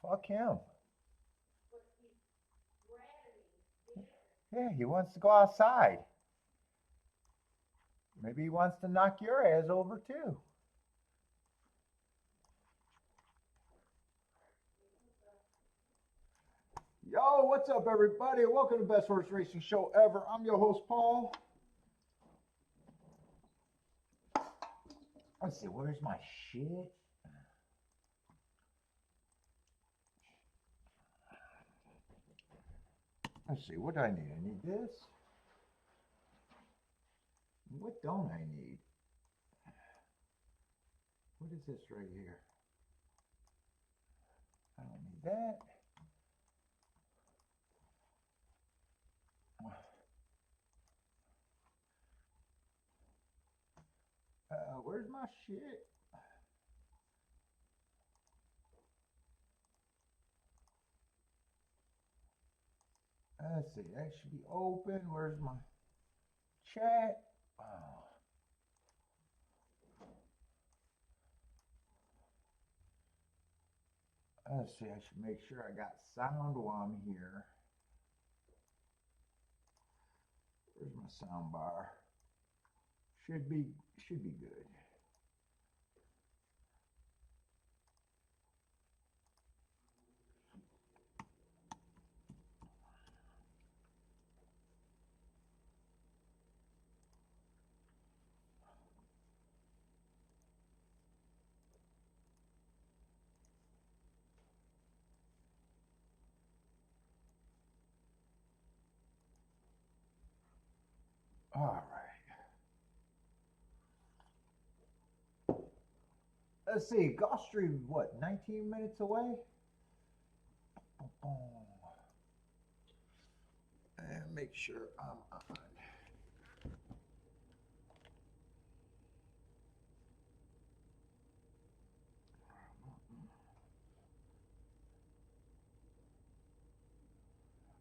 Fuck him. Yeah, he wants to go outside. Maybe he wants to knock your ass over too. Yo, what's up, everybody? Welcome to the best horse racing show ever. I'm your host, Paul. Let's see, where's my shit? Let's see, what do I need? I need this. What don't I need? What is this right here? I don't need that. Where's my shit? Let's see, that should be open. Where's my chat? Oh. Let's see, I should make sure I got sound while I'm here. Where's my sound bar? Should be good. All right. Let's see, Gulfstream, what, 19 minutes away? And make sure I'm on.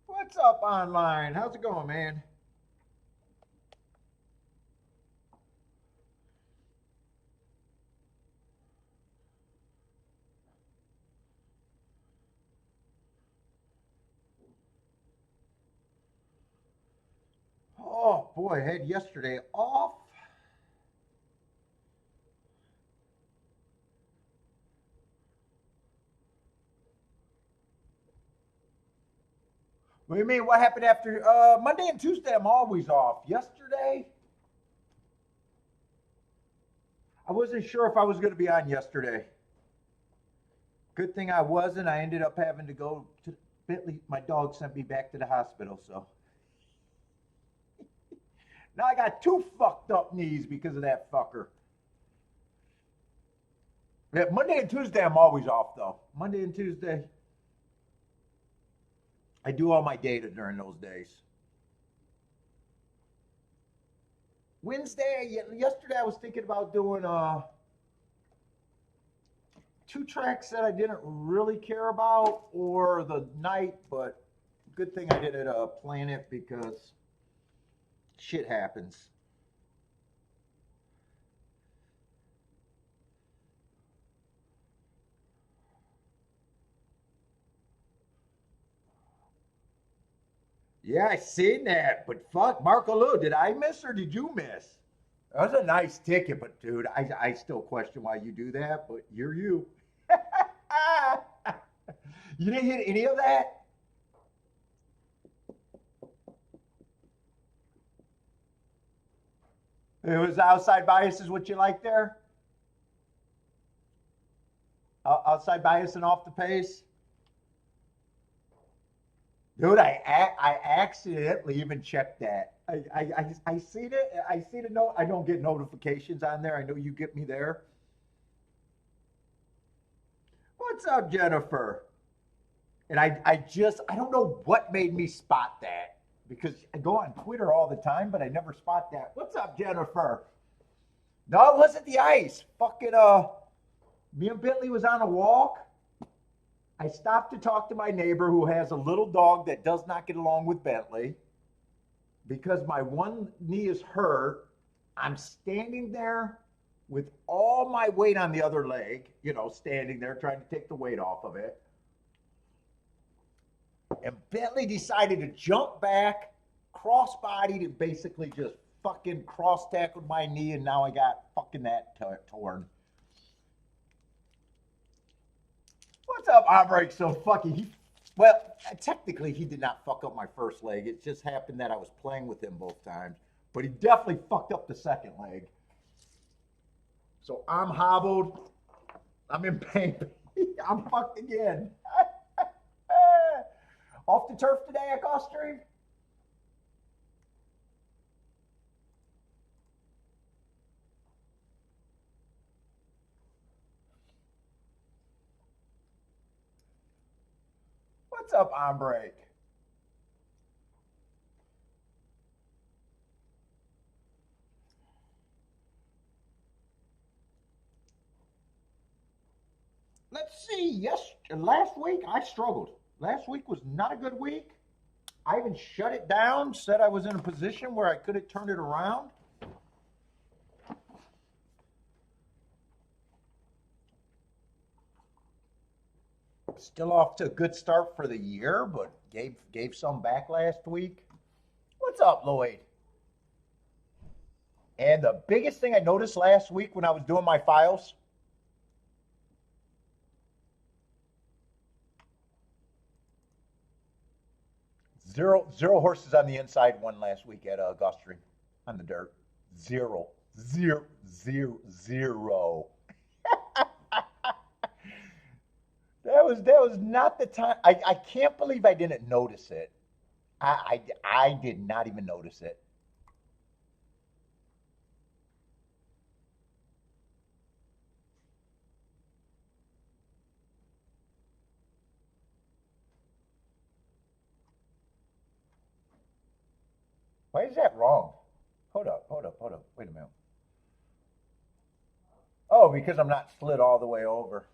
What's up online? How's it going, man? Oh boy, I had yesterday off. What do you mean? What happened after Monday and Tuesday? I'm always off. Yesterday, I wasn't sure if I was going to be on yesterday. Good thing I wasn't. I ended up having to go to Bentley. My dog sent me back to the hospital, so now I got two fucked up knees because of that fucker. Yeah, Monday and Tuesday, I'm always off though. Monday and Tuesday, I do all my data during those days. Wednesday, yesterday, I was thinking about doing two tracks that I didn't really care about, or the night, but good thing I didn't plan it because shit happens. Yeah, I seen that, but fuck, Marco Lou, did I miss or did you miss? That was a nice ticket, but dude, I still question why you do that, but you're you. You didn't hit any of that? It was outside bias is what you like there? Outside bias and off the pace? Dude, I accidentally even checked that. I seen it. I see the note. I don't get notifications on there. I know you get me there. What's up, Jennifer? And I don't know what made me spot that because I go on Twitter all the time, but I never spot that. What's up, Jennifer? No, it wasn't the ice. Fucking me and Bentley was on a walk. I stopped to talk to my neighbor who has a little dog that does not get along with Bentley because my one knee is hurt. I'm standing there with all my weight on the other leg, standing there trying to take the weight off of it. And Bentley decided to jump back, cross-bodied, and basically just fucking cross-tackled my knee, and now I got fucking that torn. What's up, Ombre? So fucking well, technically he did not fuck up my first leg. It just happened that I was playing with him both times, but he definitely fucked up the second leg. So I'm hobbled. I'm in pain. I'm fucked again. Off the turf today at Gulfstream. What's up, Ombre? Let's see. Yes, last week I struggled. Last week was not a good week. I even shut it down, said I was in a position where I could have turned it around. Still off to a good start for the year, but gave some back last week. What's up, Lloyd? And the biggest thing I noticed last week when I was doing my files, zero horses on the inside one last week at Gulfstream on the dirt. Zero. That was not the time. I can't believe I didn't notice it. I did not even notice it. Why is that wrong? Hold up. Wait a minute. Oh, because I'm not slid all the way over.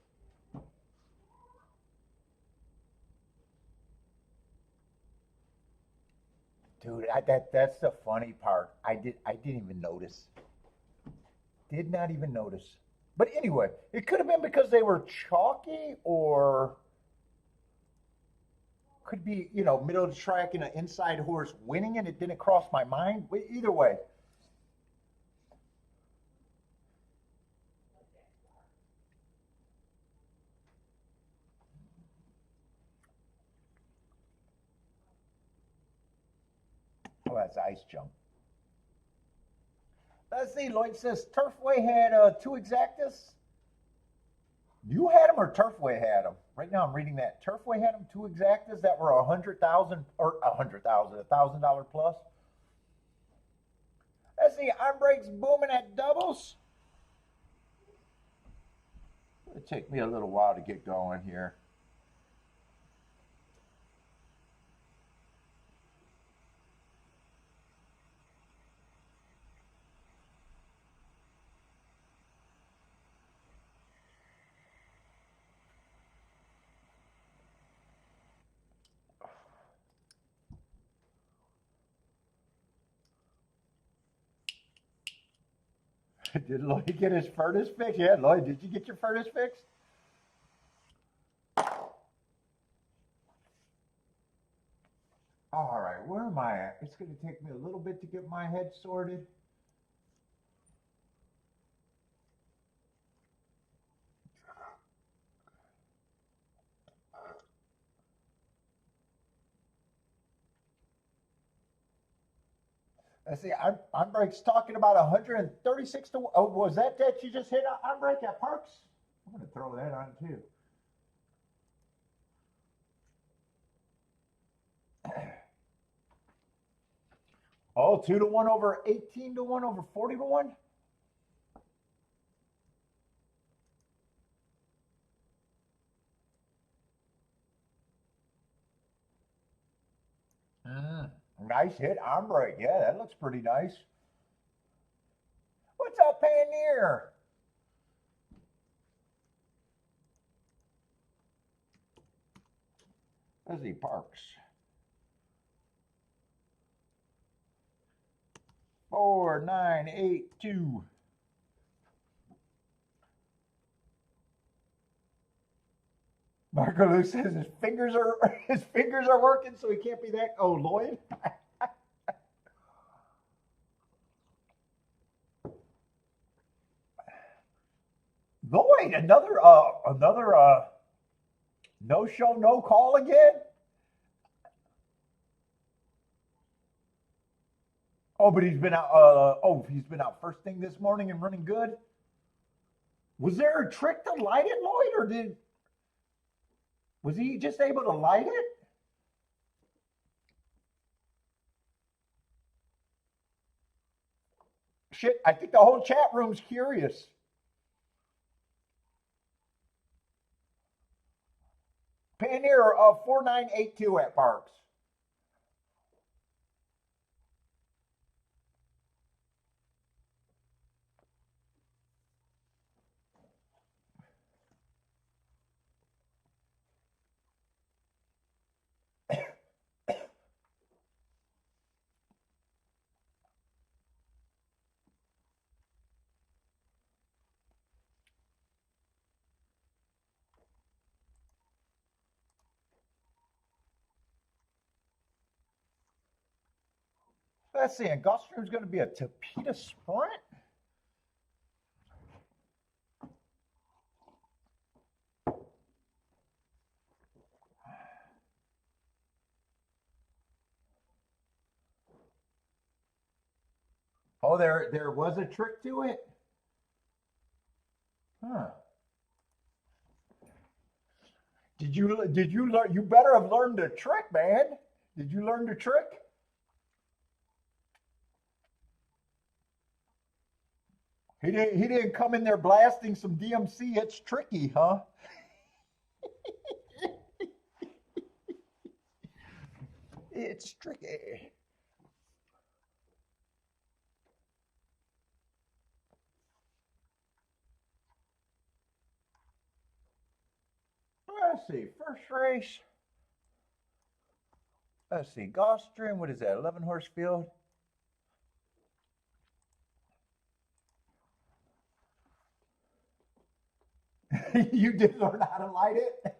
Dude, that's the funny part. I didn't even notice. Did not even notice. But anyway, it could have been because they were chalky, or could be, middle of the track and an inside horse winning, and it didn't cross my mind. Either way. Oh, that's ice jump. Let's see. Lloyd says Turfway had two exactas. You had them or Turfway had them? Right now, I'm reading that Turfway had them two exactas that were 100,000 or 100,000, $1,000 plus. Let's see. Arm brakes booming at doubles. It'll take me a little while to get going here. Did Lloyd get his furnace fixed? Yeah, Lloyd, did you get your furnace fixed? All right, where am I at? It's going to take me a little bit to get my head sorted. Let's see, Unbreak's talking about 136 to. Oh, was that you just hit Unbreak at Parks? I'm going to throw that on too. Oh, 2-1 over 18-1 over 40-1. Nice hit, Ombre. Yeah, that looks pretty nice. What's up, Pioneer? Leslie Parks. 4982. Marco Lou says his fingers are working, so he can't be that. Oh, Lloyd. Lloyd, another no show, no call again. Oh, but he's been out. He's been out first thing this morning and running good. Was there a trick to light it, Lloyd, or was he just able to light it? Shit, I think the whole chat room's curious. Pioneer 4982 at Parks. Let's see, and Gulfstream's going to be a Tapeta Sprint. Oh, there was a trick to it? Huh. Did you learn? You better have learned the trick, man. Did you learn the trick? He didn't come in there blasting some DMC. It's tricky, huh? It's tricky. Let's see. First race. Let's see. Gulfstream. What is that? 11 horse field. You did learn how to light it.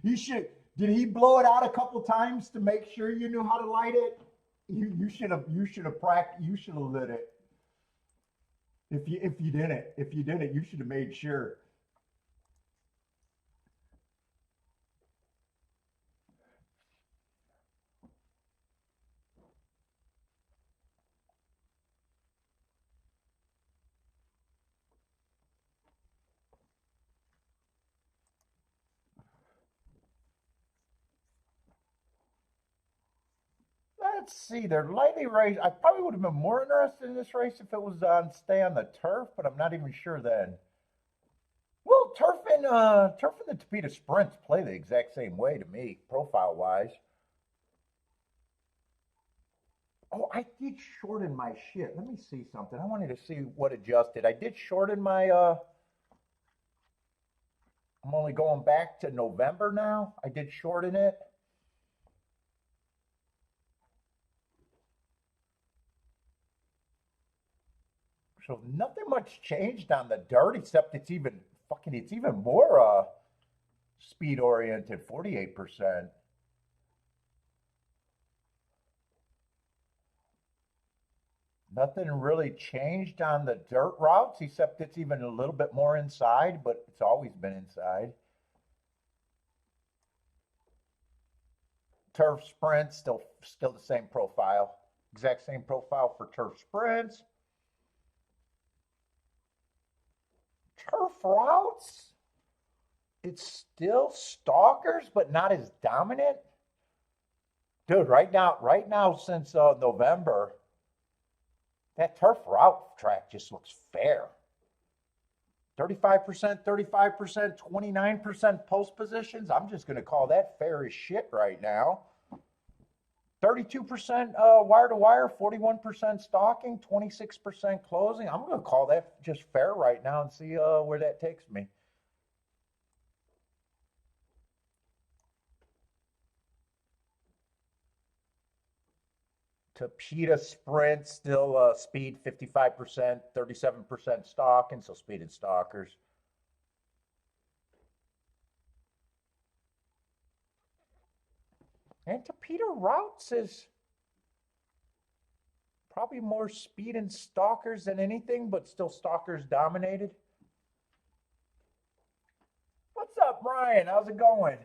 You should. Did he blow it out a couple times to make sure you knew how to light it? You should have practiced. You should have lit it. If you didn't, you should have made sure. Let's see. They're lightly raced. I probably would have been more interested in this race if it was on stay on the turf, but I'm not even sure then. Well, turf and the Tapeta Sprints play the exact same way to me, profile wise. Oh, I did shorten my shit. Let me see something. I wanted to see what adjusted. I did shorten my I'm only going back to November now. I did shorten it. So nothing much changed on the dirt except it's even more speed oriented, 48%. Nothing really changed on the dirt routes except it's even a little bit more inside, but it's always been inside. Turf sprints, still the same profile. Exact same profile for turf sprints. Turf routes, it's still stalkers, but not as dominant. Dude, right now since November, that turf route track just looks fair. 35%, 35%, 29% post positions. I'm just going to call that fair as shit right now. 32% wire to wire, 41% stalking, 26% closing. I'm going to call that just fair right now and see where that takes me. Tapeta Sprint, still speed 55%, 37% stalking, so speed and stalkers. And to Peter Routes is probably more speed and stalkers than anything, but still stalkers dominated. What's up, Brian? How's it going?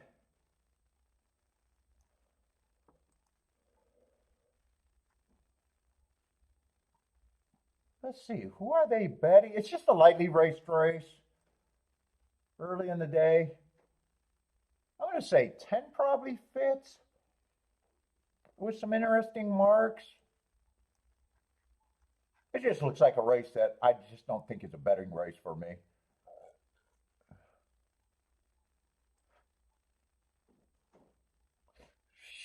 Let's see, who are they betting? It's just a lightly raced race early in the day. I'm going to say 10 probably fits with some interesting marks. It just looks like a race that I just don't think is a betting race for me.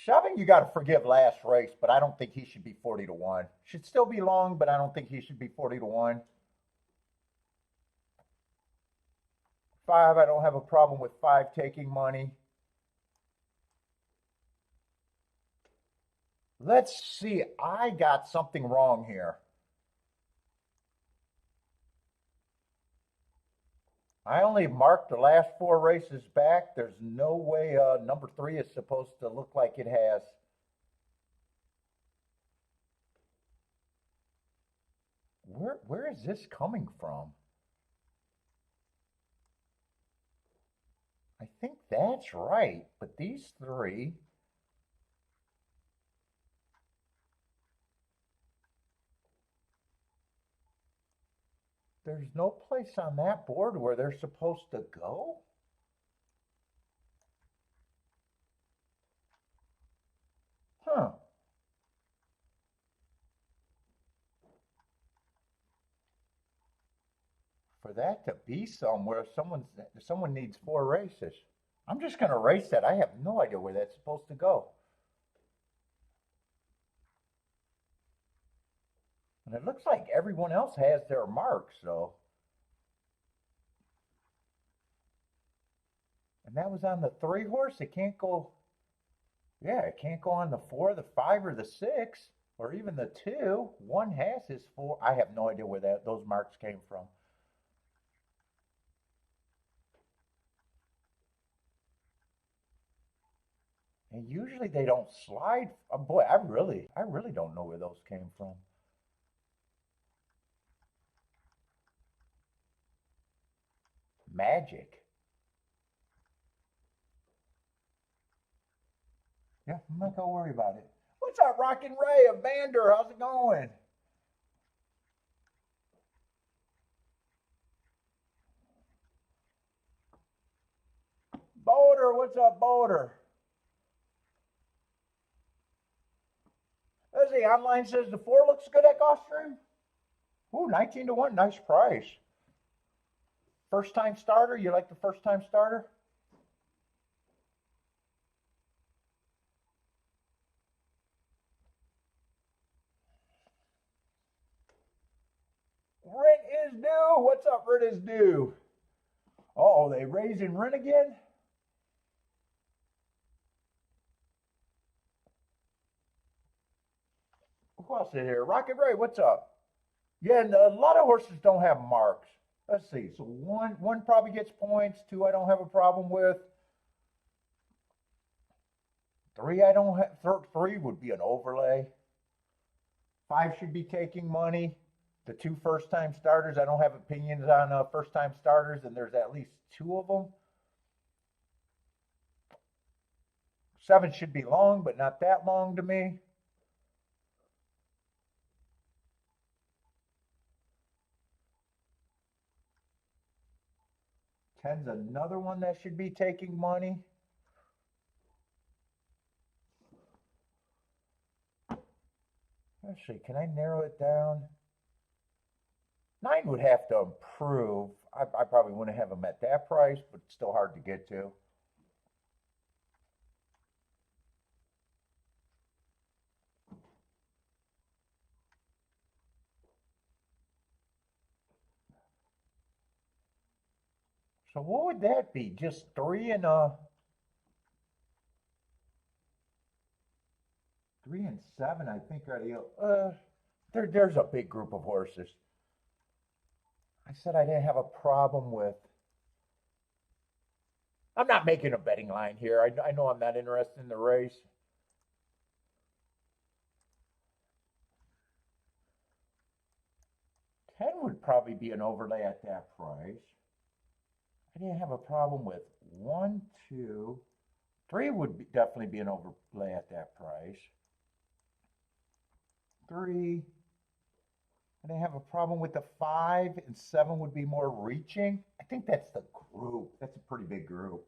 Shoving, you got to forgive last race, but I don't think he should be 40 to 1. Should still be long, but I don't think he should be 40 to 1. 5, I don't have a problem with 5 taking money. Let's see, I got something wrong here. I only marked the last 4 races back. There's no way number 3 is supposed to look like it has. Where is this coming from? I think that's right, but these 3. There's no place on that board where they're supposed to go? Huh. For that to be somewhere, someone needs 4 races. I'm just going to race that. I have no idea where that's supposed to go. And it looks like everyone else has their marks, so. And that was on the 3 horse. It can't go, yeah, it can't go on the 4, the 5, or the 6, or even the 2. One has his 4. I have no idea where those marks came from. And usually they don't slide. Oh boy, I really don't know where those came from. Magic. Yeah, I'm not gonna worry about it. What's up, Rockin' Ray of Vander? How's it going? Boulder, what's up, Boulder? Let's see, online says the 4 looks good at Gulfstream. Ooh, 19 to 1, nice price. First time starter, you like the first time starter? Rent is due. What's up, rent is due? Oh, they raising rent again? Who else is here? Rocket Ray, what's up? Yeah, and a lot of horses don't have marks. Let's see. So one probably gets points. 2 I don't have a problem with. 3 I don't have. 3 would be an overlay. 5 should be taking money. The 2 first time starters, I don't have opinions on first time starters, and there's at least 2 of them. 7 should be long, but not that long to me. Ten's another one that should be taking money. Let's see, can I narrow it down? 9 would have to improve. I probably wouldn't have them at that price, but still hard to get to. So what would that be? Just 3 and 3 and 7, I think are the there's a big group of horses. I said I didn't have a problem with. I'm not making a betting line here. I know I'm not interested in the race. probably be an overlay at that price. I didn't have a problem with 1, 2, 3 would definitely be an overlay at that price. 3. I didn't have a problem with the 5, and 7 would be more reaching. I think that's the group. That's a pretty big group.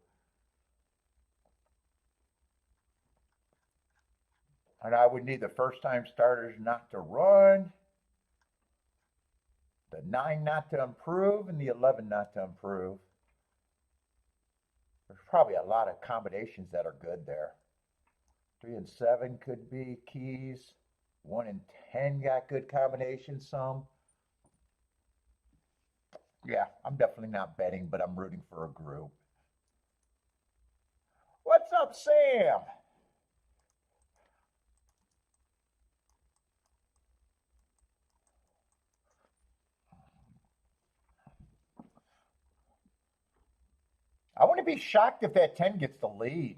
And I would need the first time starters not to run, the 9 not to improve, and the 11 not to improve. There's probably a lot of combinations that are good there. 3 and 7 could be keys. 1 and 10 got good combinations, some. Yeah, I'm definitely not betting, but I'm rooting for a group. What's up, Sam? I wouldn't be shocked if that 10 gets the lead.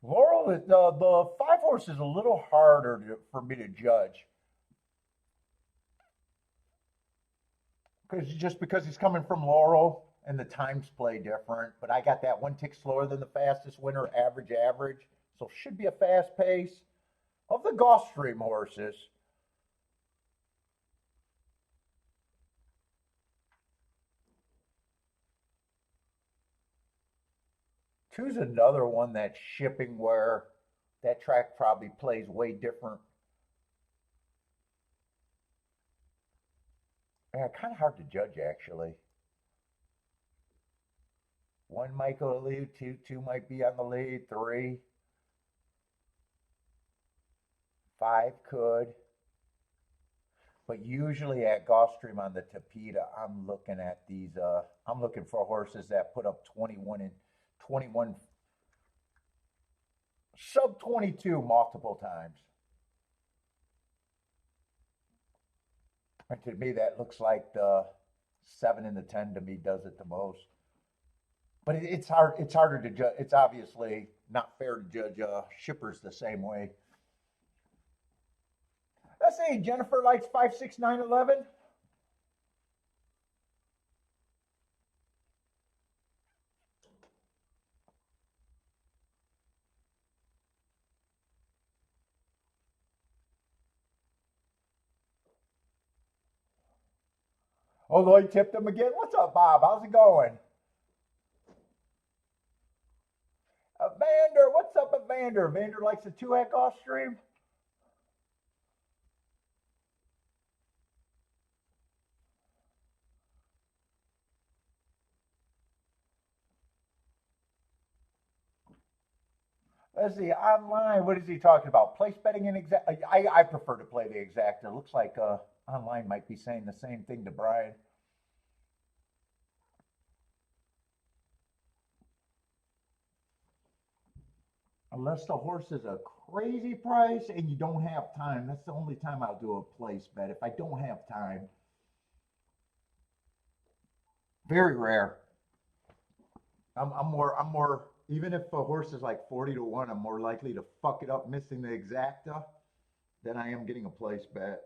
Laurel, the 5 horse is a little harder for me to judge. Because he's coming from Laurel and the times play different. But I got that 1 tick slower than the fastest winner, average. So should be a fast pace. Of the Gulfstream horses, two's another one that's shipping where that track probably plays way different. Yeah, kind of hard to judge, actually. 1 might go to lead, 2 might be on the lead, 3. 5 could. But usually at Gulfstream on the Tapeta, I'm looking at these, I'm looking for horses that put up 21 sub 22 multiple times. And to me, that looks like the 7 and the 10 to me does it the most. But it's hard. It's harder to judge. It's obviously not fair to judge shippers the same way. Let's say Jennifer likes 5, 6, 9, 11. Oh, Lloyd tipped him again. What's up, Bob? How's it going? Evander, what's up, Evander? Evander likes a 2 at Gulfstream. Let's see, online, what is he talking about? Place betting and exact? I prefer to play the exact. It looks like online might be saying the same thing to Brian. Unless the horse is a crazy price and you don't have time. That's the only time I'll do a place bet. If I don't have time, very rare. I'm more, even if a horse is like 40 to 1, I'm more likely to fuck it up missing the exacta than I am getting a place bet.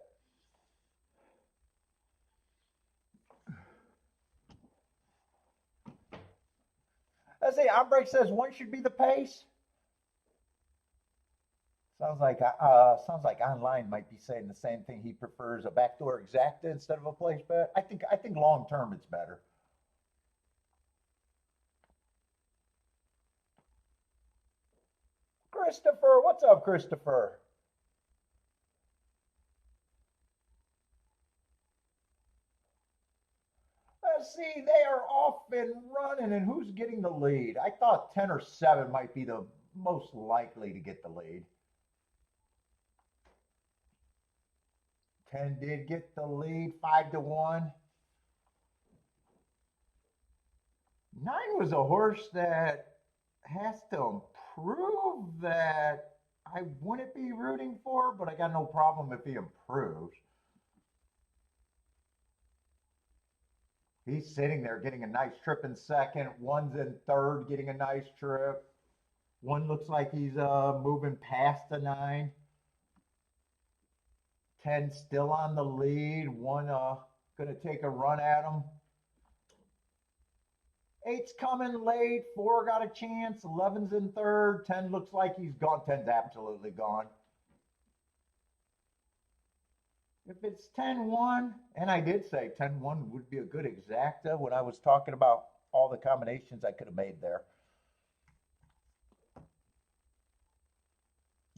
Let's see, Ombre says 1 should be the pace. Sounds like online might be saying the same thing. He prefers a backdoor exacta instead of a place bet. I think long term it's better. Christopher, what's up, Christopher? Let's see, they are off and running, and who's getting the lead? I thought 10 or 7 might be the most likely to get the lead. 10 did get the lead, 5 to 1. 9 was a horse that has to improve that I wouldn't be rooting for, but I got no problem if he improves. He's sitting there getting a nice trip in second. 1's in third, getting a nice trip. 1 looks like he's moving past the 9. 10 still on the lead. 1 gonna take a run at him. 8's coming late. 4 got a chance. 11's in third. 10 looks like he's gone. 10's absolutely gone. If it's 10-1, and I did say 10-1 would be a good exacta when I was talking about all the combinations I could have made there.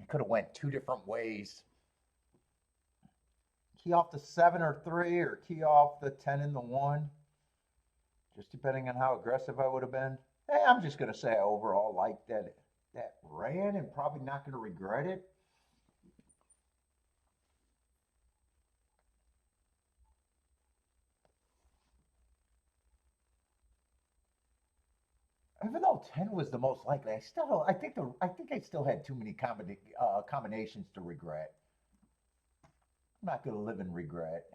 I could have went 2 different ways. Key off the 7 or 3, or key off the 10 and the 1. Just depending on how aggressive I would have been. Hey, I'm just going to say I overall like that ran and probably not going to regret it. Even though 10 was the most likely, I think I still had too many combinations to regret. I'm not going to live in regret.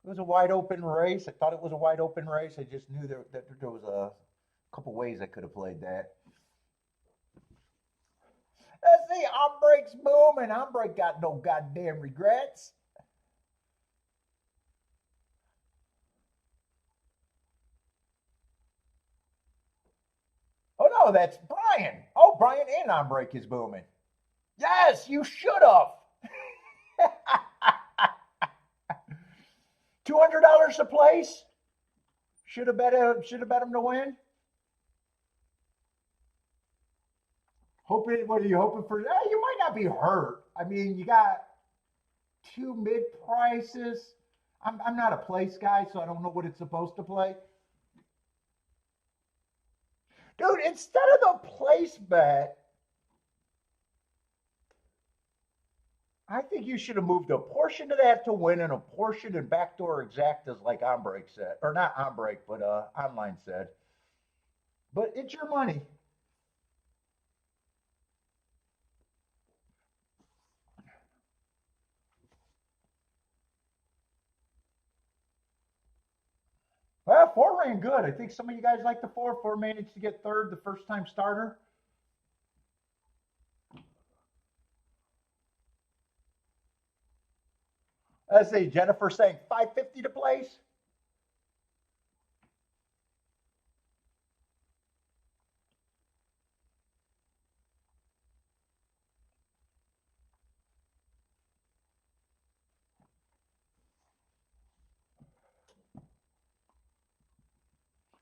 It was a wide open race. I thought it was a wide open race. I just knew that there was a couple ways I could have played that. Let's see, Ombre's booming. Ombre got no goddamn regrets. Oh no, that's Brian. Oh, Brian and Ombre is booming. Yes, you should have. $200 a place. Should have bet him to win. Hoping, what are you hoping for? You might not be hurt. I mean, you got 2 mid prices. I'm not a place guy, so I don't know what it's supposed to play. Dude, instead of the place bet, I think you should have moved a portion of that to win and a portion in backdoor exactas like Ombre said. Or not Ombre, but online said. But it's your money. Well, 4 ran good. I think some of you guys like the 4. 4 managed to get third, the first time starter. Let's see, Jennifer saying $5.50 to place.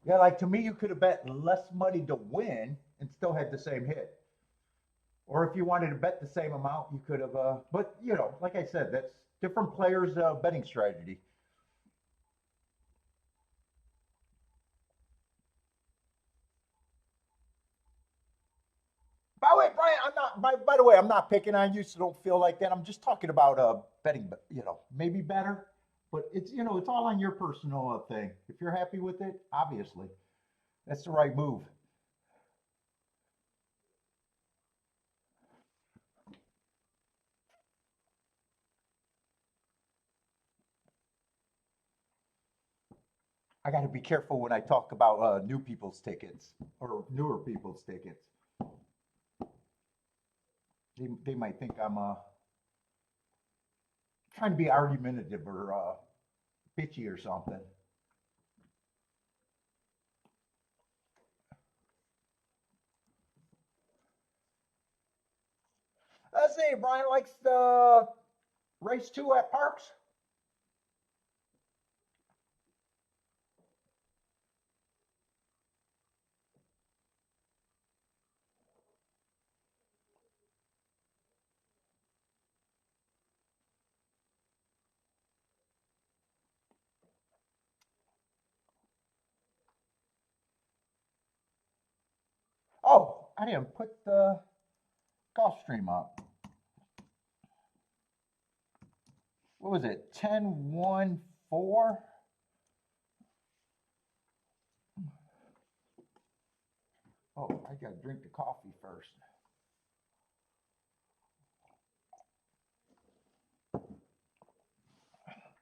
Yeah, like to me, you could have bet less money to win and still had the same hit. Or if you wanted to bet the same amount, you could have. But you know, like I said, that's different players' betting strategy. By the way, Brian, I'm not. By the way, I'm not picking on you, so don't feel like that. I'm just talking about betting. You know, maybe better, but it's it's all on your personal thing. If you're happy with it, obviously, that's the right move. I got to be careful when I talk about new people's tickets or newer people's tickets. They might think I'm trying to be argumentative or bitchy or something. Let's see. Brian likes the race 2 at Parks. Oh, I didn't put the Gulfstream up. What was it? 10-1-4? Oh, I got to drink the coffee first.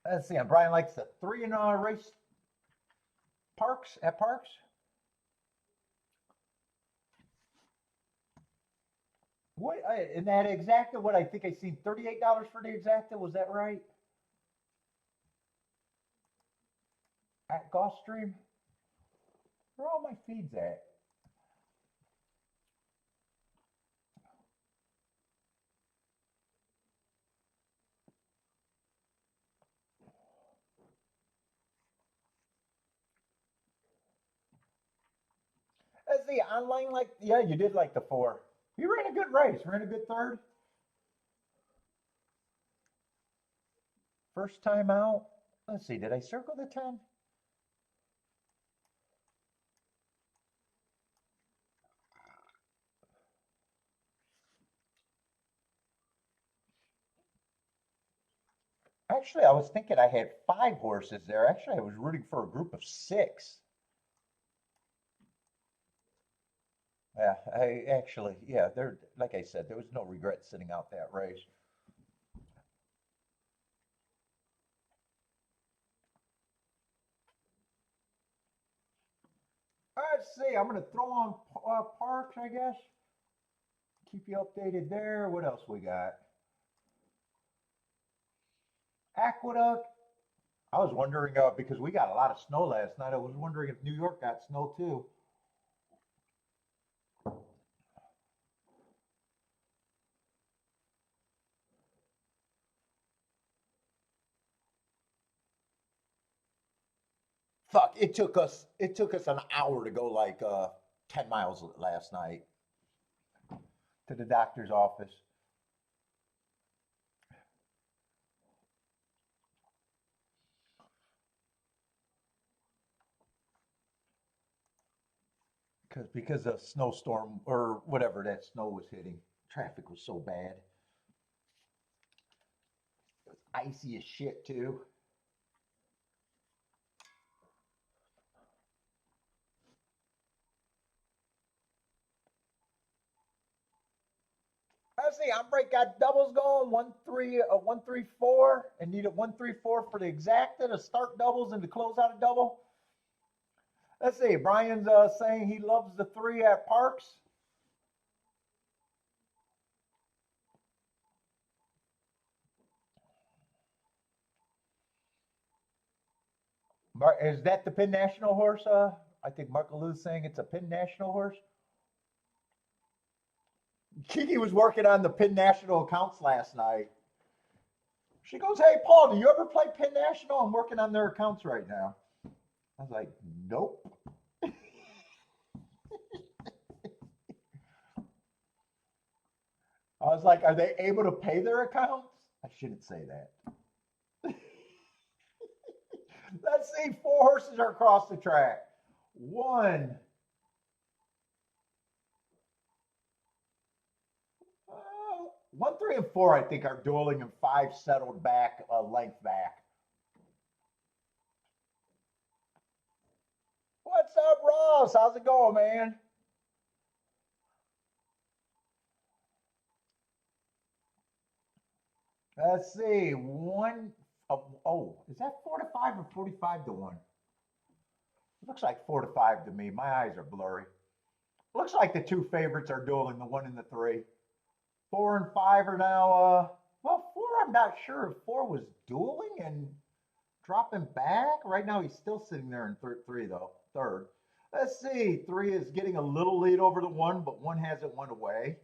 Let's see. Brian likes the 3 in race Parks at Parks. What in that exacta? What I think I seen $38 for the exacta. Was that right? At Gulfstream. Where are all my feeds at? Let's see, online like yeah, you did like the 4. You ran a good race, ran a good third. First time out. Let's see, did I circle the 10? Actually, I was thinking I had 5 horses there. Actually, I was rooting for a group of 6. Yeah, I actually, yeah, there, like I said, there was no regret sitting out that race. Let's see, I'm going to throw on Parks, I guess. Keep you updated there. What else we got? Aqueduct. I was wondering, because we got a lot of snow last night, I was wondering if New York got snow too. Fuck, it took us an hour to go like 10 miles last night to the doctor's office. Because of snowstorm or whatever that snow was hitting. Traffic was so bad. It was icy as shit too. Let's see, Ombre got doubles going, 1-3-4, and needed 1-3-4 for the exacta to start doubles and to close out a double. Let's see, Brian's saying he loves the 3 at Parks. Is that the Penn National horse? I think Marco Lou's saying it's a Penn National horse. Kiki was working on the Penn National accounts last night. She goes, "Hey, Paul, do you ever play Penn National? I'm working on their accounts right now." I was like, "Nope." I was like, "Are they able to pay their accounts?" I shouldn't say that. Let's see, 4 horses are across the track. 1, 1, 3, and 4, I think, are dueling, and 5 settled back, length back. What's up, Ross? How's it going, man? Let's see. Is that 4-5 or 45-1? It looks like 4-5 to me. My eyes are blurry. Looks like the 2 favorites are dueling, the 1 and the 3. 4 and 5 are now, well, 4, I'm not sure if 4 was dueling and dropping back. Right now, he's still sitting there in 3, though, third. Let's see. 3 is getting a little lead over the 1, but 1 hasn't won away.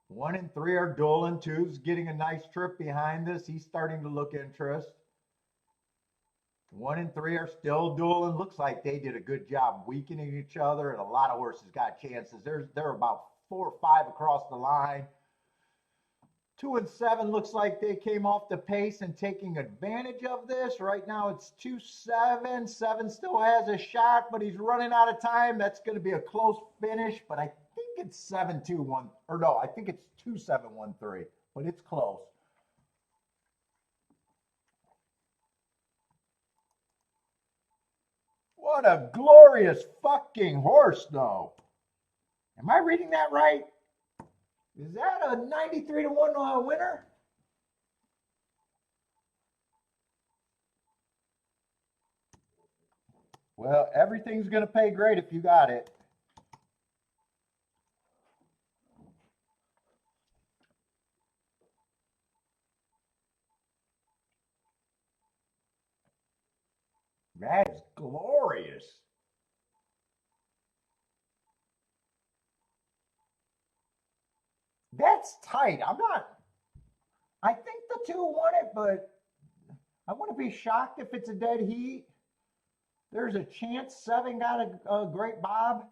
1 and 3 are dueling. 2's getting a nice trip behind this. He's starting to look interest. 1 and 3 are still dueling. Looks like they did a good job weakening each other, and a lot of horses got chances. They're about 4 or 5 across the line. 2 and 7 looks like they came off the pace and taking advantage of this. Right now it's 2-7. 7 still has a shot, but he's running out of time. That's going to be a close finish, but I think it's 7-2-1, or no, I think it's 2-7-1-3, but it's close. What a glorious fucking horse, though. Am I reading that right? Is that a 93-1 winner? Well, everything's going to pay great if you got it. That is glorious. That's tight. I think the two won it, but I wouldn't be shocked if it's a dead heat. There's a chance seven got a great bob.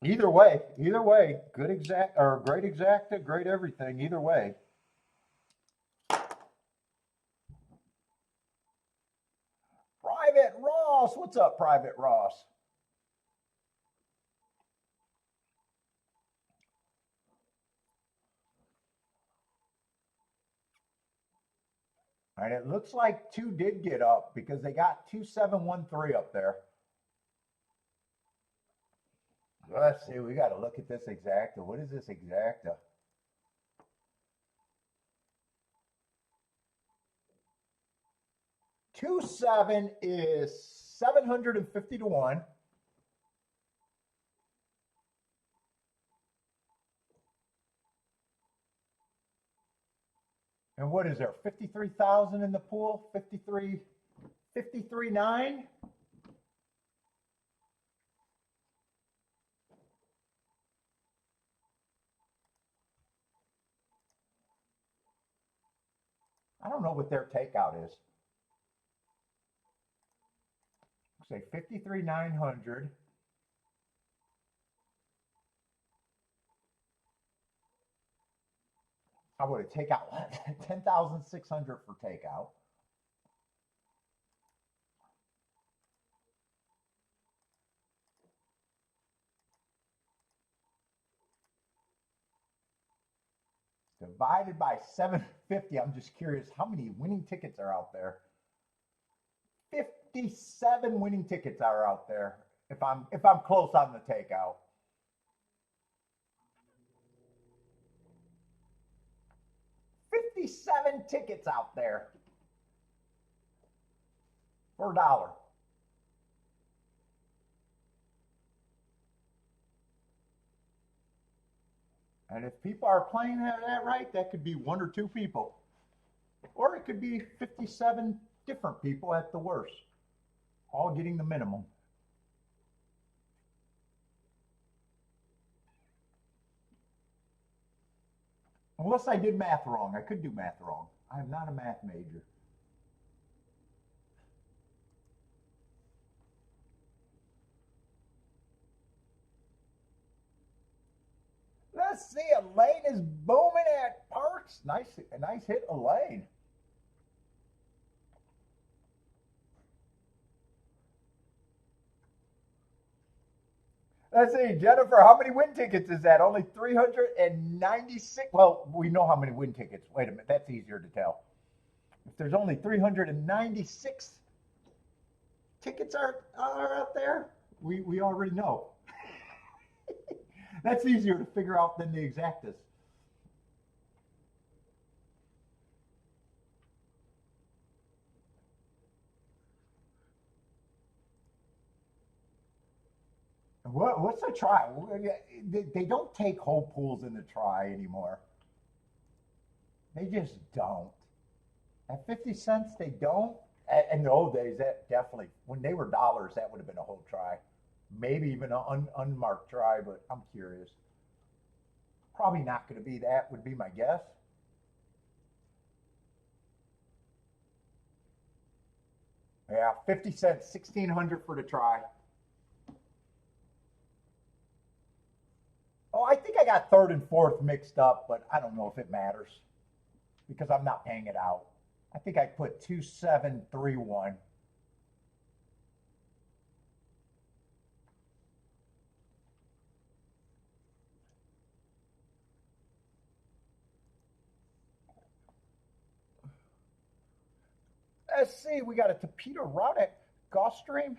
Either way, good exact or great exacta, great everything. Either way. Private Ross, what's up, Private Ross? And it looks like two did get up because they got 2713 up there. Let's see, we got to look at this exacta. What is this exacta? Two seven is 750 to 1. And what is there? 53,000 in the pool? 53.9? I don't know what their takeout is. Say 53,900. I would have take out 10,600 for takeout. Divided by 750. I'm just curious how many winning tickets are out there. 57 winning tickets are out there if I'm close on the takeout. 57 tickets out there for $1. And if people are playing that right, that could be one or two people. Or it could be 57 different people at the worst, all getting the minimum. Unless I did math wrong. I could do math wrong. I am not a math major. Let's see. Elaine is booming at Parks. Nice hit, Elaine. Let's see, Jennifer, how many win tickets is that? Only 396. Well, we know how many win tickets. Wait a minute, that's easier to tell. If there's only 396 tickets are out there, we already know. That's easier to figure out than the exactas. What's the try? They don't take whole pools in the try anymore. They just don't. At 50 cents, they don't. In the old days, that definitely, when they were dollars, that would have been a whole try. Maybe even an unmarked try, but I'm curious. Probably not going to be that, would be my guess. Yeah, 50 cents, 1,600 for the try. Oh, I think I got third and fourth mixed up, but I don't know if it matters because I'm not paying it out. I think I put 2731. Let's see, we got a torpedo route at Gulfstream.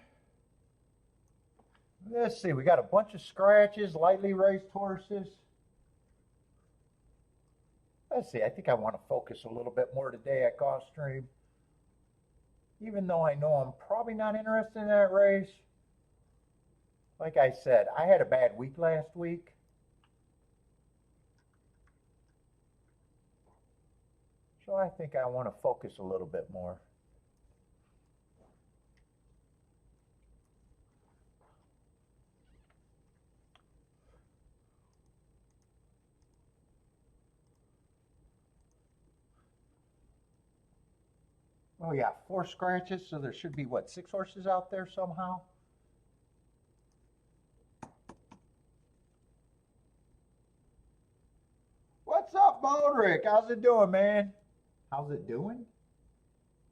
Let's see, we got a bunch of scratches, lightly raised horses. Let's see, I think I want to focus a little bit more today at Gulfstream. Even though I know I'm probably not interested in that race. Like I said, I had a bad week last week. So I think I want to focus a little bit more. Oh yeah, 4 scratches, so there should be what, 6 horses out there somehow? What's up, Bodrick? How's it doing, man? How's it doing?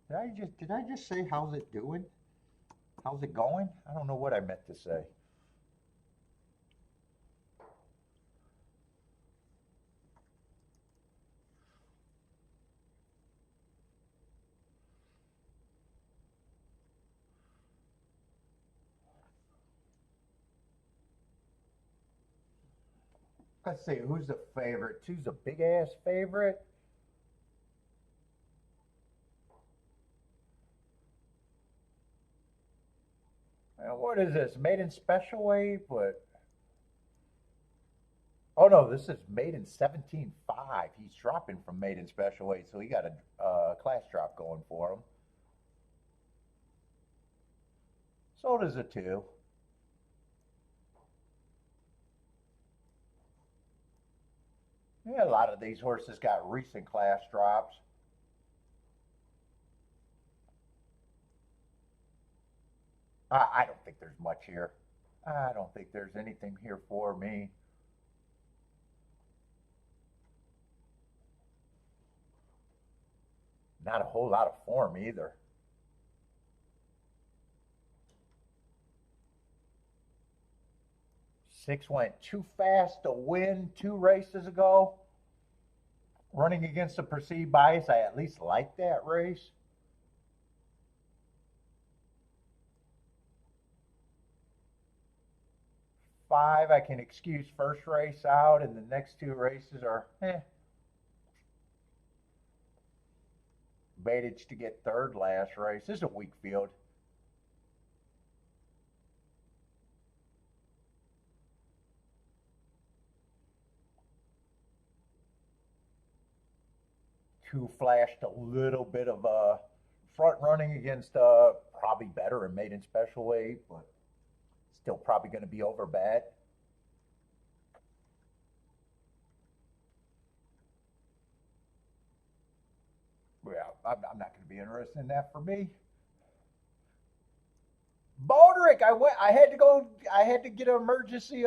Did I just say how's it doing? How's it going? I don't know what I meant to say. Let's see, who's the favorite? Who's the big ass favorite? What is this? Maiden special weight? But oh no, this is maiden 17.5. He's dropping from maiden special weight, so he got a class drop going for him. So does a 2. Yeah, a lot of these horses got recent class drops. I don't think there's much here. I don't think there's anything here for me. Not a whole lot of form either. 6 went too fast to win 2 races ago. Running against a perceived bias, I at least like that race. 5, I can excuse first race out, and the next 2 races are Baited to get 3rd last race. This is a weak field. Two flashed a little bit of front running against probably better in maiden special weight, but still probably going to be over bet. Yeah, I'm not going to be interested in that for me. Bodrick, I had to go. I had to get an emergency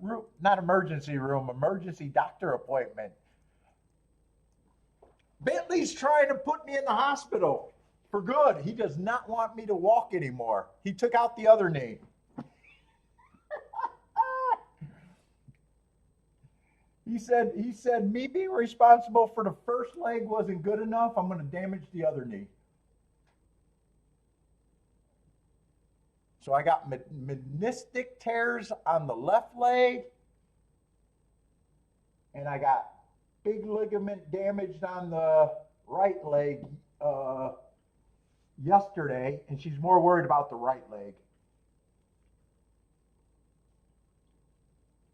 room, not emergency room, emergency doctor appointment. Bentley's trying to put me in the hospital for good. He does not want me to walk anymore. He took out the other knee. He said me being responsible for the first leg wasn't good enough. I'm going to damage the other knee. So I got meniscus tears on the left leg, and I got big ligament damaged on the right leg yesterday, and she's more worried about the right leg.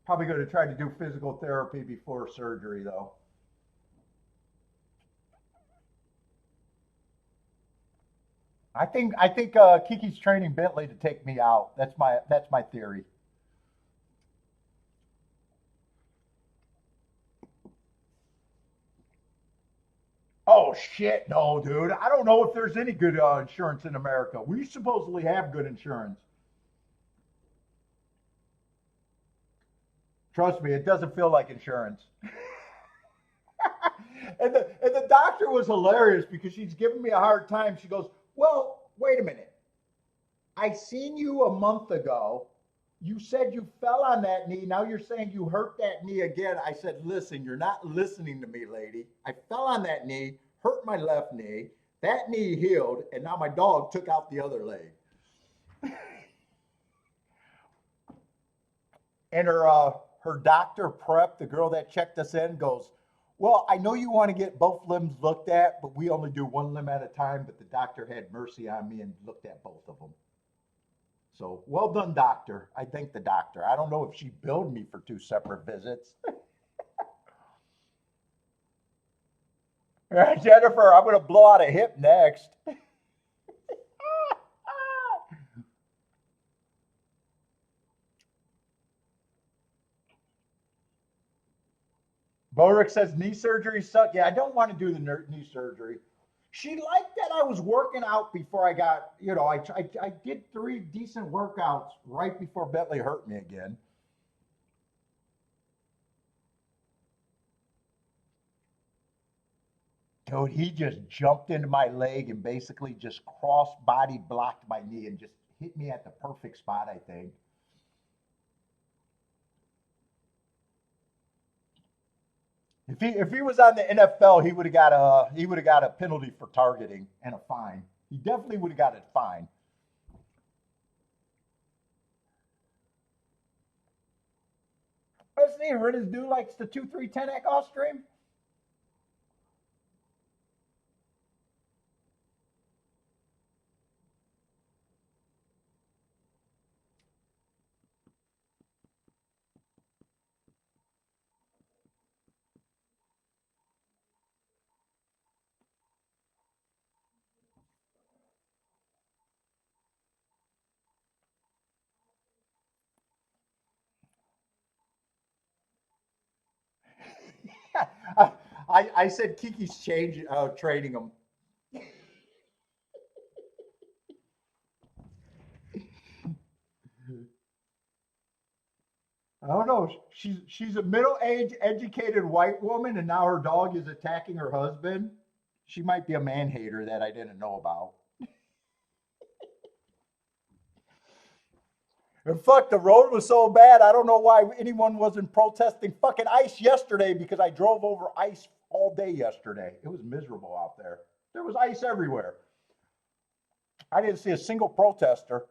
Probably going to try to do physical therapy before surgery, though. I think Kiki's training Bentley to take me out. That's my theory. Oh shit, no, dude. I don't know if there's any good insurance in America. We supposedly have good insurance. Trust me, it doesn't feel like insurance. And the doctor was hilarious because she's giving me a hard time. She goes, "Well, wait a minute. I seen you a month ago. You said you fell on that knee. Now you're saying you hurt that knee again." I said, "Listen, you're not listening to me, lady. I fell on that knee, hurt my left knee. That knee healed, and now my dog took out the other leg." And her doctor prep, the girl that checked us in, goes, "Well, I know you want to get both limbs looked at, but we only do one limb at a time." But the doctor had mercy on me and looked at both of them. So well done, doctor. I thank the doctor. I don't know if she billed me for 2 separate visits. Jennifer, I'm going to blow out a hip next. Bodrick says knee surgery suck. Yeah, I don't want to do the knee surgery. She liked that I was working out before I got, I did 3 decent workouts right before Bentley hurt me again. Dude, he just jumped into my leg and basically just cross body blocked my knee and just hit me at the perfect spot, I think. If he was on the NFL, he would have got a penalty for targeting and a fine. He definitely would have got a fine. Let's see, Riddis dude likes the 2-3-10 at Gulfstream. I said Kiki's trading him. I don't know. She's a middle-aged, educated white woman, and now her dog is attacking her husband. She might be a man hater that I didn't know about. And fuck, the road was so bad. I don't know why anyone wasn't protesting fucking ice yesterday because I drove over ice all day yesterday. It was miserable out there. There was ice everywhere. I didn't see a single protester.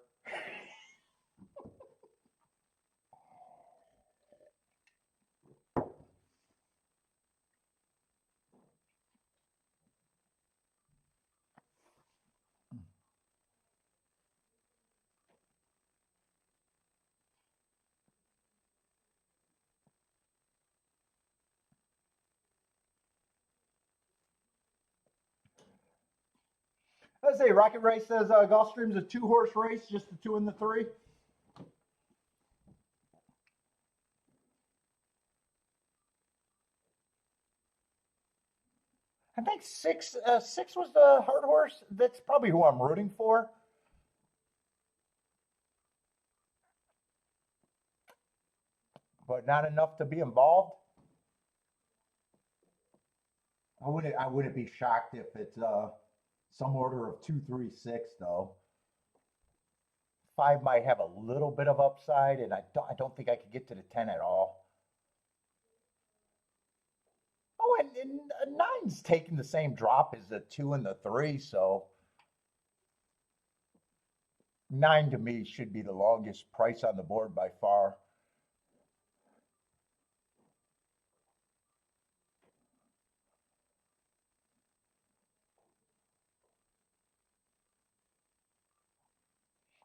Let's see. Rocket Race says Gulfstream's a 2-horse race, just the 2 and the 3. I think 6 was the hard horse. That's probably who I'm rooting for. But not enough to be involved. I wouldn't be shocked if it's some order of 2-3-6 though. 5 might have a little bit of upside, and I don't think I could get to the 10 at all. Oh, and nine's taking the same drop as the 2 and the 3, so 9 to me should be the longest price on the board by far.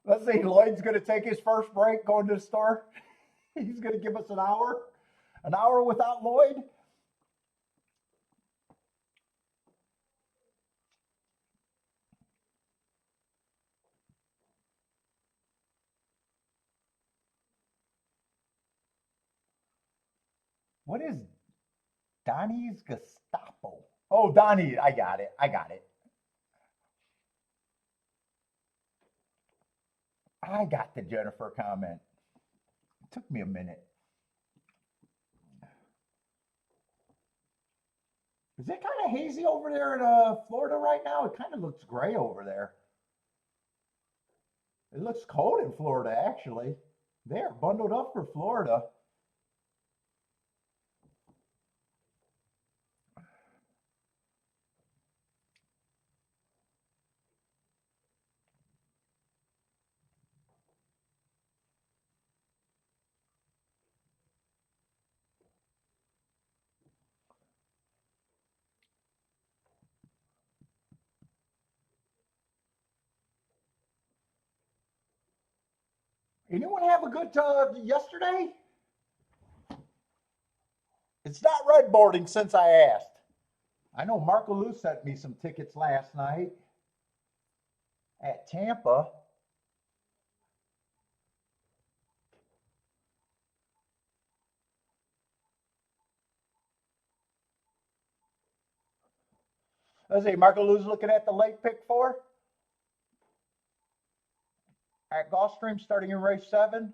Let's see, Lloyd's going to take his first break going to the store. He's going to give us an hour without Lloyd. What is Donnie's Gestapo? Oh, Donnie, I got it. I got the Jennifer comment. It took me a minute. Is it kind of hazy over there in Florida right now? It kind of looks gray over there. It looks cold in Florida, actually. They're bundled up for Florida. Anyone have a good yesterday? It's not red boarding since I asked. I know Marco Lou sent me some tickets last night at Tampa. Let's see, Marco Lou's looking at the late pick 4 at Gulfstream starting in race 7.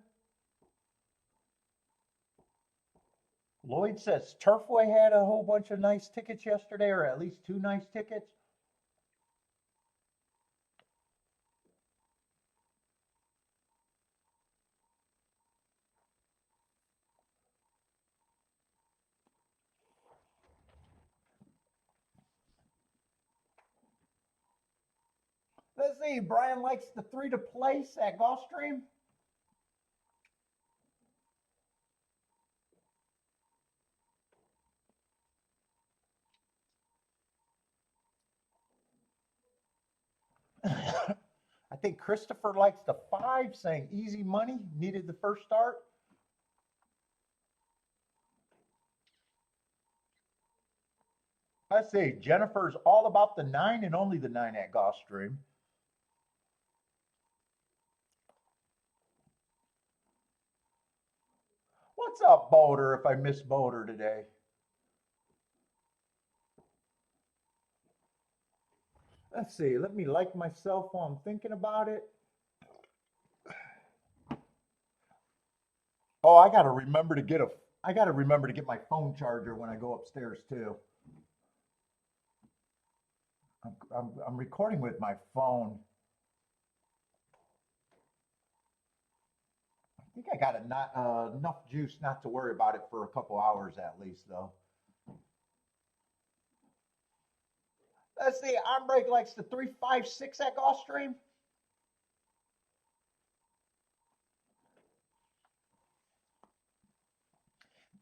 Lloyd says Turfway had a whole bunch of nice tickets yesterday, or at least 2 nice tickets. Let's see, Brian likes the 3 to place at Gulfstream. I think Christopher likes the 5, saying easy money, needed the first start. Let's see, Jennifer's all about the 9 and only the 9 at Gulfstream. What's up, Boulder, if I miss Boulder today? Let's see, let me like myself while I'm thinking about it. Oh, I gotta remember to get my phone charger when I go upstairs too. I'm recording with my phone. I think I got enough juice not to worry about it for a couple hours at least, though. Let's see, Armbrake likes the 356 at Gulfstream.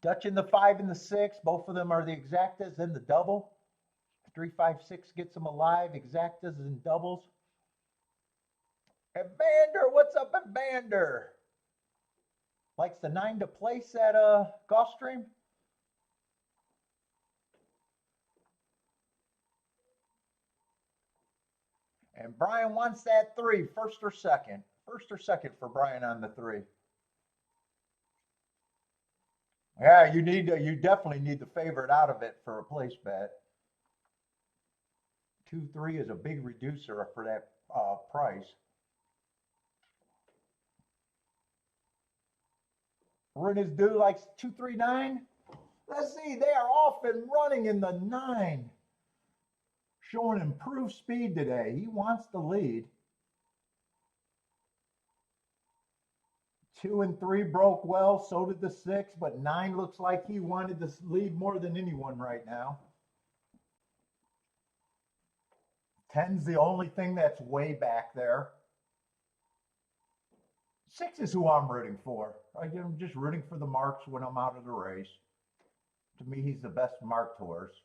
Dutch in the 5 and the 6, both of them are the exactas and the double. 356 gets them alive, exactas and doubles. Evander, what's up, Evander? Likes the 9 to place at Gulfstream. And Brian wants that 3, first or second. First or second for Brian on the 3. Yeah, you definitely need the favorite out of it for a place bet. 2-3 is a big reducer for that price. Rennes Do likes 239. Let's see, they are off and running in the 9. Showing improved speed today. He wants the lead. 2 and 3 broke well, so did the 6, but 9 looks like he wanted the lead more than anyone right now. 10's the only thing that's way back there. 6 is who I'm rooting for. I'm just rooting for the marks when I'm out of the race. To me, he's the best marked horse.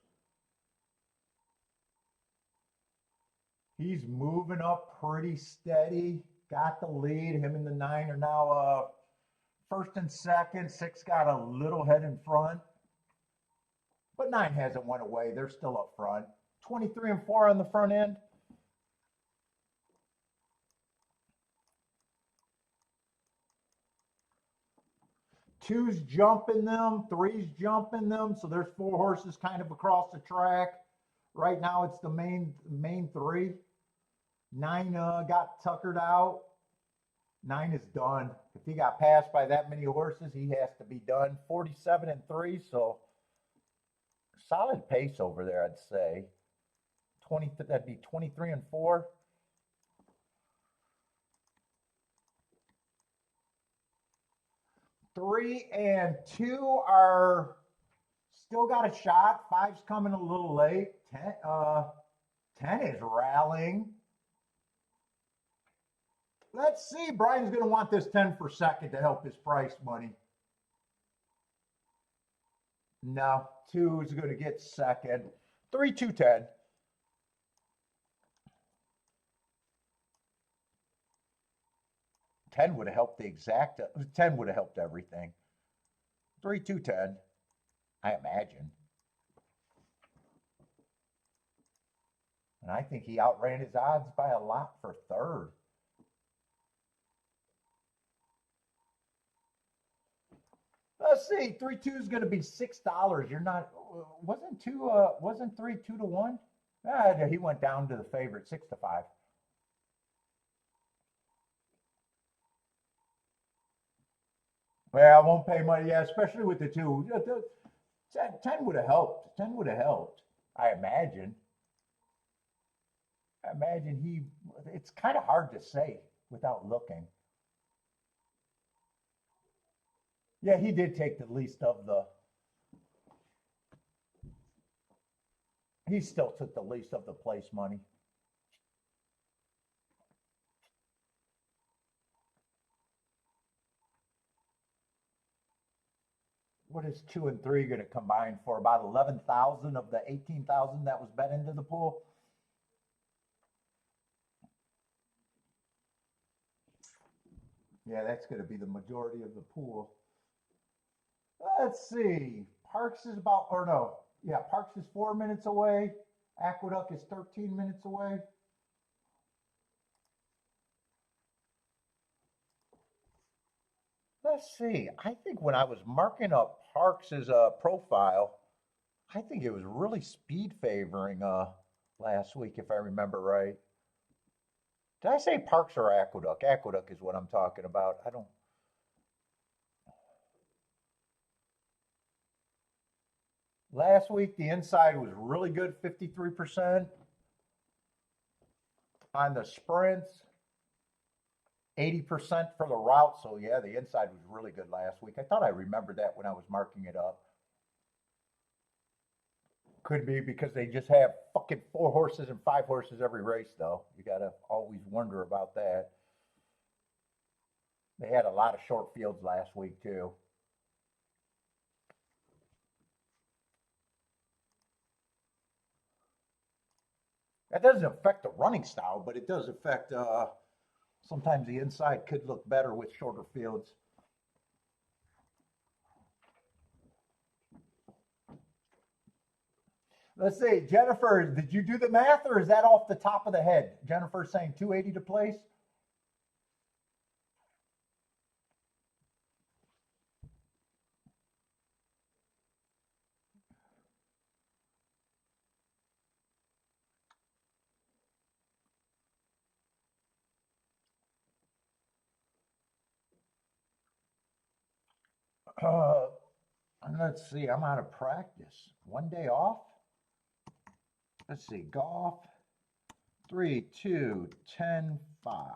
He's moving up pretty steady. Got the lead. Him and the 9 are now first and second. 6 got a little head in front. But 9 hasn't went away. They're still up front. 23 and 4 on the front end. Two's jumping them. Three's jumping them. So there's 4 horses kind of across the track. Right now it's the main 3. 9 got tuckered out. 9 is done. If he got passed by that many horses, he has to be done. 47 and 3, so solid pace over there, I'd say. That'd be 23 and 4. Three and 2 are still got a shot. 5's coming a little late. 10 is rallying. Let's see. Brian's going to want this 10 for second to help his price money. No, 2 is going to get second. 3, 2, 10. 10 would have helped the exact. 10 would have helped everything. 3, 2, 10. I imagine. And I think he outran his odds by a lot for third. Let's see, 3-2 is going to be $6. You're not, wasn't 3 2-1? He went down to the favorite, 6-5. Well, I won't pay money, yeah, especially with the two. 10 would have helped. 10 would have helped, I imagine. It's kind of hard to say without looking. Yeah, he did take the least of the, he still took the least of the place money. What is 2 and 3 going to combine for? About 11,000 of the 18,000 that was bet into the pool? Yeah, that's going to be the majority of the pool. Let's see. Parks is about, or no, yeah, Parks is 4 minutes away. Aqueduct is 13 minutes away. Let's see. I think when I was marking up Parks's profile, I think it was really speed favoring last week, if I remember right. Did I say Parks or Aqueduct? Aqueduct is what I'm talking about. I don't. Last week, the inside was really good, 53%. On the sprints, 80% for the route. So, yeah, the inside was really good last week. I thought I remembered that when I was marking it up. Could be because they just have fucking 4 horses and 5 horses every race, though. You got to always wonder about that. They had a lot of short fields last week, too. That doesn't affect the running style, but it does affect sometimes the inside could look better with shorter fields. Let's see, Jennifer, did you do the math or is that off the top of the head? Jennifer's saying 280 to place. Uh, let's see, I'm out of practice. 1 day off. Let's see, golf. 3, 2, 10, 5.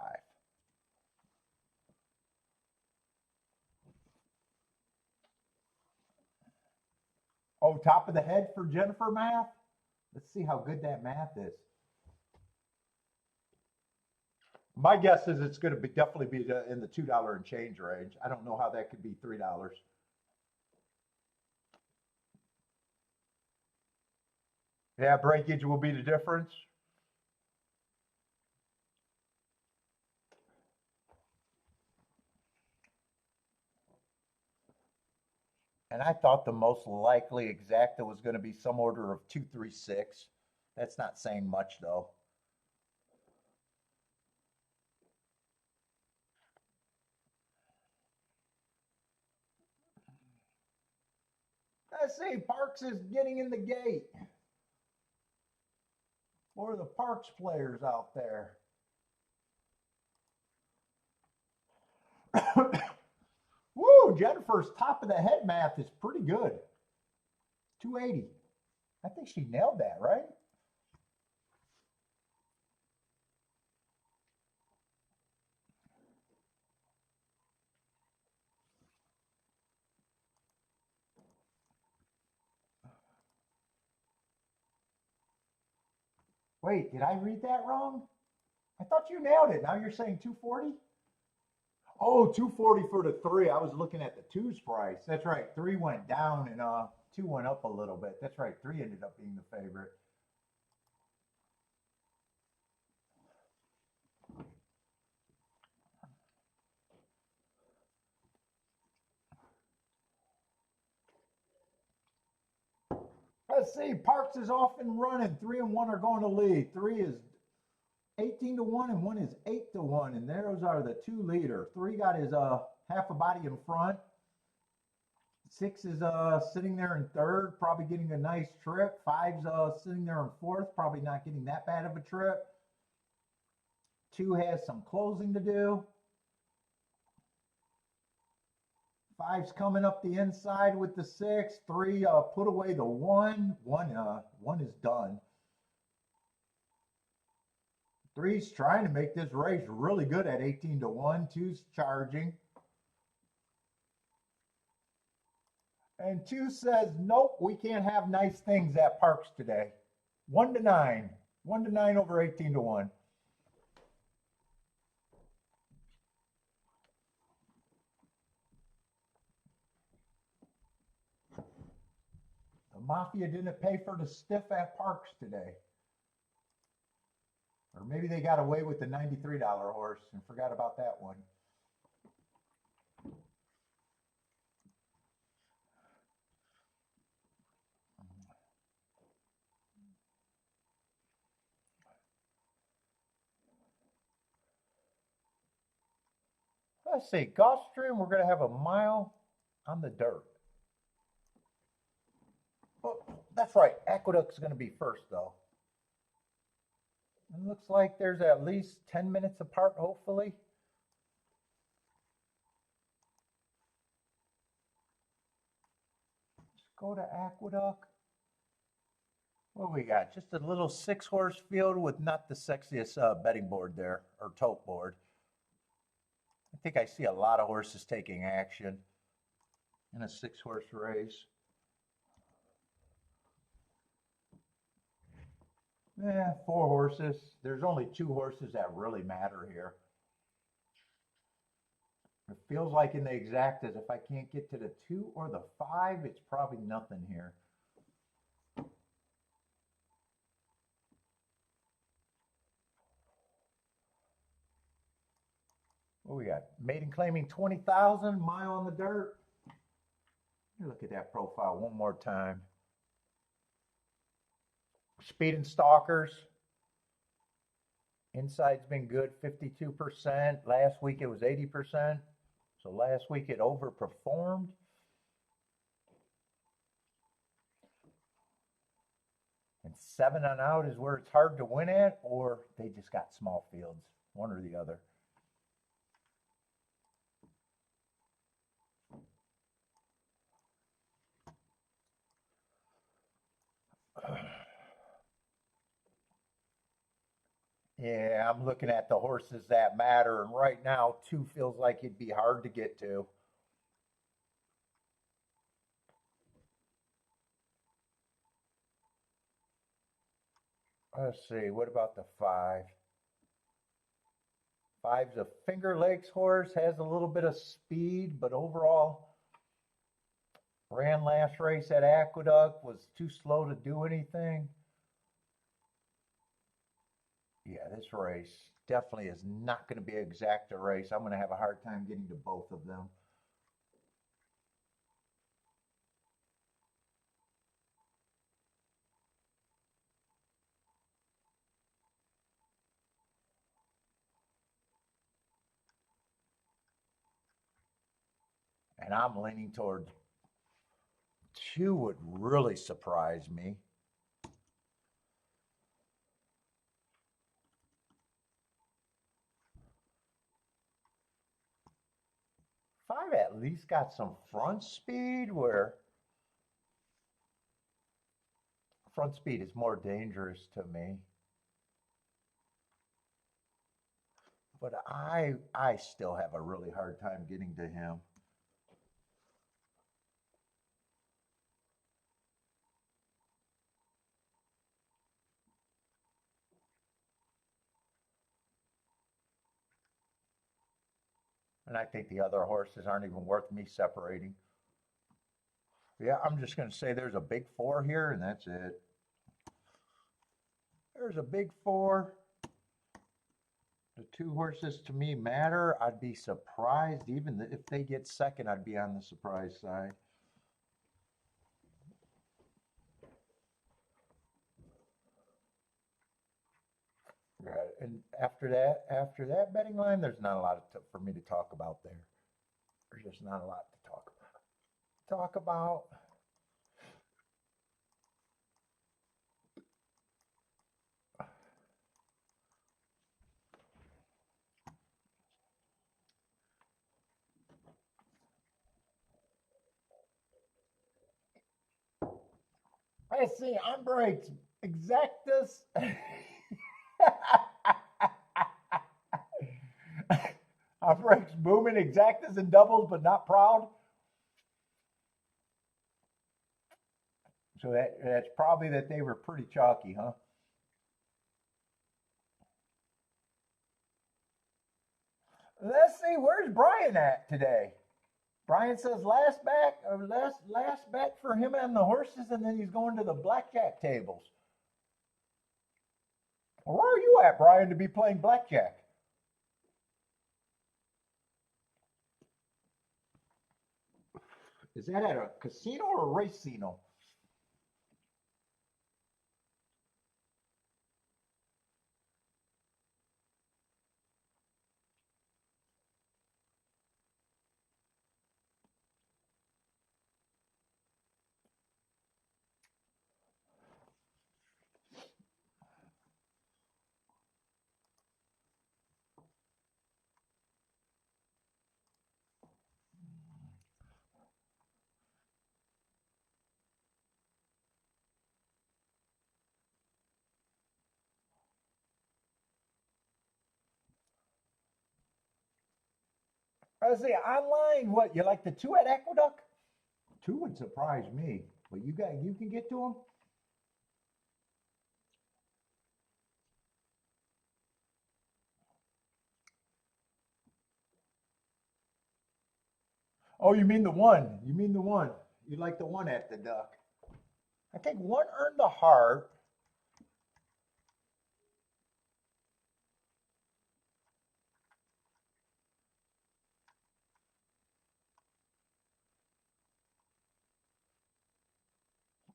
Oh, top of the head for Jennifer math? Let's see how good that math is. My guess is it's going to be definitely be in the $2 and change range. I don't know how that could be $3. Yeah, breakage will be the difference. And I thought the most likely exacta was going to be some order of 236. That's not saying much though. Let's see, Parks is getting in the gate. What are the Parks players out there? Woo, Jennifer's top of the head math is pretty good. 280. I think she nailed that, right? Wait, did I read that wrong? I thought you nailed it. Now you're saying 240? Oh, 240 for the 3. I was looking at the 2's price. That's right. 3 went down and 2 went up a little bit. That's right. 3 ended up being the favorite. Let's see. Parks is off and running. 3 and 1 are going to lead. 3 is 18 to 1 and 1 is 8 to 1. And those are the 2 leader. 3 got his half a body in front. 6 is sitting there in third, probably getting a nice trip. 5's sitting there in fourth, probably not getting that bad of a trip. 2 has some closing to do. 5's coming up the inside with the 6. 3 put away the 1. 1 is done. 3's trying to make this race really good at 18 to 1. 2's charging. And 2 says, nope, we can't have nice things at Parks today. 1 to 9. 1 to 9 over 18 to 1. The Mafia didn't pay for the stiff at Parks today. Or maybe they got away with the $93 horse and forgot about that one. Let's see, Gulfstream, we're going to have a mile on the dirt. Oh, that's right, Aqueduct's going to be first, though. It looks like there's at least 10 minutes apart, hopefully. Let's go to Aqueduct. What we got? Just a little 6-horse field with not the sexiest betting board there, or tote board. I think I see a lot of horses taking action in a 6-horse race. 4 horses. There's only 2 horses that really matter here. It feels like in the exactas, if I can't get to the 2 or the 5, it's probably nothing here. What we got? Maiden claiming 20,000, mile on the dirt. Look at that profile one more time. Speed and Stalkers. Inside's been good, 52%. Last week it was 80%. So last week it overperformed. And 7 on out is where it's hard to win at, or they just got small fields, one or the other. Yeah, I'm looking at the horses that matter, and right now 2 feels like it'd be hard to get to. Let's see, what about the 5? 5's a Finger Lakes horse, has a little bit of speed, but overall ran last race at Aqueduct, was too slow to do anything. Yeah, this race definitely is not going to be an exacta race. I'm going to have a hard time getting to both of them. And I'm leaning towards 2 would really surprise me. 5 at least got some front speed, where front speed is more dangerous to me. But I still have a really hard time getting to him. And I think the other horses aren't even worth me separating. Yeah, I'm just going to say there's a big 4 here, and that's it. There's a big 4. The 2 horses to me matter. I'd be surprised. Even if they get second, I'd be on the surprise side. and after that betting line, there's not a lot for me to talk about there. There's just not a lot to talk about. I see Umbreaks exactus. Umbreaks booming exactus and doubles, but not proud. So that's probably that they were pretty chalky, huh? Let's see, where's Brian at today? Brian says last bet for him and the horses, and then he's going to the blackjack tables. Well, where are you at, Brian, to be playing blackjack? Is that at a casino or a racino? I say online, what you like the two at Aqueduct? Two would surprise me, but you can get to them. Oh, you mean the one? You mean the one? You like the one at the Duck? I think one earned the heart.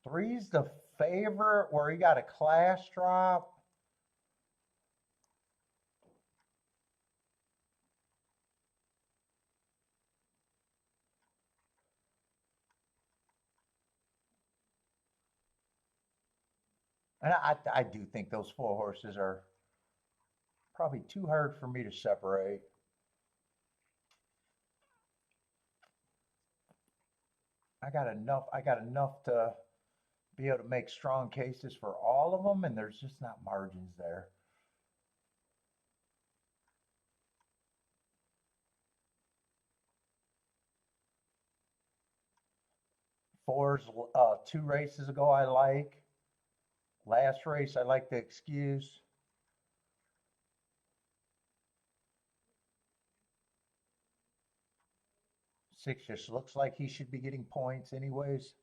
Three's the favorite, where he got a class drop. And I do think those four horses are probably too hard for me to separate. I got enough to be able to make strong cases for all of them, and there's just not margins there. Fours, two races ago, I like. Last race, I like the excuse. Six just looks like he should be getting points anyways.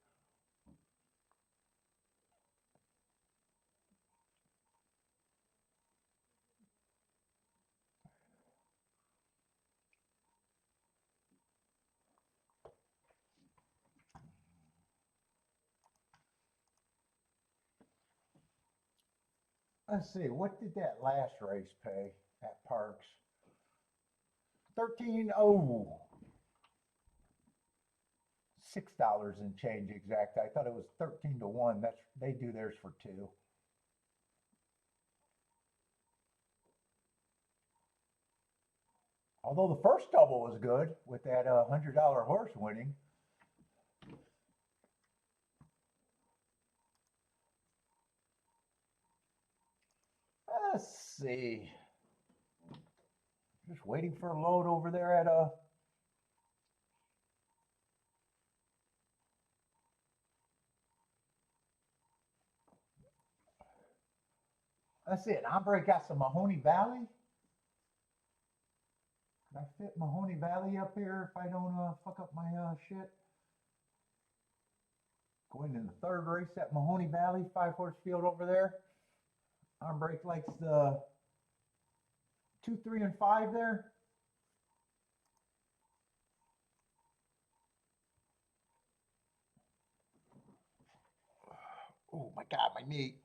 Let's see, what did that last race pay at Parks? 13, oh, $6 and change exact. I thought it was 13 to 1. They do theirs for 2. Although the first double was good with that $100 horse winning. Let's see. Just waiting for a load over there at let's see, an Ombre got some Mahoney Valley. Can I fit Mahoney Valley up here if I don't fuck up my shit? Going in the third race at Mahoney Valley, 5-horse field over there. Ombre likes the 2, 3, and 5 there. Oh my God, my knee.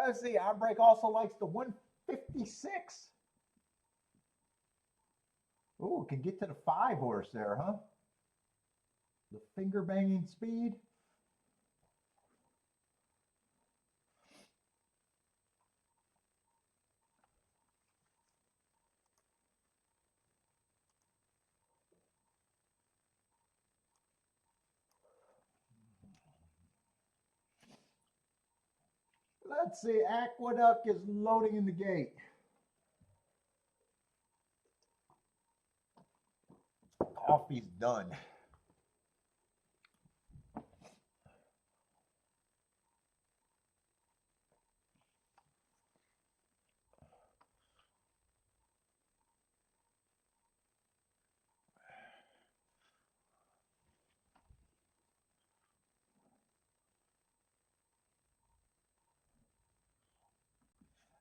Let's see, Onbreak also likes the 156. Ooh, can get to the 5 horse there, huh? The finger banging speed. Let's see, Aqueduct is loading in the gate. Coffee's done.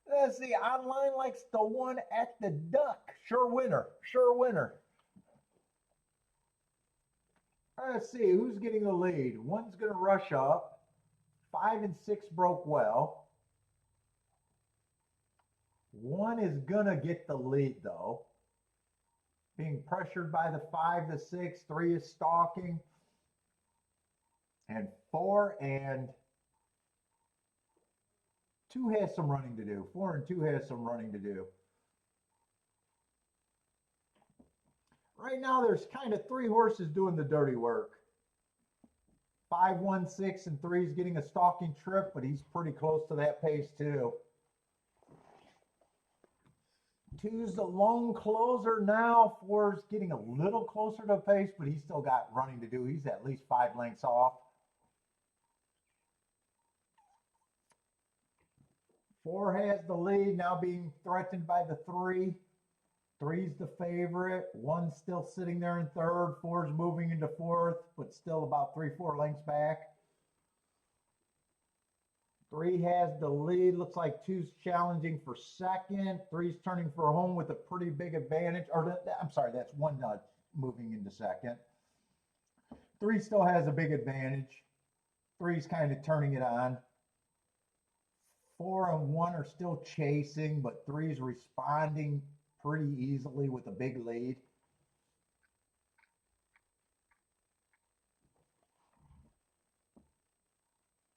Let's see, online likes the one at the Duck. Sure winner, sure winner. Let's see, who's getting the lead? One's going to rush up. 5 and 6 broke well. One is going to get the lead, though. Being pressured by the 5, the 6. 3 is stalking. And 4 and 2 has some running to do. 4 and 2 has some running to do. Right now, there's kind of 3 horses doing the dirty work. 5, 1, 6, and 3 is getting a stalking trip, but he's pretty close to that pace, too. 2's the lone closer now. 4's getting a little closer to pace, but he's still got running to do. He's at least 5 lengths off. 4 has the lead, now being threatened by the 3. 3's the favorite. 1's still sitting there in 3rd. 4's moving into 4th, but still about 3-4 lengths back. 3 has the lead. Looks like 2's challenging for 2nd. 3's turning for home with a pretty big advantage. Or I'm sorry, that's 1 moving into 2nd. 3 still has a big advantage. 3's kind of turning it on. 4 and 1 are still chasing, but 3's responding pretty easily with a big lead.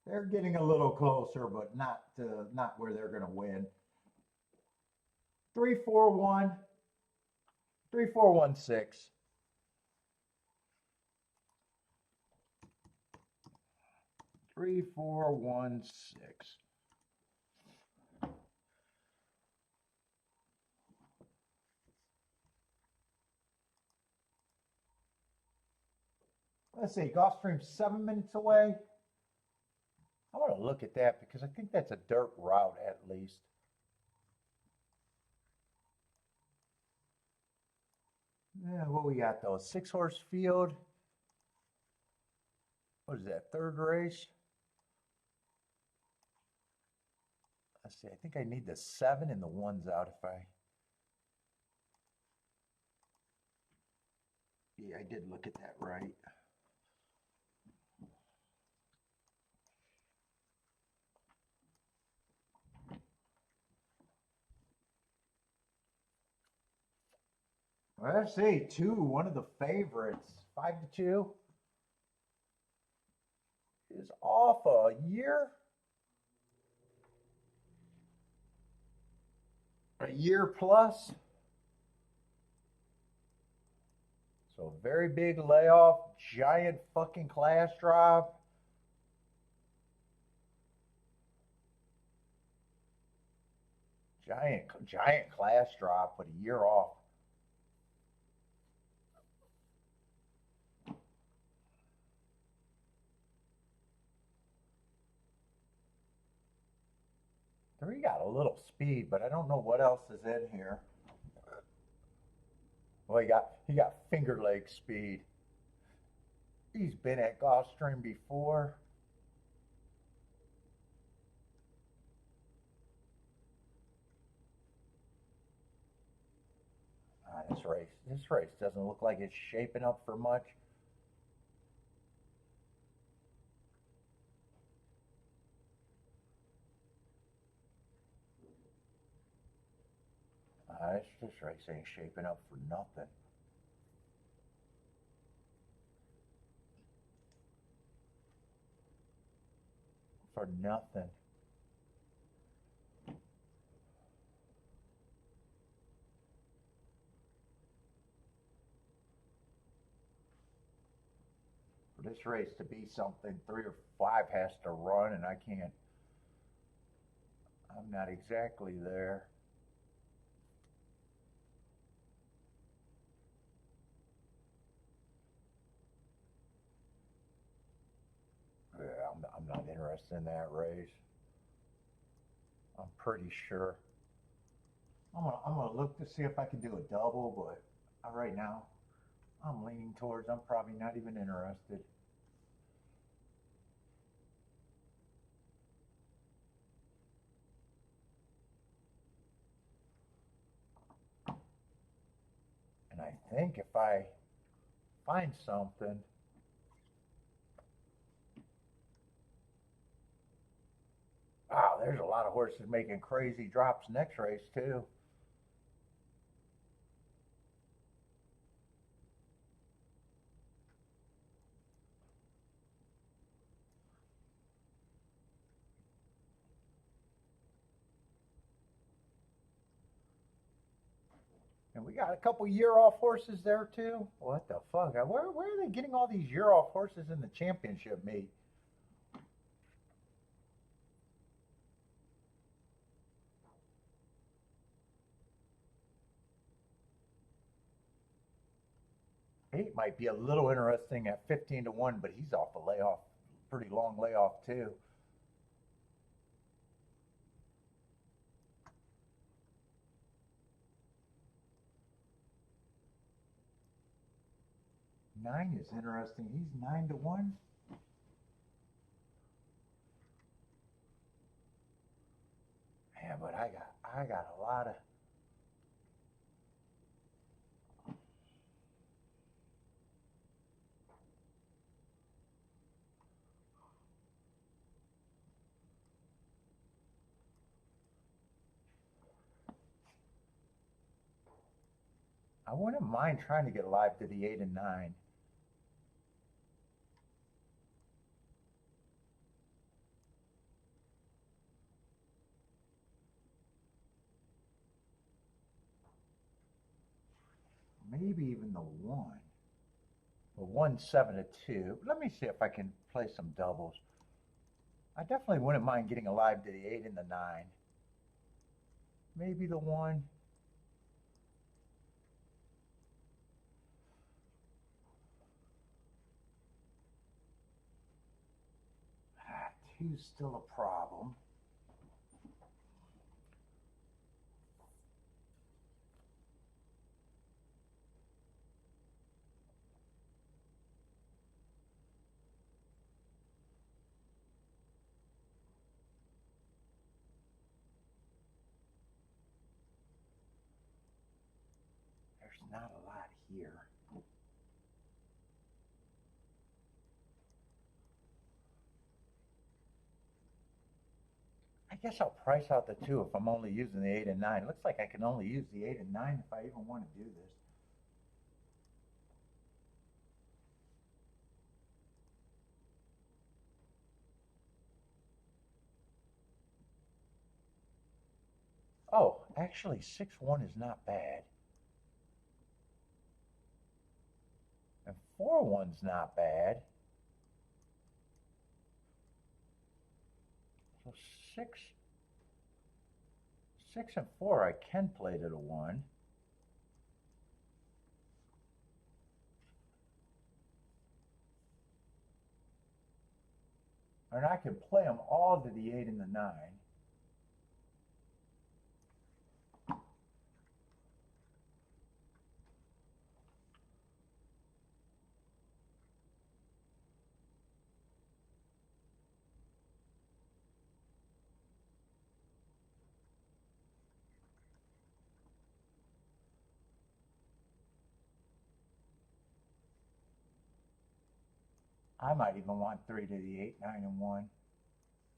They're getting a little closer, but not where they're going to win. 3, 4, 1. 3, 4, 1, 6. Three, 4, 1, 6. Let's see, Gulfstream's 7 minutes away. I want to look at that because I think that's a dirt route at least. Yeah, what we got though? 6-horse field. What is that, 3rd race? Let's see, I think I need the 7 and the 1's out if I... Yeah, I did look at that right. Let's see, 2, one of the favorites, 5-2, is off a year. A year plus. So very big layoff, giant fucking class drop. Giant class drop, but a year off. Three got a little speed, but I don't know what else is in here. Well, he got finger leg speed. He's been at Gulfstream before. This race doesn't look like it's shaping up for much. Yeah, this race ain't shaping up for nothing. For nothing. For this race to be something, 3 or 5 has to run, and I can't. I'm not exactly there. Yeah, I'm not interested in that race. I'm pretty sure. I'm gonna look to see if I can do a double, but right now I'm leaning towards I'm probably not even interested. And I think if I find something, wow, there's a lot of horses making crazy drops next race too. And we got a couple year off horses there too. What the fuck? Where are they getting all these year off horses in the championship meet? Eight might be a little interesting at 15-1, but he's off a layoff, pretty long layoff too. Nine is interesting. He's 9-1. Yeah, but I got a lot of. I wouldn't mind trying to get live to the 8 and 9. Maybe even the 1. Well, 1, 7-2. Let me see if I can play some doubles. I definitely wouldn't mind getting a live to the 8 and the 9. Maybe the 1. Ah, 2's still a problem. There's not a lot here. I guess I'll price out the 2 if I'm only using the 8 and 9. Looks like I can only use the 8 and 9 if I even want to do this. Oh, actually 6-1 is not bad. And 4-1's not bad. So 6 and 4 I can play to the 1. And I can play them all to the 8 and the 9. I might even want 3 to the 8, 9 and 1.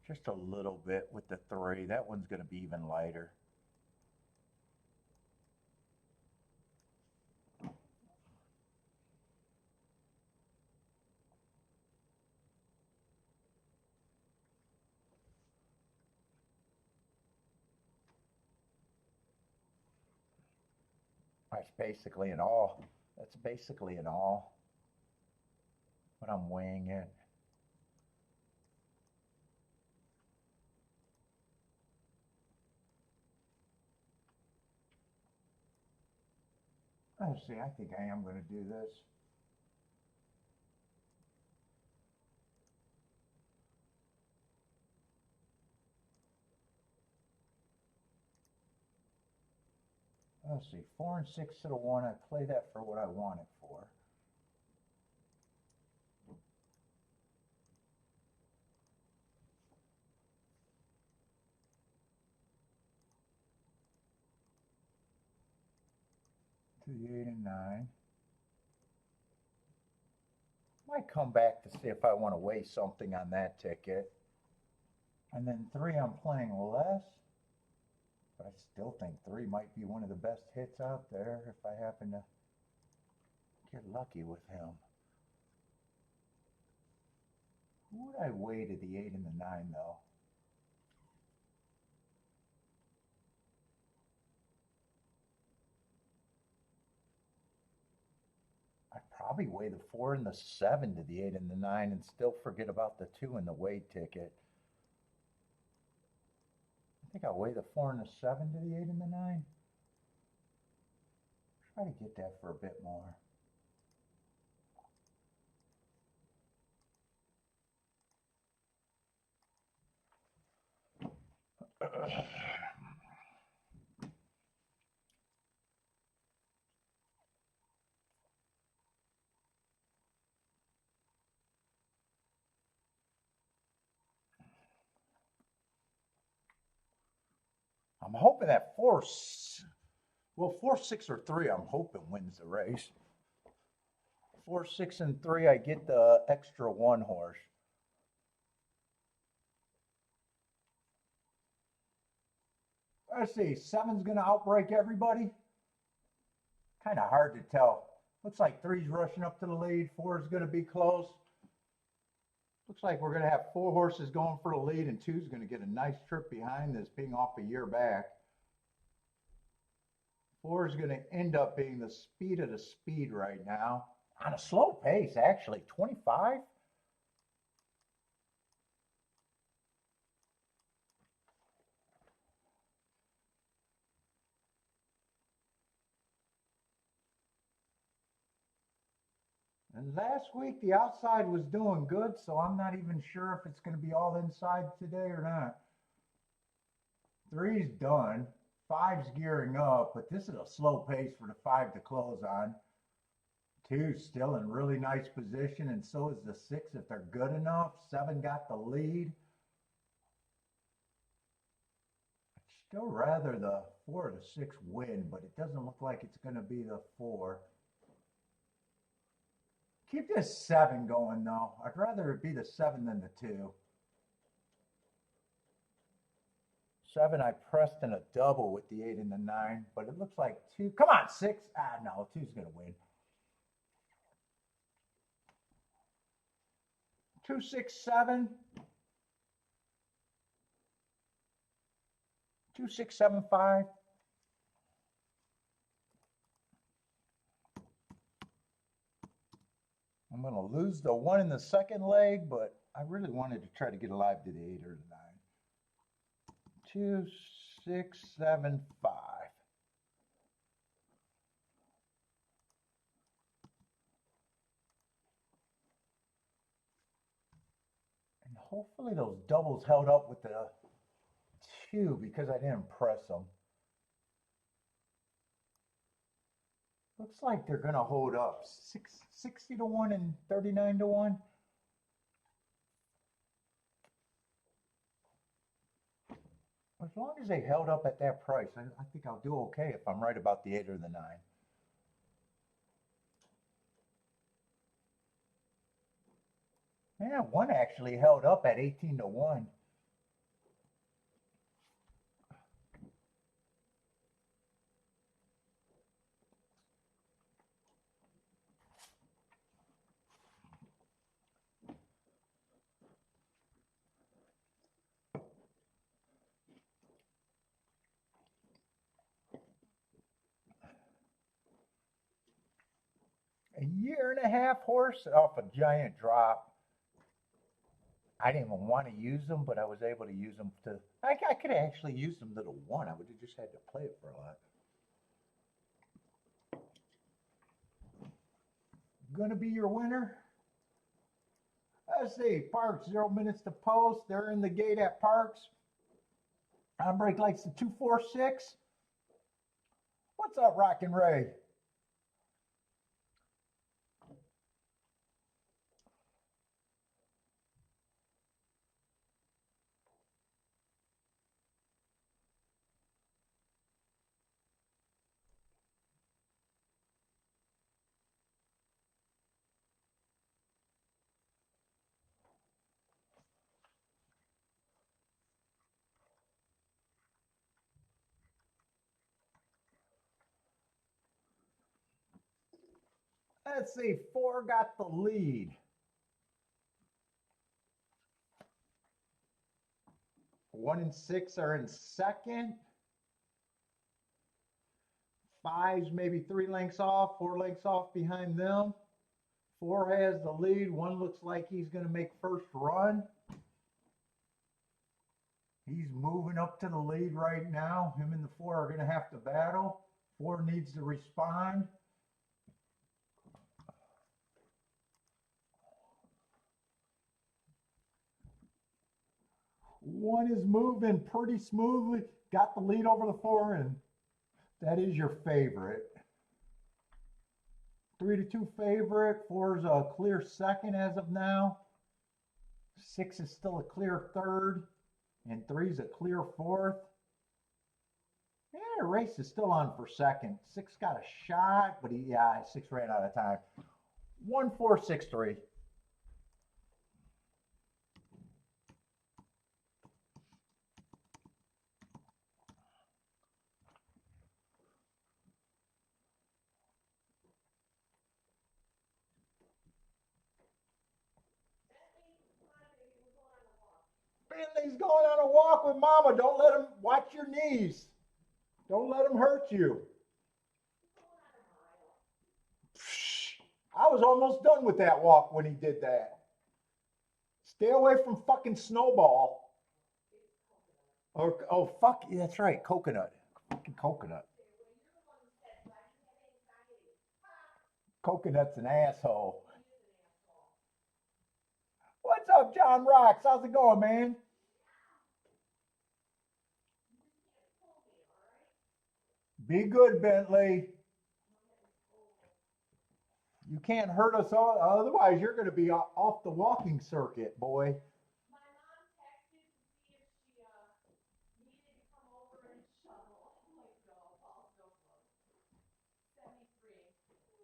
Just a little bit with the 3. That one's going to be even lighter. That's basically an all. That's basically an all. What I'm weighing it. Let's see, I think I am going to do this. Let's see, 4 and 6 to the 1. I play that for what I want it for. To the 8 and 9. Might come back to see if I want to weigh something on that ticket. And then 3, I'm playing less. But I still think 3 might be one of the best hits out there if I happen to get lucky with him. Who would I weigh to the 8 and the 9 though? I'd probably weigh the 4 and the 7 to the 8 and the 9 and still forget about the 2 and the weigh ticket. I think I'll weigh the 4 and the 7 to the 8 and the 9. Try to get that for a bit more. I'm hoping that 4, 6, or 3, I'm hoping wins the race. 4, 6, and 3, I get the extra 1 horse. Let's see, 7's going to outbreak everybody. Kind of hard to tell. Looks like 3's rushing up to the lead. 4 is going to be close. Looks like we're going to have 4 horses going for the lead, and 2's going to get a nice trip behind this, being off a year back. 4 is going to end up being the speed of the speed right now. On a slow pace, actually. 25? And last week, the outside was doing good, so I'm not even sure if it's going to be all inside today or not. 3's done. 5's gearing up, but this is a slow pace for the 5 to close on. 2's still in really nice position, and so is the 6 if they're good enough. 7 got the lead. I'd still rather the 4 or the 6 win, but it doesn't look like it's going to be the 4. Keep this 7 going, though. I'd rather it be the 7 than the 2. 7, I pressed in a double with the 8 and the 9, but it looks like 2. Come on, 6. No, 2's going to win. 2, 6, 7. 2, 6, 7, 5. I'm going to lose the 1 in the second leg, but I really wanted to try to get alive to the 8 or the 9. 2, 6, 7, 5. And hopefully those doubles held up with the 2 because I didn't press them. Looks like they're going to hold up. 60 to 1 and 39 to 1. As long as they held up at that price, I think I'll do okay if I'm right about the 8 or the 9. Yeah, 1 actually held up at 18 to 1. 1.5 horse off a giant drop. I didn't even want to use them, but I was able to use them to. I could have actually used them to the one. I would have just had to play it for a lot. Gonna be your winner. Let's see. Parks, 0 minutes to post. They're in the gate at Parks. On break lights to 246. What's up, Rockin' Ray? Let's see. 4 got the lead. 1 and 6 are in second. 5's maybe 3 lengths off, 4 lengths off behind them. 4 has the lead. 1 looks like he's going to make first run. He's moving up to the lead right now. Him and the 4 are going to have to battle. 4 needs to respond. One is moving pretty smoothly. Got the lead over the 4, and that is your favorite. 3-2 favorite. 4 is a clear second as of now. 6 is still a clear third. And 3 is a clear fourth. Yeah, the race is still on for second. 6 got a shot, but 6 ran out of time. 1-4-6-3. Bentley's going on a walk with Mama. Don't let him watch your knees. Don't let him hurt you. I was almost done with that walk when he did that. Stay away from fucking Snowball. Or, oh, fuck. Yeah, that's right. Coconut. Fucking Coconut. Coconut's an asshole. What's up, John Rocks? How's it going, man? Be good, Bentley. You can't hurt us all. Otherwise, you're going to be off the walking circuit, boy.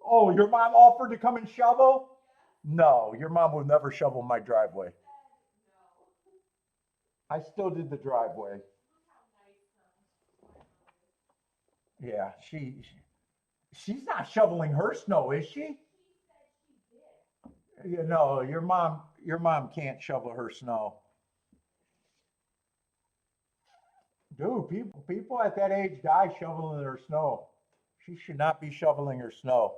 Oh, your mom offered to come and shovel? No, your mom would never shovel my driveway. I still did the driveway. Yeah, she's not shoveling her snow, is she? You know, your mom can't shovel her snow. Dude, people at that age die shoveling their snow. She should not be shoveling her snow.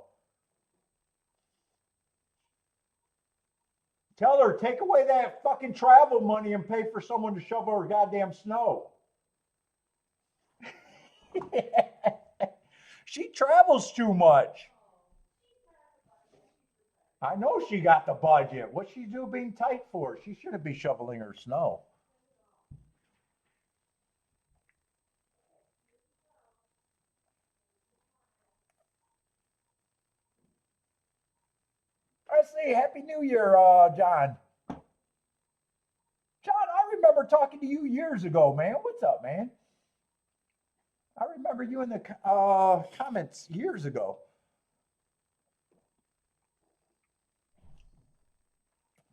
Tell her, take away that fucking travel money and pay for someone to shovel her goddamn snow. She travels too much. I know she got the budget. What's she do being tight for? She shouldn't be shoveling her snow. Let's see. Happy New Year, John. John, I remember talking to you years ago, man. What's up, man? I remember you in the comments years ago.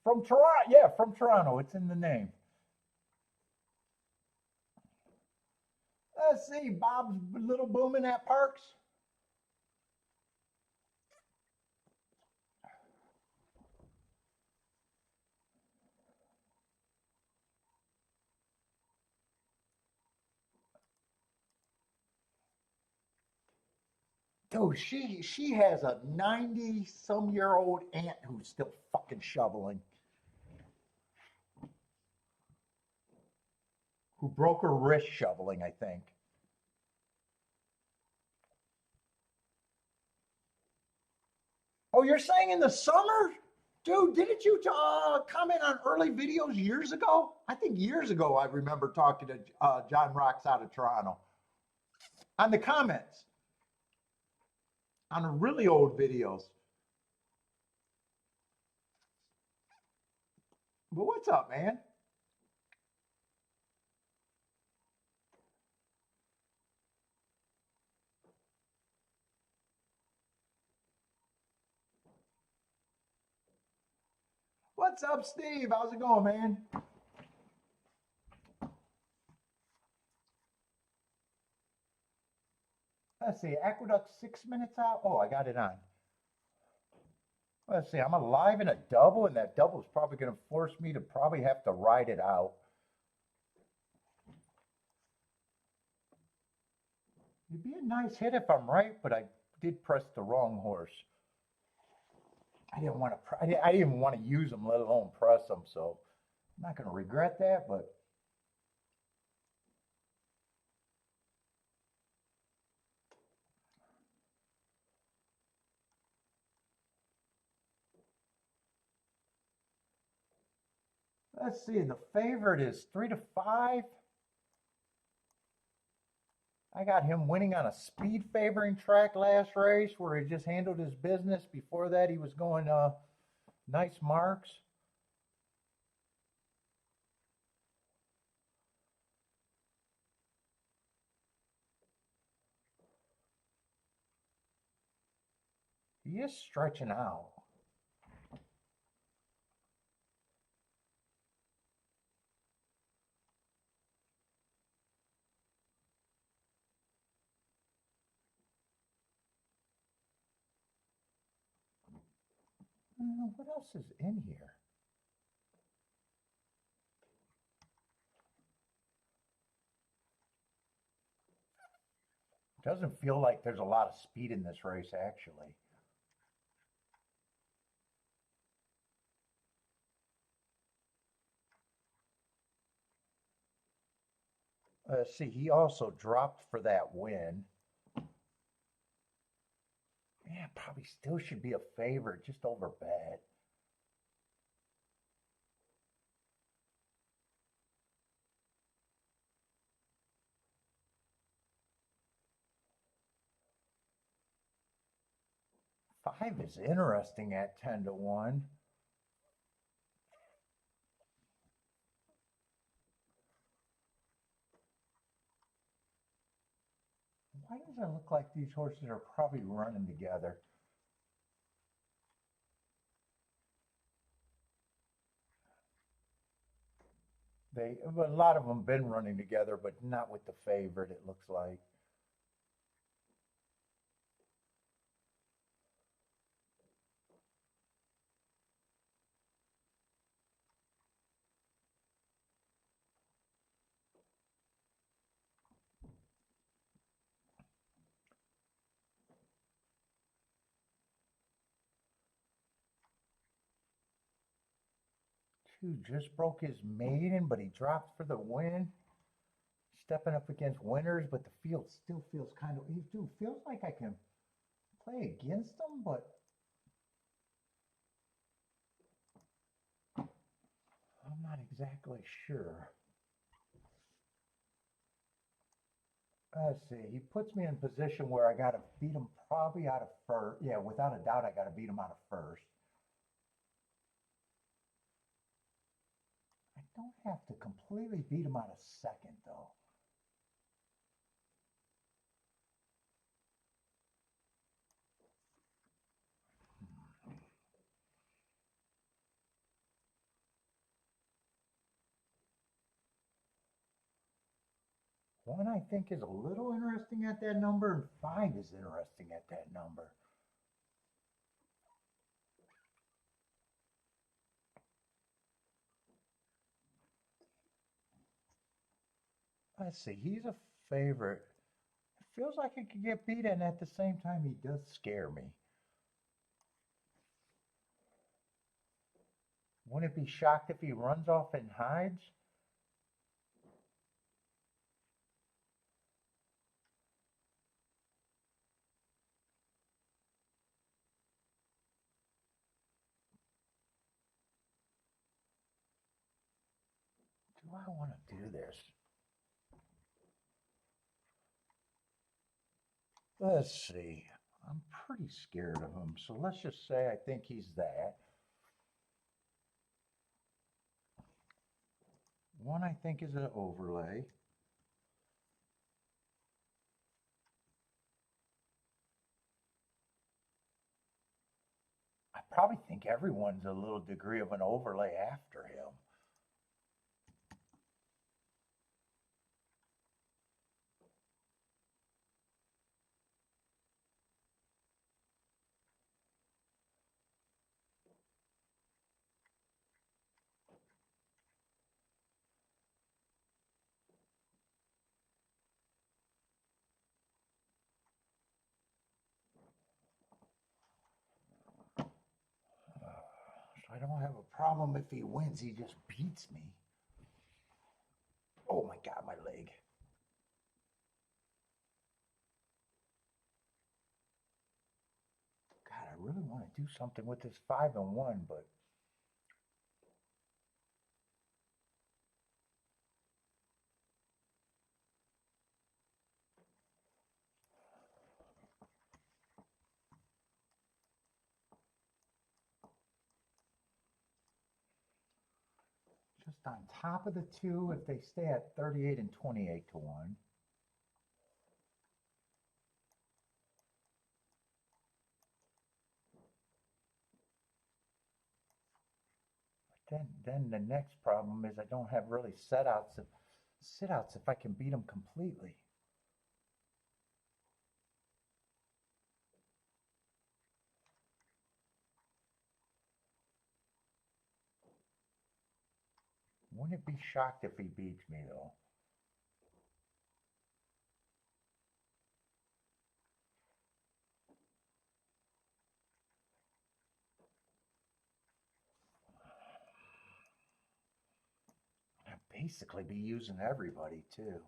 From Toronto. Yeah, from Toronto. It's in the name. Let's see. Bob's Little Booming at Parks. Dude, she has a 90-some-year-old aunt who's still fucking shoveling, who broke her wrist shoveling, I think. Oh, you're saying in the summer? Dude, didn't you comment on early videos years ago? I think years ago I remember talking to John Rocks out of Toronto on the comments on the really old videos. But what's up, man? What's up, Steve? How's it going, man? Let's see, Aqueduct 6 minutes out. Oh, I got it on. Let's see, I'm alive in a double, and that double is probably going to force me to probably have to ride it out. It'd be a nice hit if I'm right, but I did press the wrong horse. I didn't want to. I didn't even want to use them, let alone press them. So I'm not going to regret that. But let's see. The favorite is 3-5. I got him winning on a speed favoring track last race where he just handled his business. Before that, he was going nice marks. He is stretching out. What else is in here? Doesn't feel like there's a lot of speed in this race, actually. Let's see, he also dropped for that win. Yeah, probably still should be a favorite, just over bet. Five is interesting at 10-1. Why does it look like these horses are probably running together? A lot of them been running together, but not with the favorite, it looks like. Two just broke his maiden, but he dropped for the win. Stepping up against winners, but the field still feels kind of. Dude, feels like I can play against them, but I'm not exactly sure. Let's see. He puts me in a position where I got to beat him probably out of first. Yeah, without a doubt, I got to beat him out of first. I don't have to completely beat him out of second, though. One I think is a little interesting at that number, and five is interesting at that number. Let's see, he's a favorite. feels like he could get beat, and at the same time, he does scare me. Wouldn't it be shocked if he runs off and hides? Do I want to do this? Let's see. I'm pretty scared of him, so let's just say I think he's that. One I think is an overlay. I probably think everyone's a little degree of an overlay after him. So I don't have a problem if he wins, he just beats me. Oh my God, my leg. God, I really want to do something with this 5-1, but just on top of the two if they stay at 38 and 28 to 1. Then the next problem is I don't have really sit-outs if I can beat them completely. Wouldn't it be shocked if he beats me though? I'd basically be using everybody too.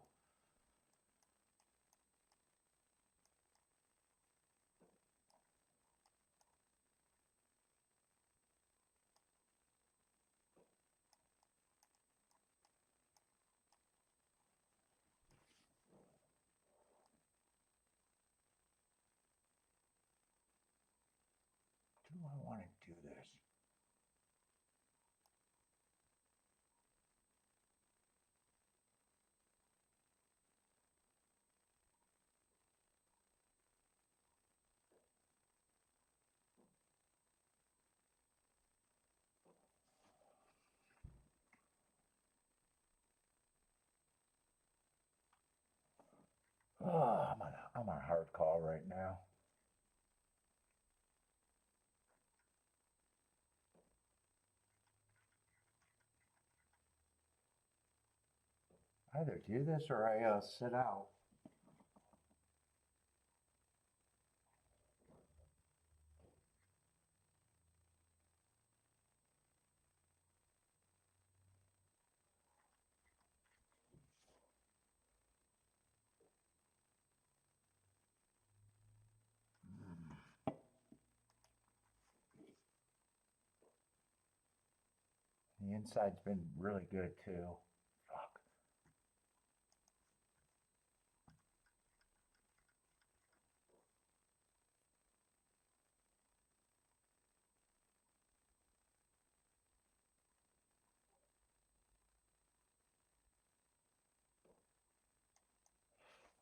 Do I want to do this? Oh, I'm on a hard call right now. Either do this or I sit out. The inside's been really good too. Fuck.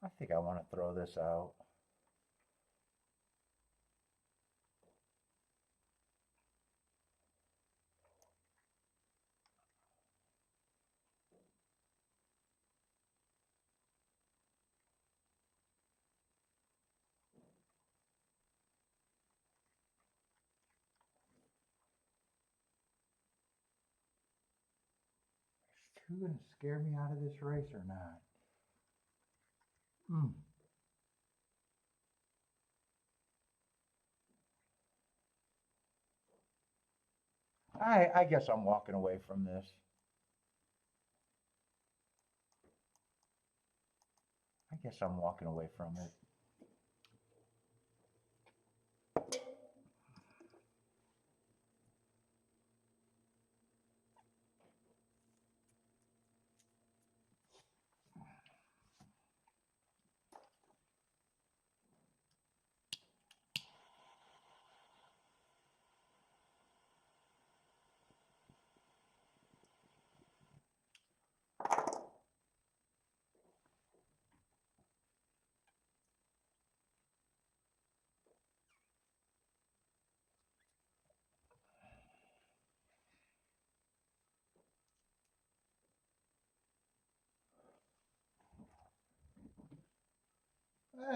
I think I want to throw this out. Is two going to scare me out of this race or not? I guess I'm walking away from this. I guess I'm walking away from it.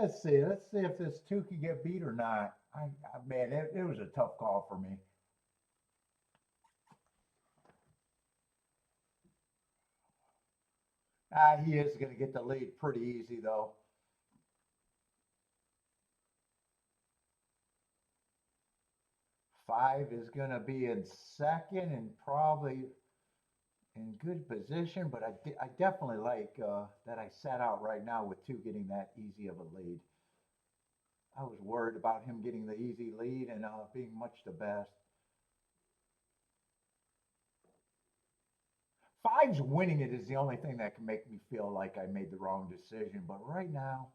Let's see. Let's see if this two can get beat or not. Man, it was a tough call for me. He is going to get the lead pretty easy, though. Five is going to be in second and probably in good position, but I definitely like that I sat out right now with two getting that easy of a lead. I was worried about him getting the easy lead and being much the best. Five's winning it is the only thing that can make me feel like I made the wrong decision. But right now,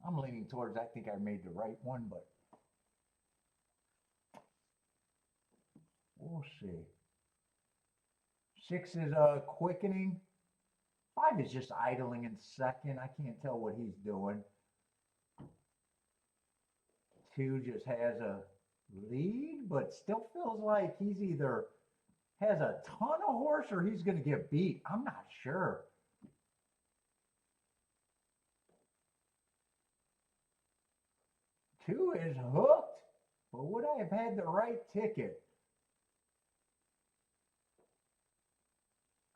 I'm leaning towards I think I made the right one, but we'll see. Six is quickening. Five is just idling in second. I can't tell what he's doing. Two just has a lead, but still feels like he's either has a ton of horse or he's going to get beat. I'm not sure. Two is hooked, but would I have had the right ticket?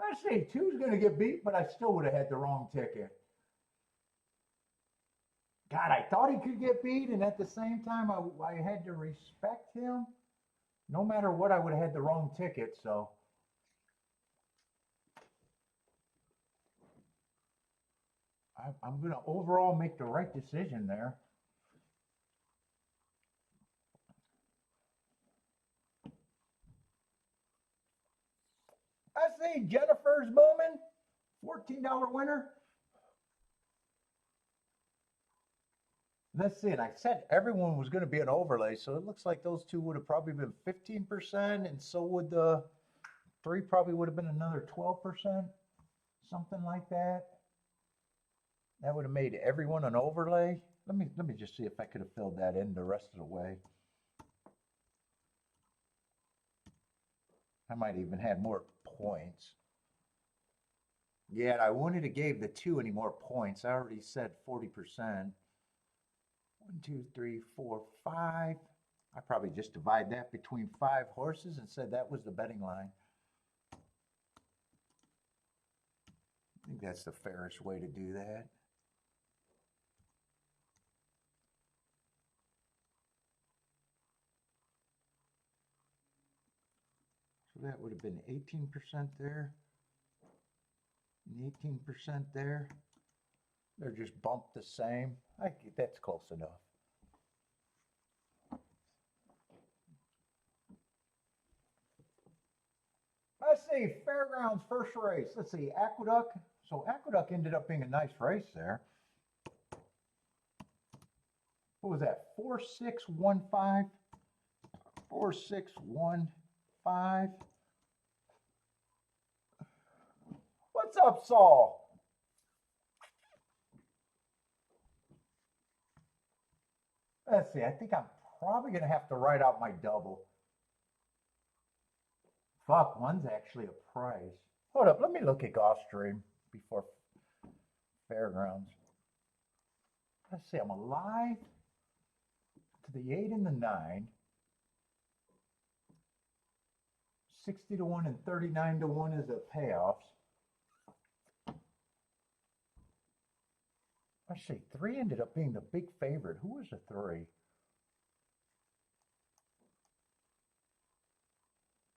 Let's see, two's going to get beat, but I still would have had the wrong ticket. God, I thought he could get beat, and at the same time, I had to respect him. No matter what, I would have had the wrong ticket, so. I'm going to overall make the right decision there. I see Jennifer's booming. $14 winner. Let's see, and I said everyone was going to be an overlay, so it looks like those two would have probably been 15%, and so would the three probably would have been another 12%, something like that. That would have made everyone an overlay. Let me just see if I could have filled that in the rest of the way. I might even had more points. Yeah, I wouldn't have gave the two any more points. I already said 40%. 1, 2, 3, 4, 5. I probably just divide that between 5 horses and said that was the betting line. I think that's the fairest way to do that. So that would have been 18% there, and 18% there. They're just bumped the same. That's close enough. Let's see, Fairgrounds first race. Let's see, Aqueduct. So Aqueduct ended up being a nice race there. What was that? 4615. 4615. What's up, Saul? Let's see. I think I'm probably going to have to write out my double. Fuck, one's actually a prize. Hold up. Let me look at Gulfstream before Fairgrounds. Let's see. I'm alive to the 8 and the 9. 60 to 1 and 39 to 1 is the payoffs. Let's see, 3 ended up being the big favorite. Who was the 3?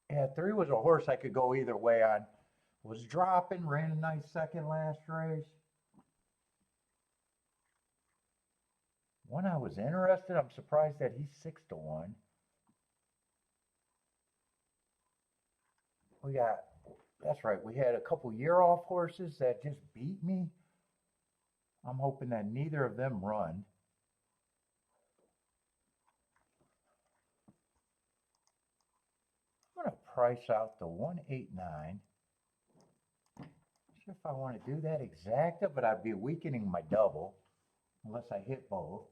Yeah, Yeah, 3 was a horse I could go either way on. Was dropping, ran a nice second last race. One I was interested, I'm surprised that he's 6-1. We got, that's right, we had a couple year-off horses that just beat me. I'm hoping that neither of them run. I'm going to price out the 189. Not sure if I want to do that exacta, but I'd be weakening my double unless I hit both.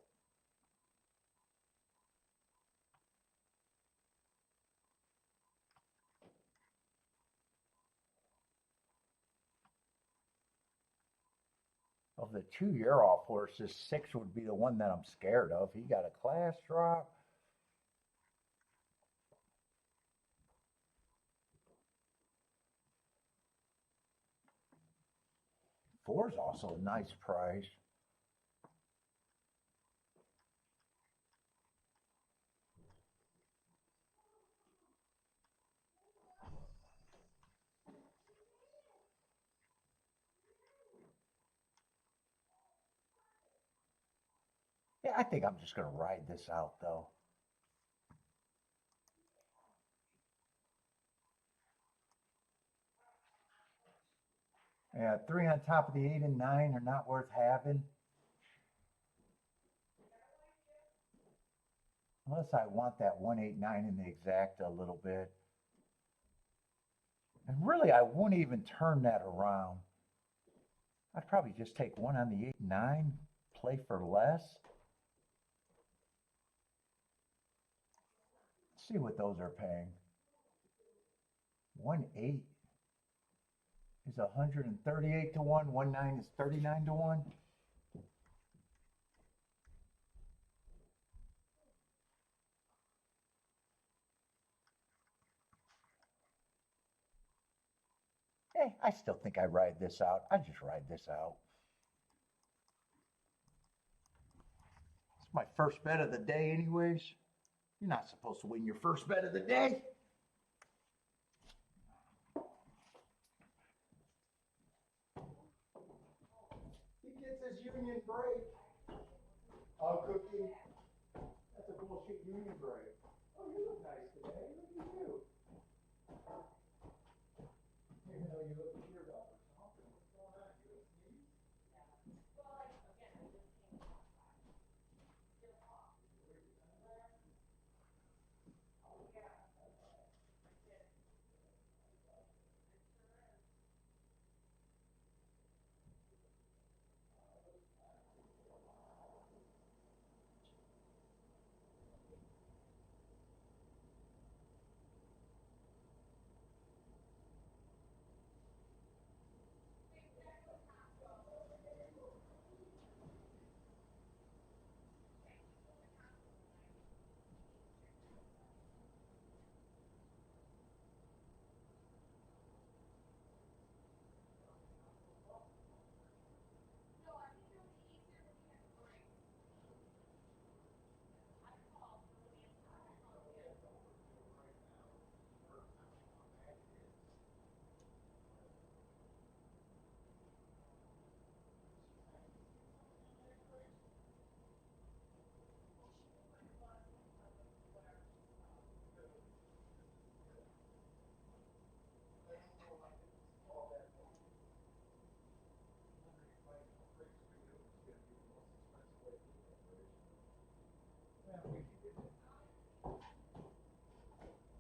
Of the 2 year-off horses, 6 would be the one that I'm scared of. He got a class drop. Four is also a nice price. Yeah, I think I'm just going to ride this out, though. Yeah, 3 on top of the 8 and 9 are not worth having. Unless I want that 189 in the exacta a little bit. And really, I wouldn't even turn that around. I'd probably just take 1 on the 8 and 9, play for less. Let's see what those are paying. 1-8 is 138 to 1. 1-9 is 39 to 1. Hey, I still think I ride this out. I just ride this out. It's my first bet of the day anyways. You're not supposed to win your first bet of the day. He gets his union break. Oh, Cookie. That's a bullshit union break. Oh, you look nice today. Look at you. Even though you look cheered up or something. What's going on? You look sneeze?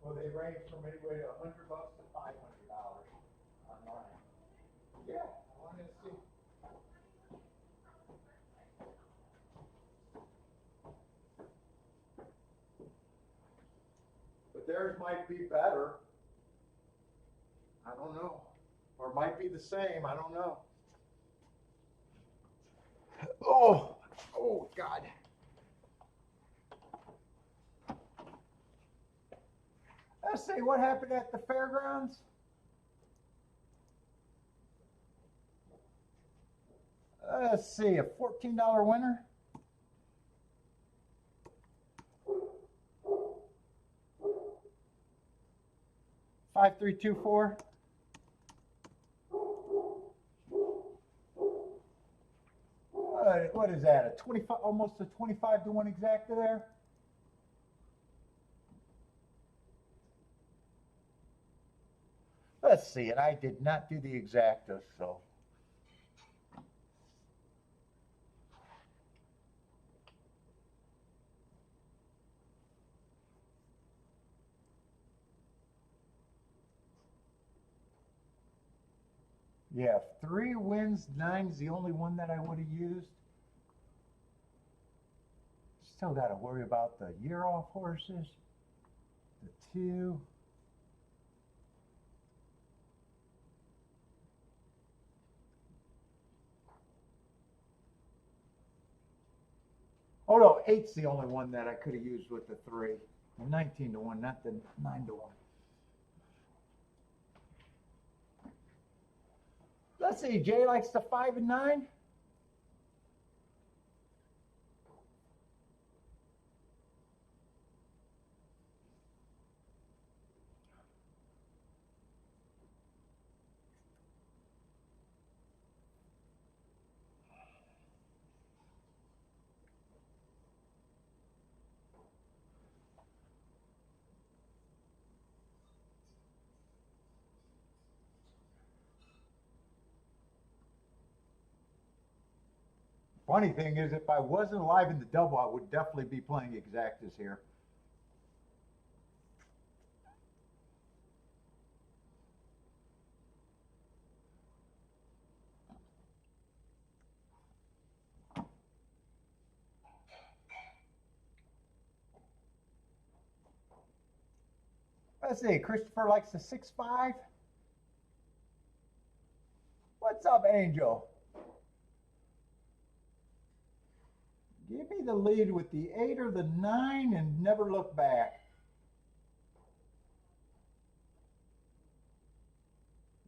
Well, they range from anywhere to $100 to $500 online. Yeah, I wanted to see. But theirs might be better. I don't know. Or it might be the same. I don't know. Oh, oh God. Let's see what happened at the fairgrounds. Let's see, a $14 winner. 5324. What is that? A 25, almost a 25 to 1 exacta there? Let's see, and I did not do the exacta, so. Yeah, 3 wins, 9's the only one that I would have used. Still got to worry about the year off horses, the 2. Oh no, 8's the only one that I could have used with the 3. 19 to 1, not the 9 to 1. Let's see, Jay likes the 5 and 9. Funny thing is, if I wasn't alive in the double, I would definitely be playing exactas here. Let's see, Christopher likes the 6-5. What's up, Angel? Give me the lead with the 8 or the 9 and never look back.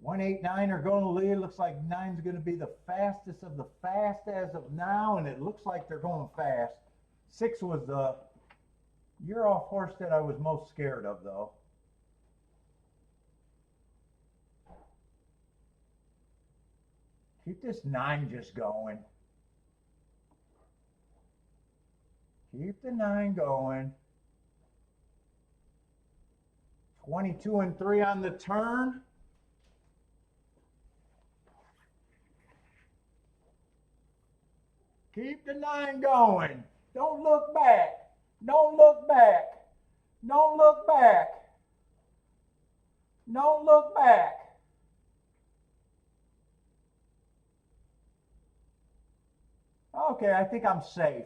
1, 8, 9 are going to lead. Looks like 9's going to be the fastest of the fast as of now, and it looks like they're going fast. 6 was the year off horse that I was most scared of, though. Keep this 9 just going. Keep the 9 going. 22 and 3 on the turn. Keep the 9 going. Don't look back. Don't look back. Don't look back. Don't look back. Okay, I think I'm safe.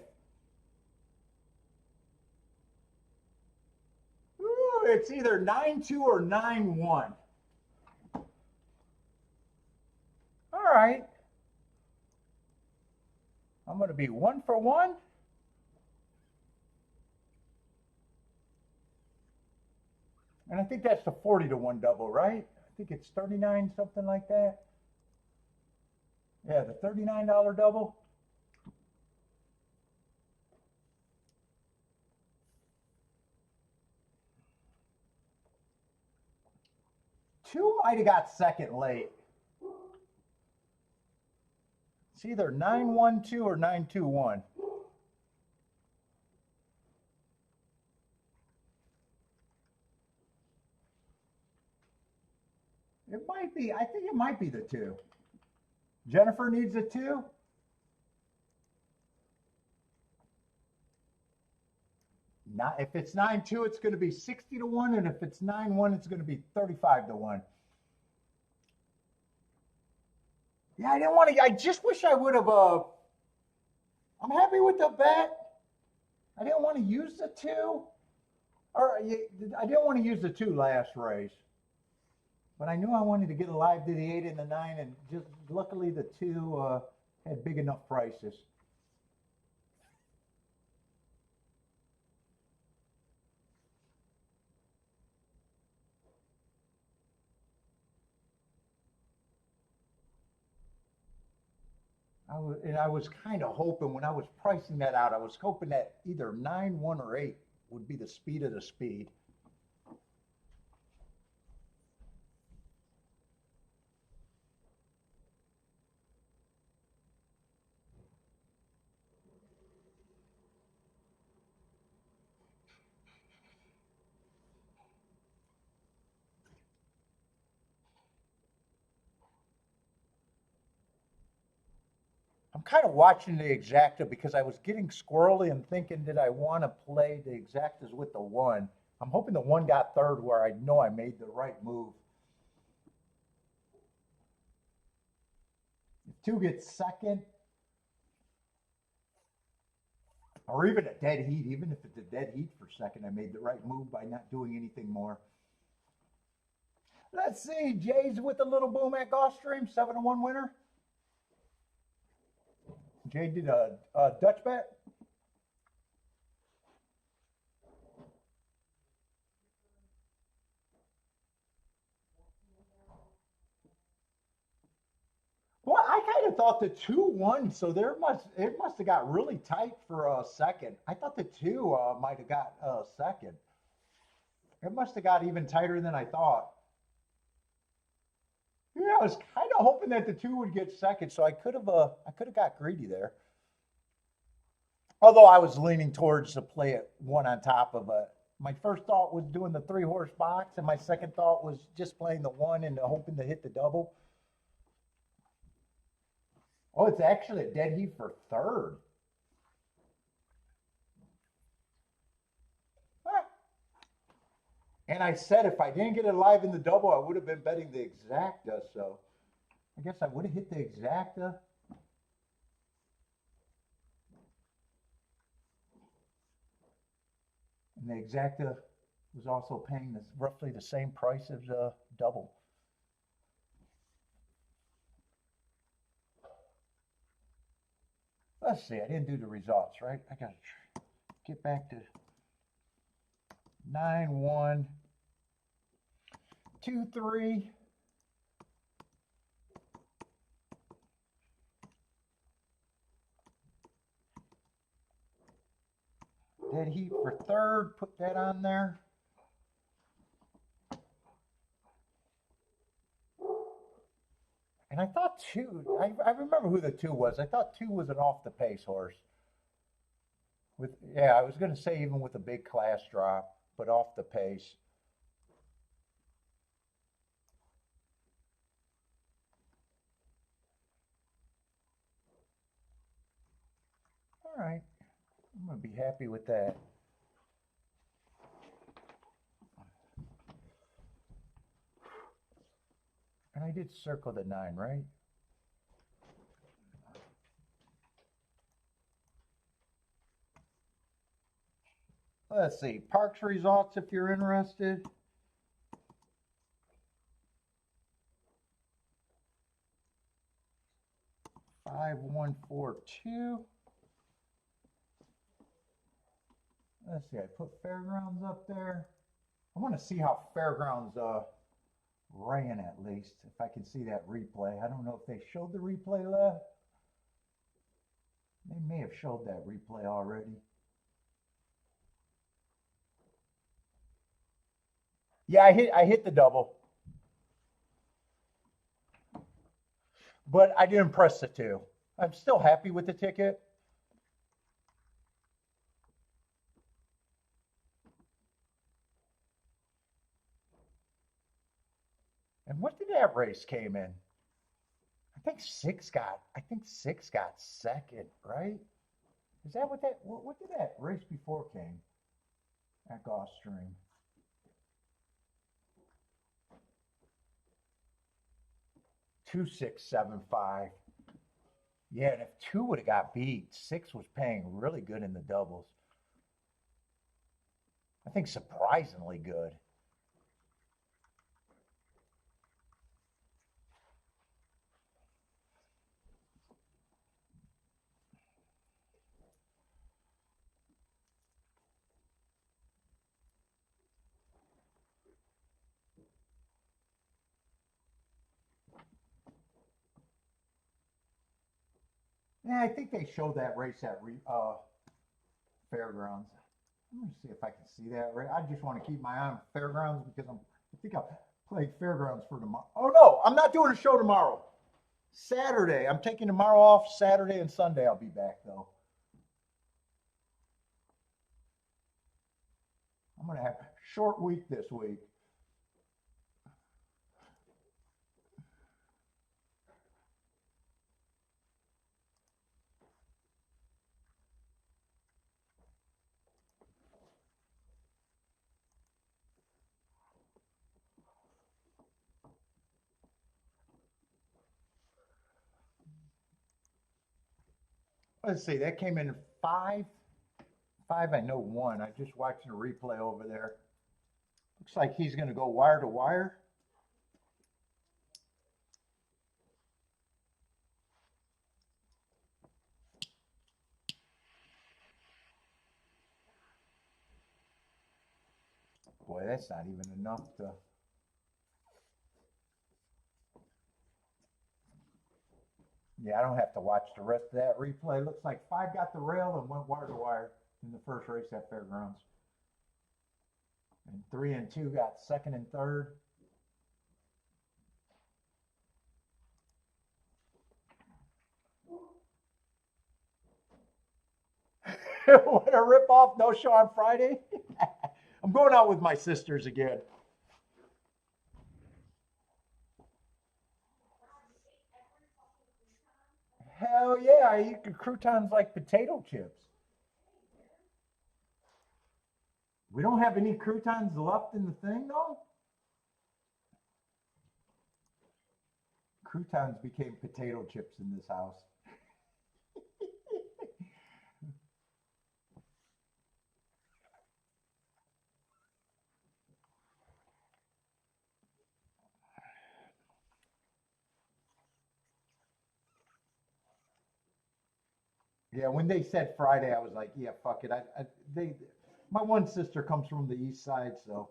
Ooh, it's either 9-2 or 9-1. All right. I'm going to be 1 for 1. And I think that's the 40 to 1 double, right? I think it's 39, something like that. Yeah, the $39 double. Two might have got second late. It's either 9-1-2 or 9-2-1. It might be, I think it might be the 2. Jennifer needs a 2. Not, if it's 9-2, it's going to be 60 to 1, and if it's 9-1, it's going to be 35 to 1. Yeah, I didn't want to. I just wish I would have. I'm happy with the bet. I didn't want to use the 2, or I didn't want to use the 2 last race. But I knew I wanted to get alive to the 8 and the 9, and just luckily the 2 had big enough prices. I was kind of hoping when I was pricing that out, I was hoping that either 9, 1, or 8 would be the speed of the speed. kind of watching the exacta because I was getting squirrely and thinking, did I want to play the exactas with the one? I'm hoping the one got third where I know I made the right move. If two gets second, or even a dead heat, even if it's a dead heat for second, I made the right move by not doing anything more. Let's see, Jay's with a little boom at Gulfstream, 7-1 winner. Jay did a Dutch bet. Well, I kind of thought the 2-1, so it must have got really tight for a second. I thought the two might have got a second. It must have got even tighter than I thought. Yeah, I was kind of hoping that the two would get second, so I could have got greedy there. Although I was leaning towards to play it one on top of a. My first thought was doing the 3-horse box, and my second thought was just playing the one and hoping to hit the double. Oh, it's actually a dead heat for third. And I said if I didn't get it live in the double, I would have been betting the exacta. So I guess I would have hit the exacta. And the exacta was also paying this roughly the same price as a double. Let's see, I didn't do the results, right? I got to get back to 9-1, 2-3. Dead heat for third, put that on there. And I thought two, I remember who the two was. I thought two was an off the pace horse. I was going to say even with a big class drop, but off the pace. All right, I'm going to be happy with that. And I did circle the 9, right? Let's see, Parks results if you're interested. Five, 1, 4, 2. Let's see, I put Fairgrounds up there. I want to see how Fairgrounds ran at least, if I can see that replay. I don't know if they showed the replay left. They may have showed that replay already. Yeah, I hit the double. But I didn't press the 2. I'm still happy with the ticket. And what did that race came in? I think six got second, right? Is that what did that race before came at Gulfstream? Two, 6, 7, 5. Yeah, and if 2 would have got beat, 6 was paying really good in the doubles. I think surprisingly good. Yeah, I think they showed that race at Fairgrounds. Let me see if I can see that. Right, I just want to keep my eye on Fairgrounds because I think I'll play Fairgrounds for tomorrow. Oh no, I'm not doing a show tomorrow. Saturday. I'm taking tomorrow off. Saturday and Sunday I'll be back though. I'm gonna have a short week this week. Let's see, that came in five. Five, I know one. I just watched a replay over there. Looks like he's going to go wire to wire. Boy, that's not even enough to... Yeah, I don't have to watch the rest of that replay. Looks like five got the rail and went wire to wire in the first race at Fairgrounds. And 3 and 2 got second and third. What a ripoff. No show on Friday. I'm going out with my sisters again. Hell yeah, I eat croutons like potato chips. We don't have any croutons left in the thing, though? Croutons became potato chips in this house. Yeah, when they said Friday, I was like, yeah, fuck it. My one sister comes from the east side, so.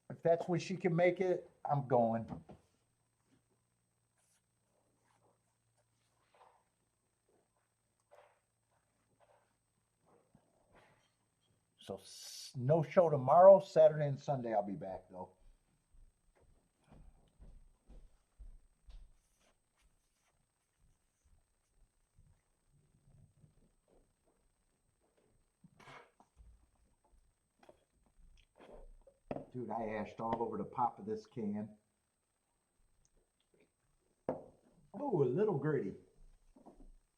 If that's where she can make it, I'm going. So no show tomorrow. Saturday and Sunday I'll be back though. Dude, I ashed all over the pop of this can. Oh, a little gritty.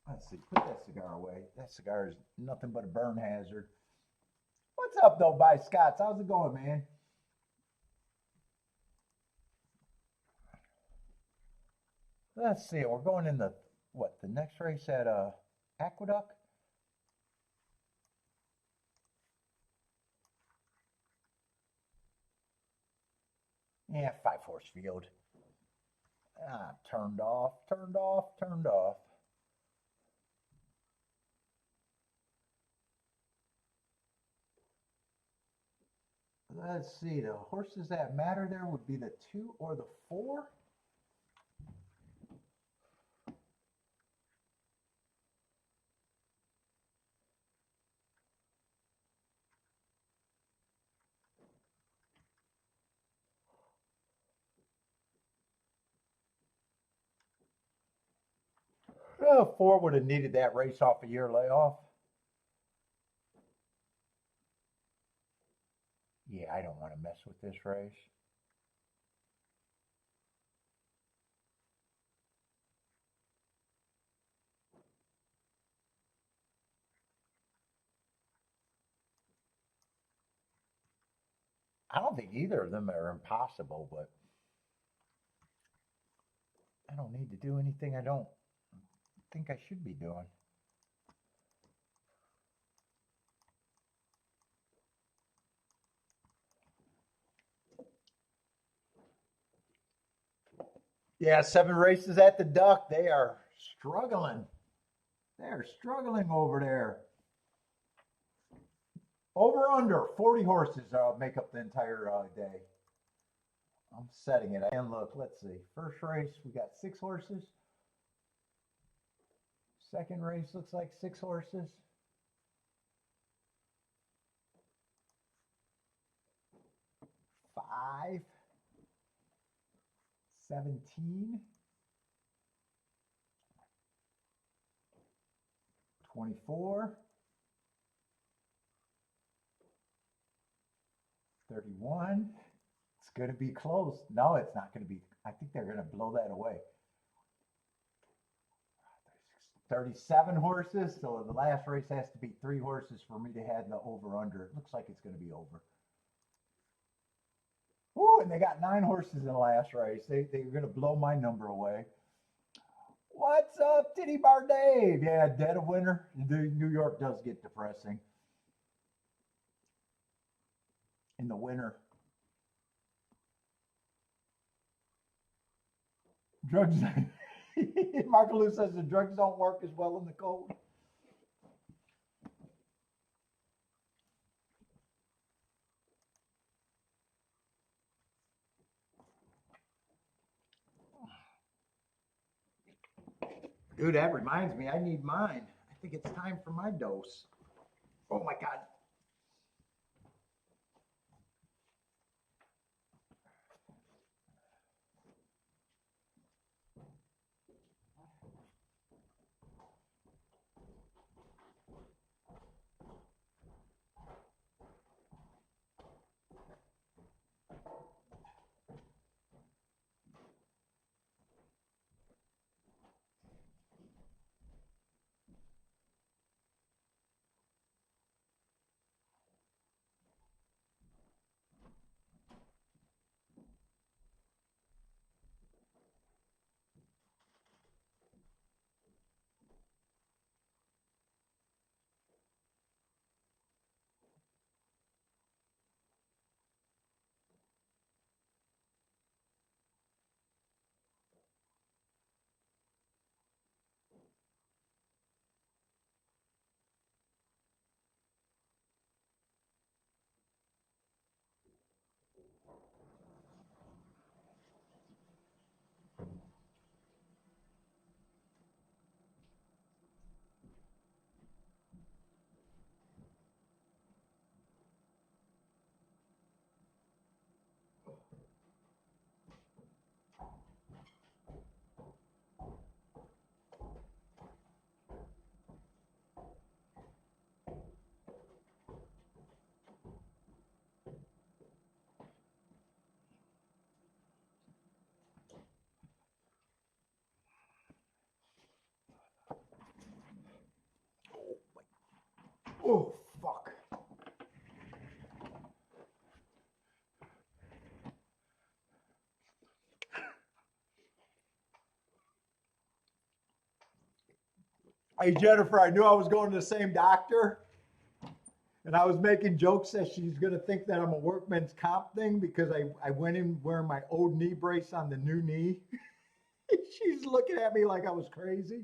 Let's see, put that cigar away. That cigar is nothing but a burn hazard. What's up though, by Scott's? How's it going, man? Let's see, we're going in the next race at Aqueduct? Yeah, 5-horse field. Turned off. Let's see, the horses that matter there would be the 2 or the 4. Well, 4 would have needed that race off a year layoff. Yeah, I don't want to mess with this race. I don't think either of them are impossible, but I don't need to do anything I don't think I should be doing. Yeah, 7 races at the Duck. They are struggling. They're struggling over there. Over under 40 horses make up the entire day. I'm setting it. And look, let's see. First race, we got 6 horses. Second race looks like 6 horses. Five. 17. 24. 31. It's going to be close. No, it's not going to be. I think they're going to blow that away. 37 horses. So the last race has to be 3 horses for me to have the over under. It looks like it's going to be over. Ooh, and they got 9 horses in the last race. They're going to blow my number away. What's up, Titty Bar Dave? Yeah, dead of winter. New York does get depressing in the winter. Drugs. Marco Lou says the drugs don't work as well in the cold. Dude, that reminds me, I need mine. I think it's time for my dose. Oh my God. Oh, fuck. Hey, Jennifer, I knew I was going to the same doctor, and I was making jokes that she's going to think that I'm a workman's comp thing because I went in wearing my old knee brace on the new knee. She's looking at me like I was crazy.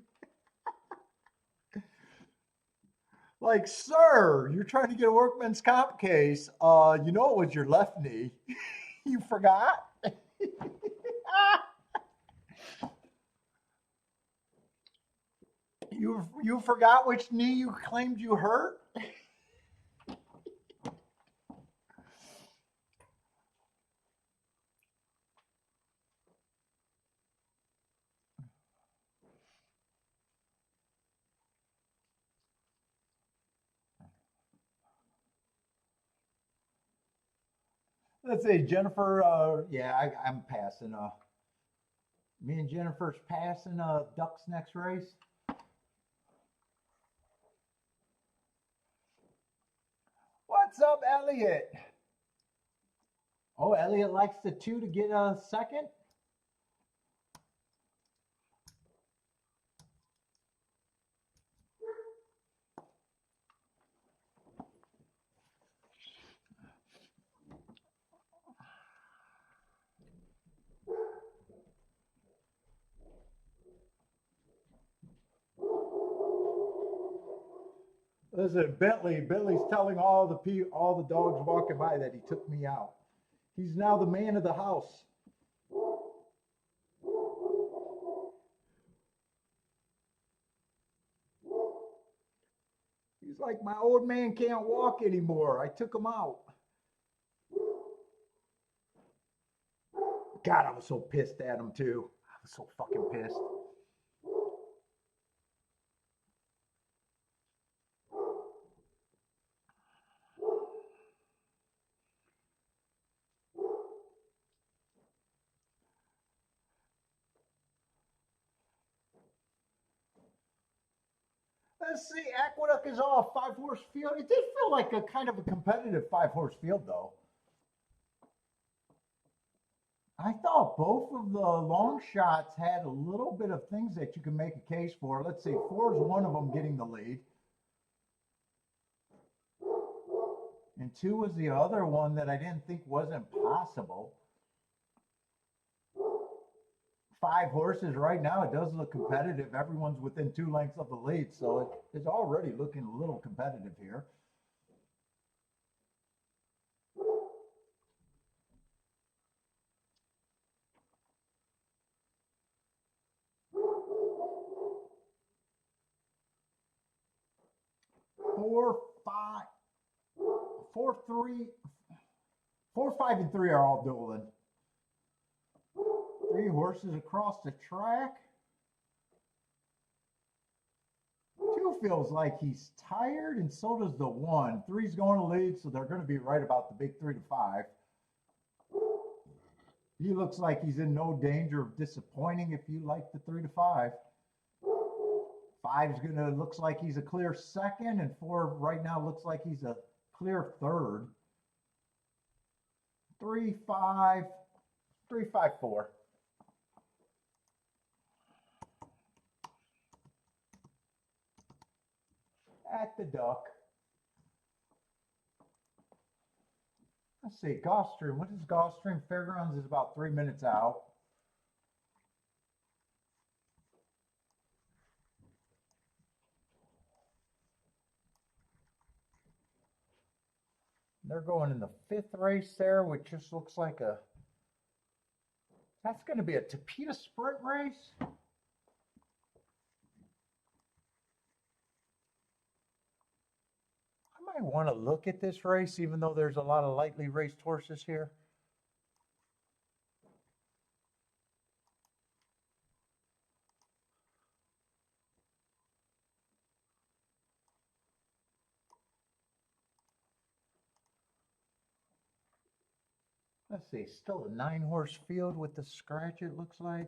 Like, sir, you're trying to get a workman's comp case. You know it was your left knee. You forgot? You forgot which knee you claimed you hurt? Let's see, Jennifer. Yeah, I'm passing. Me and Jennifer's passing Duck's next race. What's up, Elliot? Oh, Elliot likes the 2 to get a second. Listen, Bentley's telling all the dogs walking by that he took me out. He's now the man of the house. He's like, my old man can't walk anymore. I took him out. God, I was so pissed at him too. I was so fucking pissed. Let's see, Aqueduct is all 5-horse field. It did feel like a kind of a competitive 5-horse field, though. I thought both of the long shots had a little bit of things that you can make a case for. Let's see, 4 is one of them getting the lead. And 2 was the other one that I didn't think wasn't possible. 5 horses right now, it does look competitive. Everyone's within 2 lengths of the lead, so it's already looking a little competitive here. Four, 5 and 3 are all dueling. 3 horses across the track. 2 feels like he's tired, and so does the 1. 3's going to lead, so they're going to be right about the big 3 to 5. He looks like he's in no danger of disappointing if you like the 3 to 5. 5's looks like he's a clear second, and 4 right now looks like he's a clear third. 3, 5, 3, 5, 4. At the duck. Let's see, Gulfstream. What is Gulfstream? Fairgrounds is about 3 minutes out. They're going in the 5th race there, which just looks like that's going to be a Tapeta sprint race. I might want to look at this race, even though there's a lot of lightly raced horses here. Let's see, still a 9-horse field with the scratch, it looks like.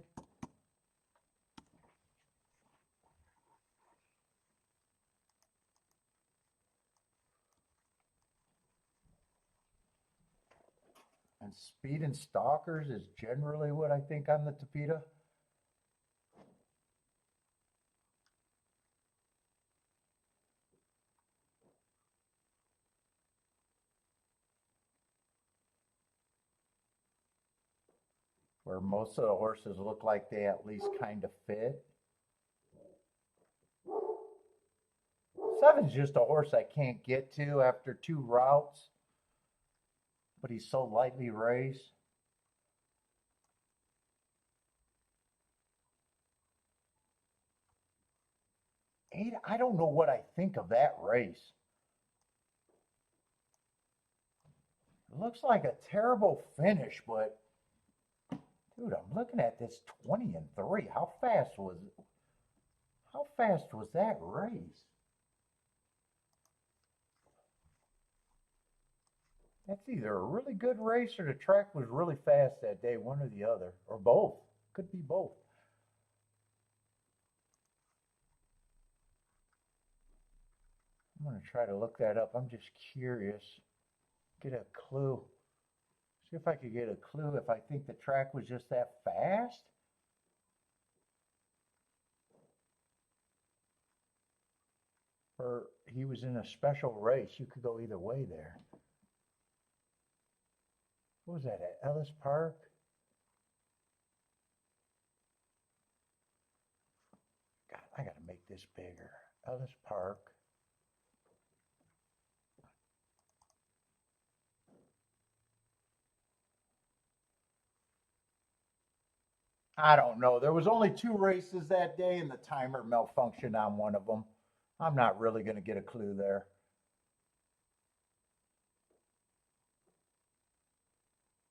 And speed and stalkers is generally what I think on the Tapeta. Where most of the horses look like they at least kind of fit. 7's just a horse I can't get to after 2 routes, but he's so lightly raced. 8, I don't know what I think of that race. It looks like a terrible finish, but dude, I'm looking at this 20 and 3. How fast was that race? That's either a really good race or the track was really fast that day, one or the other, or both. Could be both. I'm going to try to look that up. I'm just curious. Get a clue. See if I could get a clue if I think the track was just that fast. Or he was in a special race. You could go either way there. What was that, at Ellis Park? God, I got to make this bigger. Ellis Park. I don't know. There was only 2 races that day, and the timer malfunctioned on one of them. I'm not really going to get a clue there.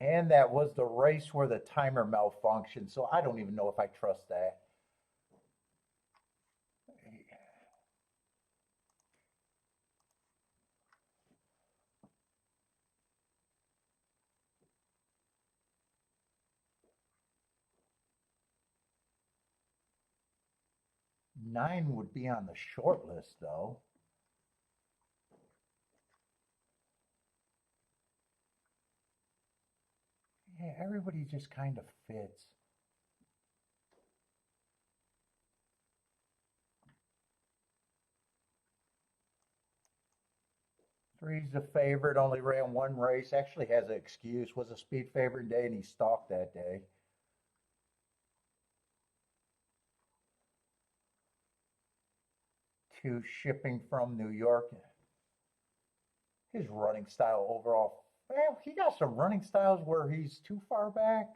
And that was the race where the timer malfunctioned, so I don't even know if I trust that. Nine would be on the short list, though. Yeah, everybody just kind of fits. Three's the favorite, only ran one race. Actually has an excuse. Was a speed favorite day and he stalked that day. Two, shipping from New York. His running style overall, well, he got some running styles where he's too far back,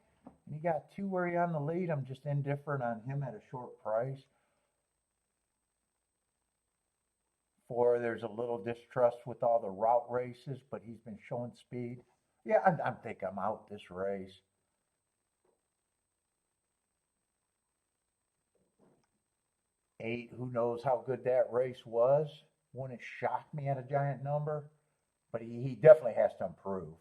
and he got two where he's on the lead. I'm just indifferent on him at a short price. Four, there's a little distrust with all the route races, but he's been showing speed. Yeah, I think I'm out this race. Eight, who knows how good that race was? Wouldn't it shock me at a giant number? But he definitely has to improve.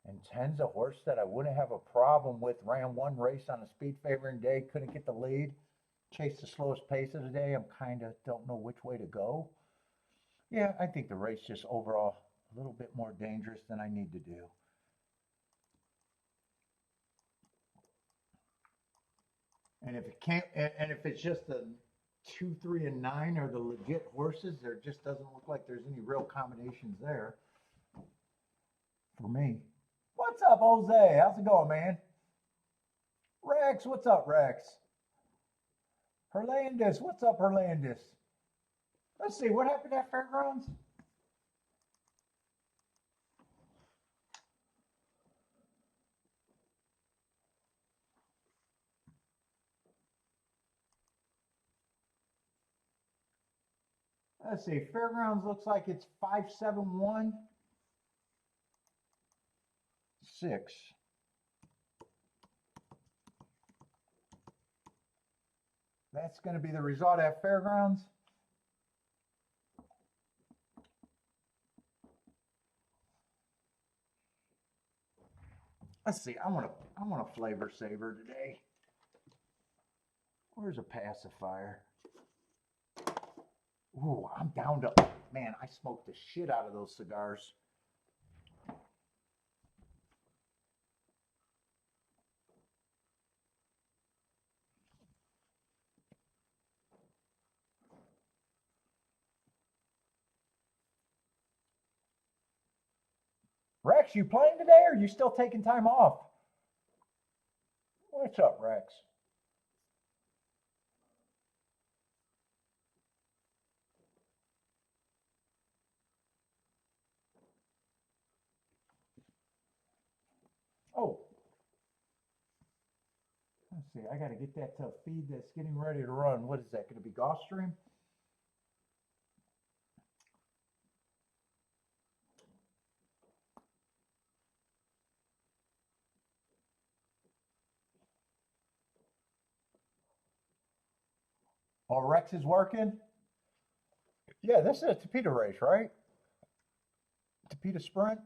And 10's a horse that I wouldn't have a problem with. Ran one race on a speed favoring day, couldn't get the lead. Chased the slowest pace of the day. I'm kind of don't know which way to go. Yeah, I think the race just overall a little bit more dangerous than I need to do. And if it can't, and if it's just the 2, 3, and 9 are the legit horses, there just doesn't look like there's any real combinations there for me. What's up, Jose? How's it going, man? Rex, what's up, Rex? Herlandis, what's up, Herlandis? Let's see, what happened at Fairgrounds? Let's see, Fairgrounds looks like it's 571. 6. That's going to be the result at Fairgrounds. Let's see. I want a flavor saver today. Where's a pacifier? Ooh, I'm down to, man, I smoked the shit out of those cigars. Rex, you playing today or are you still taking time off? What's up, Rex? Oh, let's see. I got to get that to a feed that's getting ready to run. What is that going to be? Gulfstream? Oh, Rex is working? Yeah, this is a Tapeta race, right? Tapeta Sprint.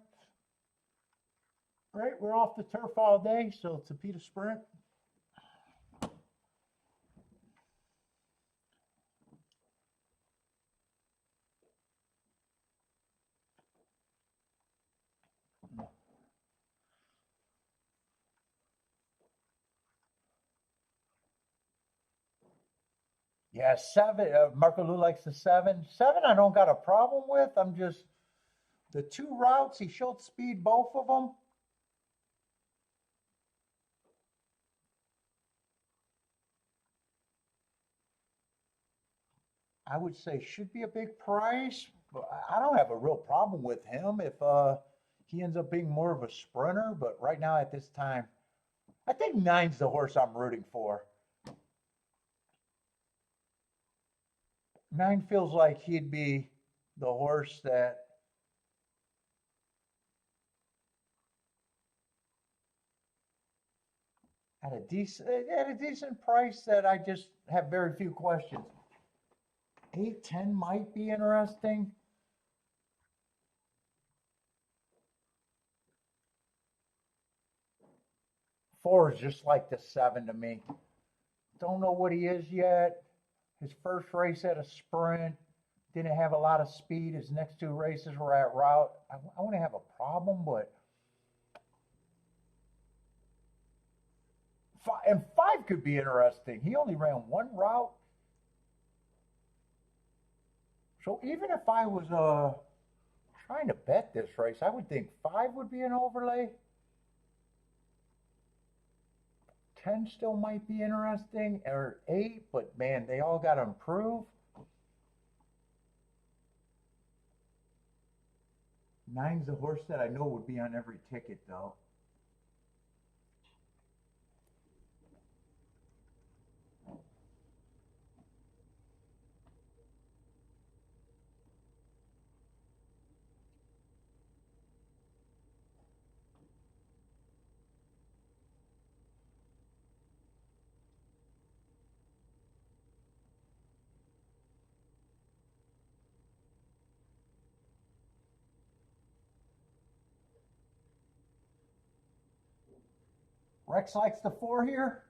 Right, we're off the turf all day, so Tapeta Sprint. Yeah, 7. Marco Lou likes the 7. 7, I don't got a problem with. I'm just the two routes. He showed speed both of them. I would say should be a big price. But I don't have a real problem with him if he ends up being more of a sprinter. But right now at this time, I think 9's the horse I'm rooting for. 9 feels like he'd be the horse that at a decent price that I just have very few questions. 8, 10 might be interesting. Four is just like the 7 to me. Don't know what he is yet. His first race at a sprint. didn't have a lot of speed. His next two races were at route. I wouldn't have a problem, but five could be interesting. He only ran one route. So even if I was trying to bet this race, I would think five would be an overlay. 10 still might be interesting, or 8, but man, they all got to improve. 9's the horse that I know would be on every ticket, though. Rex likes the 4 here.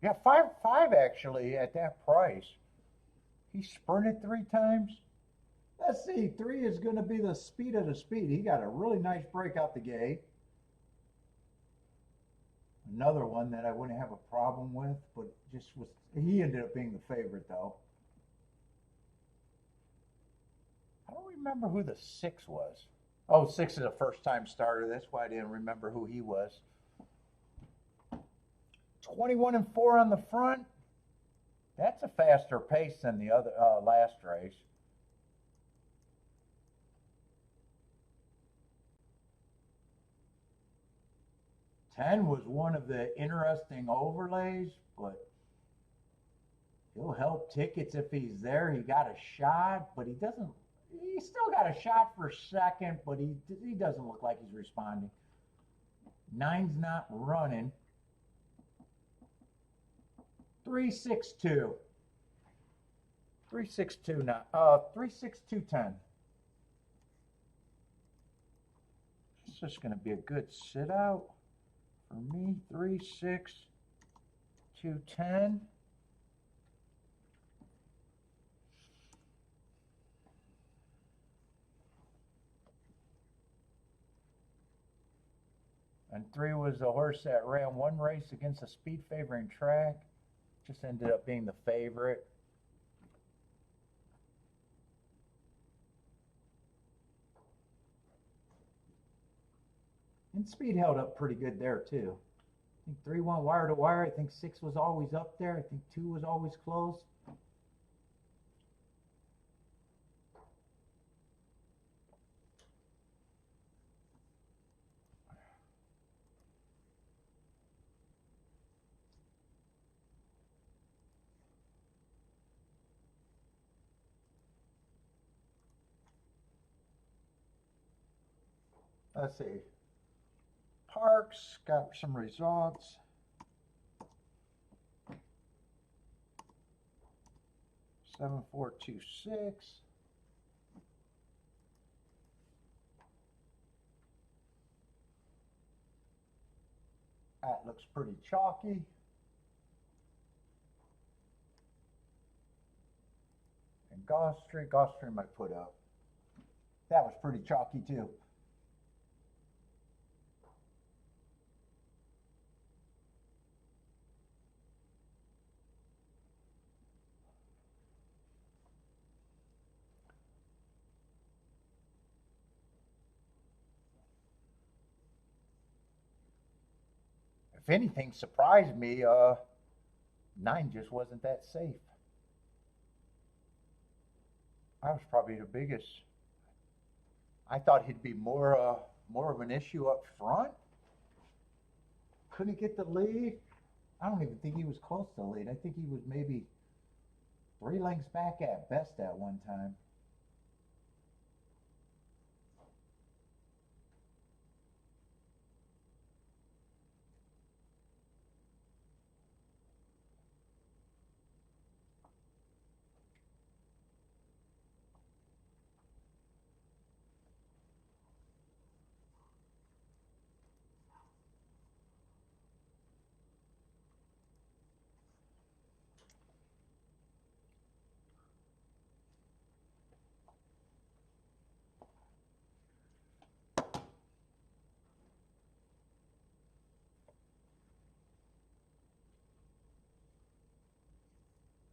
Yeah, five actually at that price. He sprinted 3 times. Let's see, 3 is going to be the speed of the speed. He got a really nice break out the gate. Another one that I wouldn't have a problem with, but just was, he ended up being the favorite though. I don't remember who the 6 was. Oh, 6 is a first time starter. That's why I didn't remember who he was. 21 and 4 on the front. That's a faster pace than the other last race. Ten was one of the interesting overlays, but he'll help tickets if he's there. He got a shot, but he doesn't. He still got a shot for second, but he doesn't look like he's responding. 9's not running. 362. 362 now. 36210. It's just going to be a good sit out for me. 36210. And 3 was the horse that ran one race against a speed favoring track. Just ended up being the favorite. And speed held up pretty good there too. I think 3 went wire to wire. I think 6 was always up there. I think 2 was always close. Let's see. Parks got some results. Seven, 4, 2, 6. That looks pretty chalky. And Gulfstream I put up. That was pretty chalky too. If anything surprised me, 9 just wasn't that safe. I was probably the biggest. I thought he'd be more of an issue up front. Couldn't get the lead. I don't even think he was close to the lead. I think he was maybe 3 lengths back at best at one time.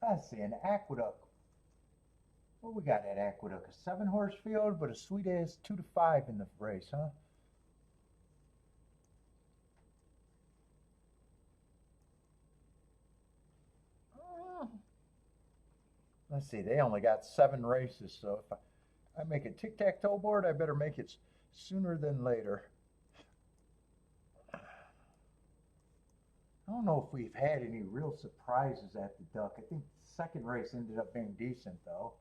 Let's see, an Aqueduct. What we got at Aqueduct? A 7-horse field, but a sweet ass 2-5 in the race, huh? Let's see, they only got 7 races, so if I make a tic-tac-toe board, I better make it sooner than later. I don't know if we've had any real surprises at the Duck. I think the second race ended up being decent, though.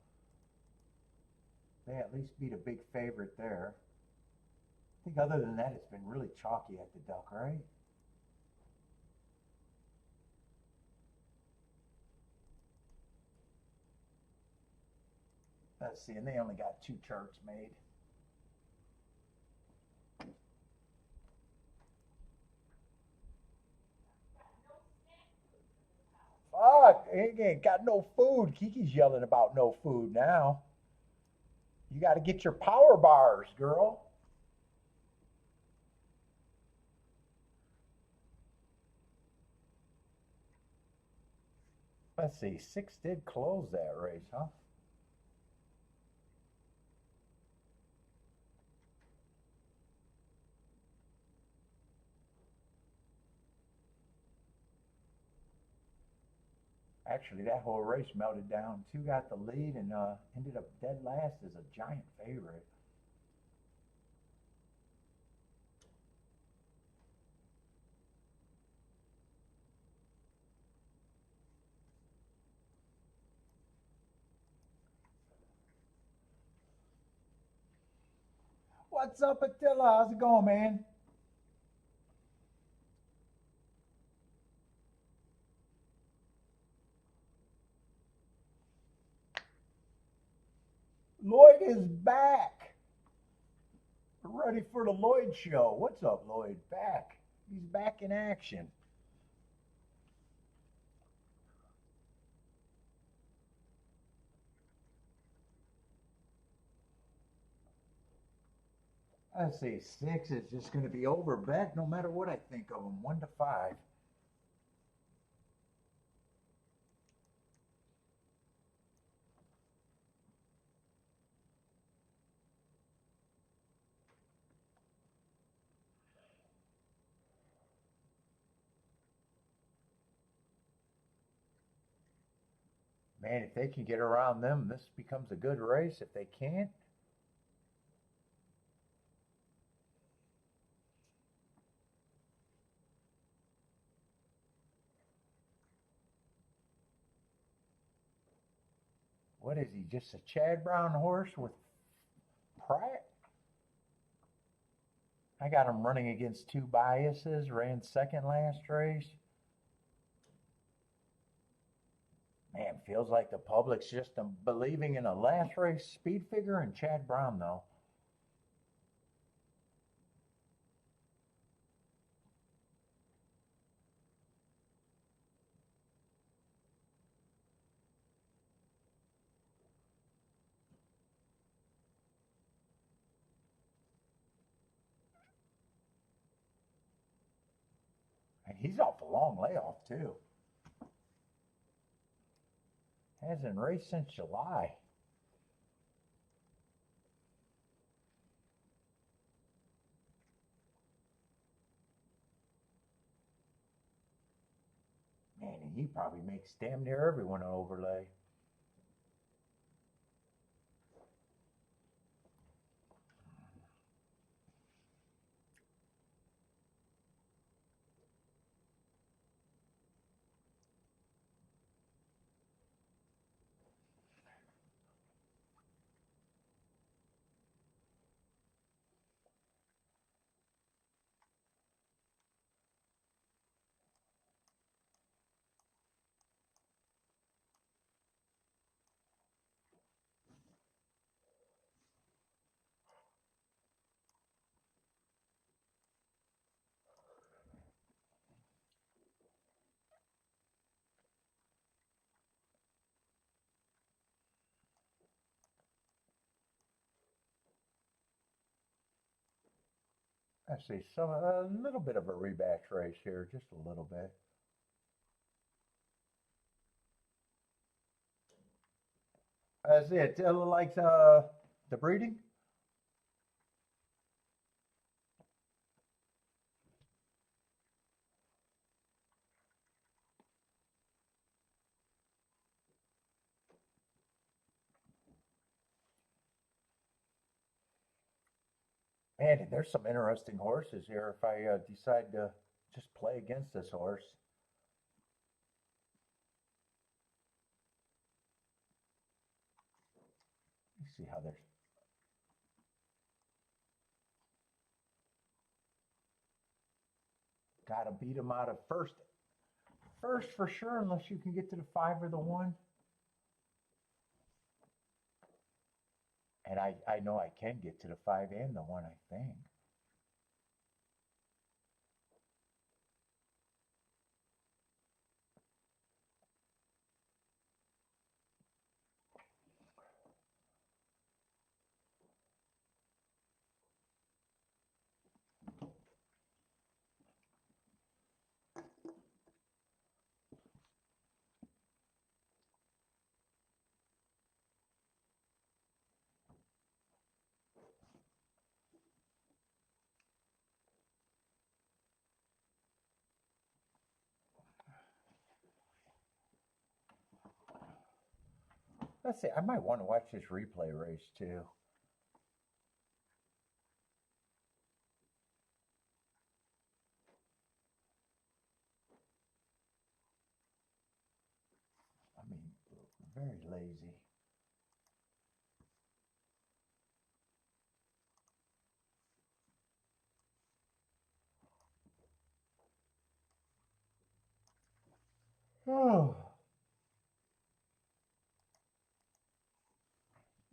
They at least beat a big favorite there. I think other than that, it's been really chalky at the Duck, right? Let's see, and they only got 2 charts made. Fuck, he ain't got no food. Kiki's yelling about no food now. You got to get your power bars, girl. Let's see, 6 did close that race, huh? Actually, that whole race melted down. 2 got the lead and ended up dead last as a giant favorite. What's up, Attila? How's it going, man? Lloyd is back. Ready for the Lloyd show. What's up, Lloyd? Back. He's back in action. Let's see, 6 is just going to be over bet no matter what I think of him. 1-5. Man, if they can get around them, this becomes a good race. If they can't, what is he? Just a Chad Brown horse with Pratt? I got him running against 2 biases, ran second last race. Man, feels like the public's just believing in a last race speed figure and Chad Brown, though. And he's off a long layoff, too. Hasn't raced since July. Man, and he probably makes damn near everyone an overlay. I see a little bit of a rematch race here, just a little bit. That's it. Like the breeding. Man, there's some interesting horses here. If I decide to just play against this horse, you see how there's got to beat him out of first. First for sure, unless you can get to the 5 or the 1. And I know I can get to the 5 and the 1, I think. Let's see, I might want to watch this replay race too. I mean, very lazy. Oh.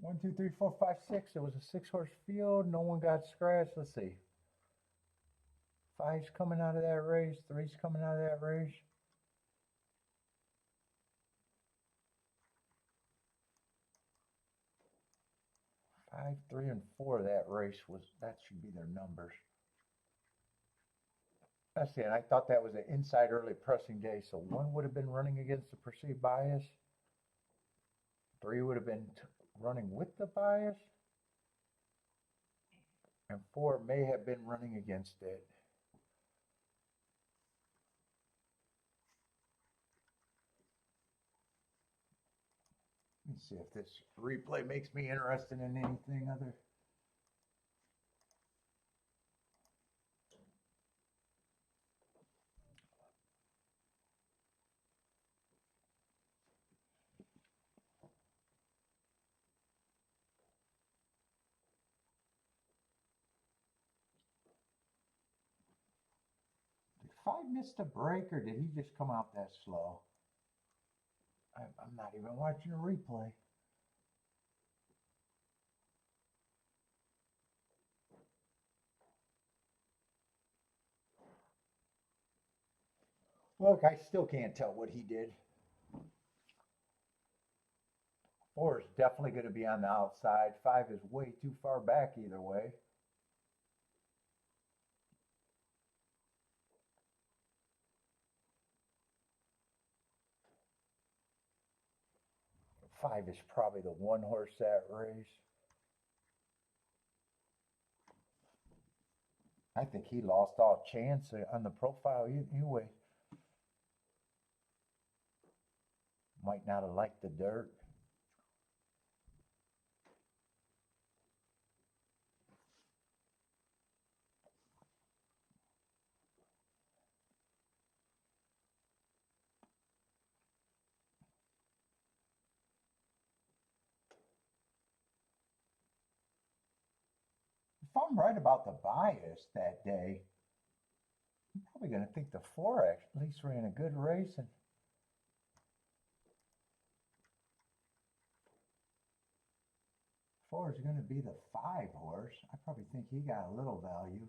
1, 2, 3, 4, 5, 6. It was a 6-horse field. No one got scratched. Let's see. 5's coming out of that race. 3's coming out of that race. 5, 3, and 4. That race was, that should be their numbers. Let's see, and I thought that was an inside early pressing day. So 1 would have been running against the perceived bias. 3 would have been running with the bias. And 4 may have been running against it. Let me see if this replay makes me interested in anything other. Did 5 miss the break, or did he just come out that slow? I'm not even watching a replay. Look, I still can't tell what he did. 4 is definitely going to be on the outside. 5 is way too far back either way. Five is probably the 1 horse that race. I think he lost all chance on the profile anyway. Might not have liked the dirt. If I'm right about the bias that day, I'm probably going to think the 4 at least ran a good race. And 4 is going to be the 5 horse. I probably think he got a little value.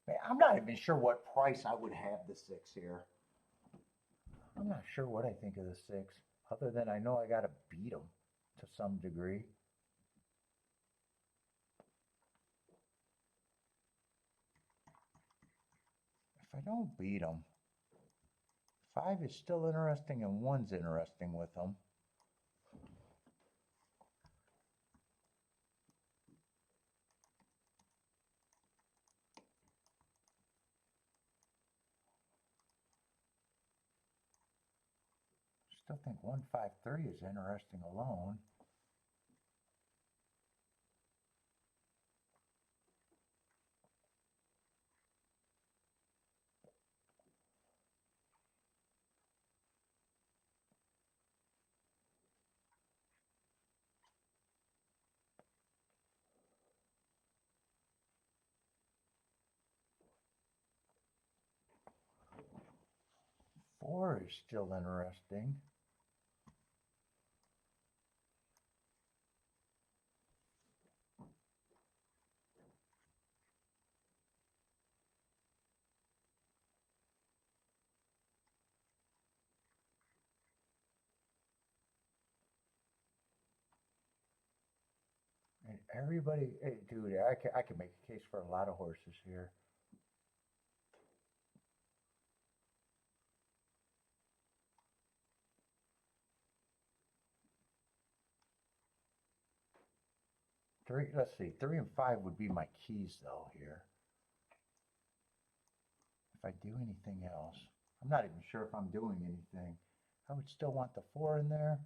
Man, I'm not even sure what price I would have the 6 here. I'm not sure what I think of the 6. Other than I know I got to beat them to some degree. If I don't beat them, 5 is still interesting and 1's interesting with them. Still think 153 is interesting alone. Four is still interesting. And everybody, hey, dude, I can make a case for a lot of horses here. Let's see, 3 and 5 would be my keys though here. If I do anything else, I'm not even sure if I'm doing anything. I would still want the 4 in there.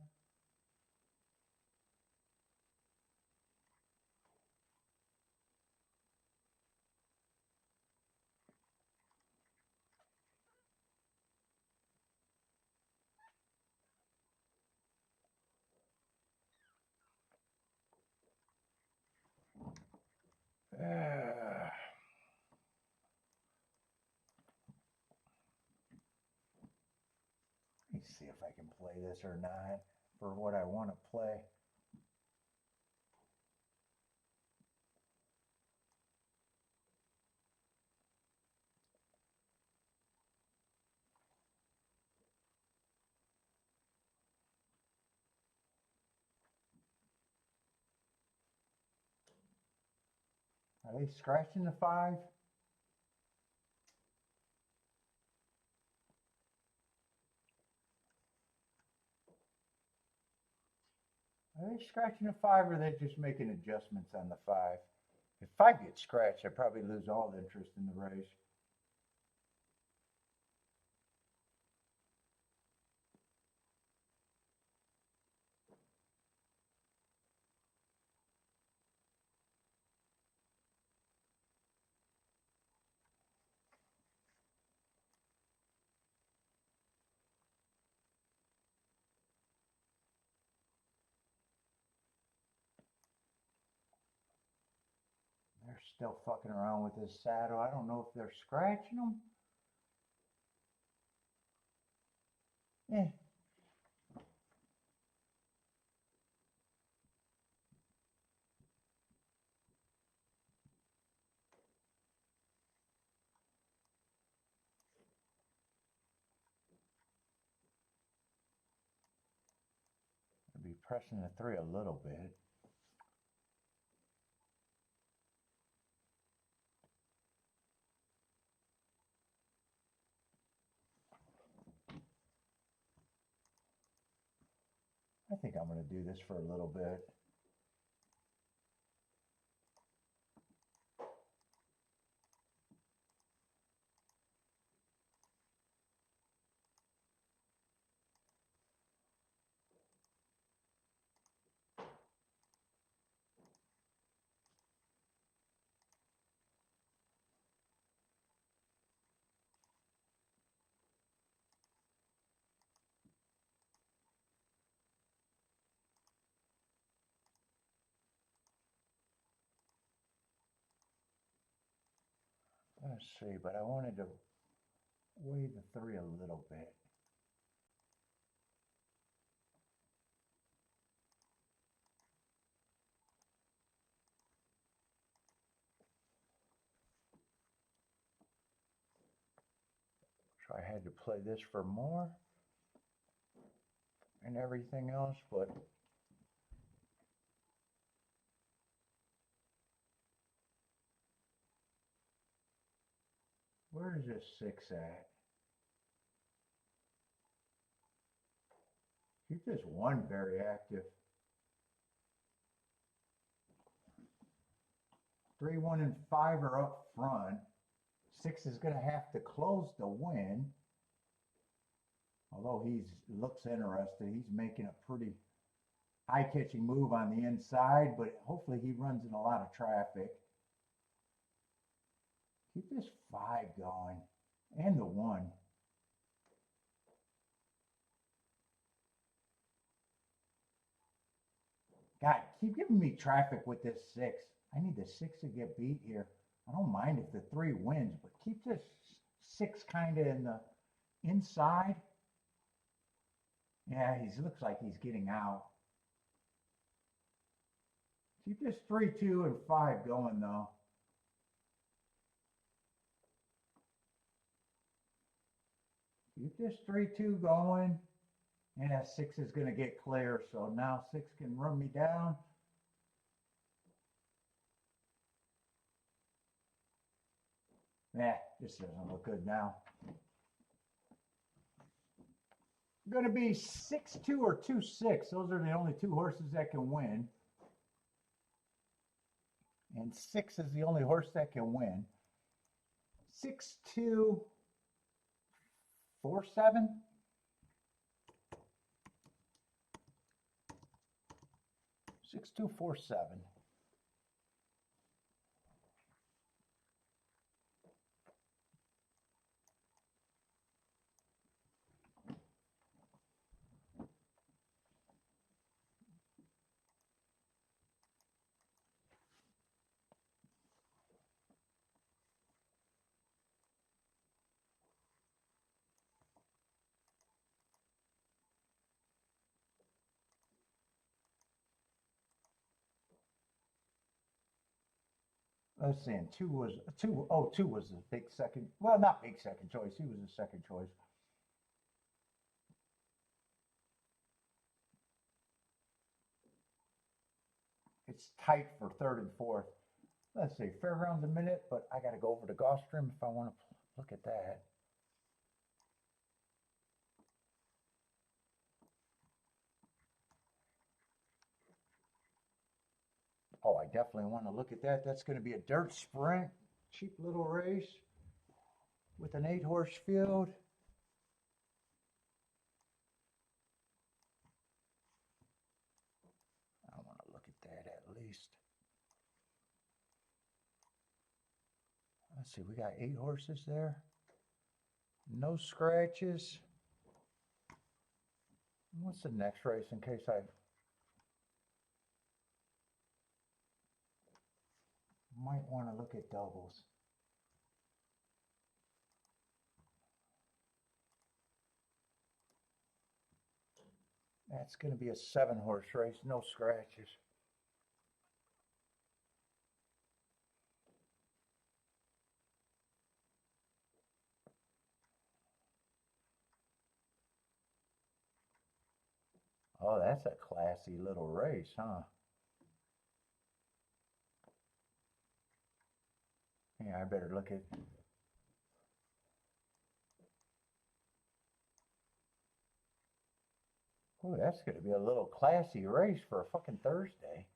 Let me see if I can play this or not for what I want to play. Are they scratching the 5? Are they scratching the 5 or are they just making adjustments on the 5? If 5 gets scratched, I probably lose all interest in the race. They're still fucking around with this saddle. I don't know if they're scratching them. Eh. I'd be pressing the 3 a little bit. I think I'm going to do this for a little bit. Let's see, but I wanted to weigh the 3 a little bit. So I had to play this for more. and everything else, but where is this 6 at? Keep this 1 very active. 3, 1, and 5 are up front. 6 is going to have to close to win. Although he looks interested, he's making a pretty eye-catching move on the inside, but hopefully he runs in a lot of traffic. Keep this 5 going, and the 1. God, keep giving me traffic with this 6. I need the 6 to get beat here. I don't mind if the 3 wins, but keep this 6 kind of in the inside. Yeah, he looks like he's getting out. Keep this 3, 2, and 5 going, though. Keep this 3, 2 going. And that 6 is going to get clear, so now 6 can run me down. Nah, this doesn't look good now. Going to be 6-2 or 2-6. Those are the only 2 horses that can win. And 6 is the only horse that can win. 6-2, 4-7. 6-2-4-7. Let's see, and 2 was the big second, well, not big second choice. He was the second choice. It's tight for 3rd and 4th. Let's see, Fairgrounds a minute, but I got to go over to Gulfstream if I want to look at that. Oh, I definitely want to look at that. That's going to be a dirt sprint, cheap little race with an 8-horse field. I want to look at that at least. Let's see, we got 8 horses there. No scratches. What's the next race in case I might want to look at doubles. That's going to be a 7-horse race, no scratches. Oh, that's a classy little race, huh? Yeah, I better look at. Oh, that's going to be a little classy race for a fucking Thursday.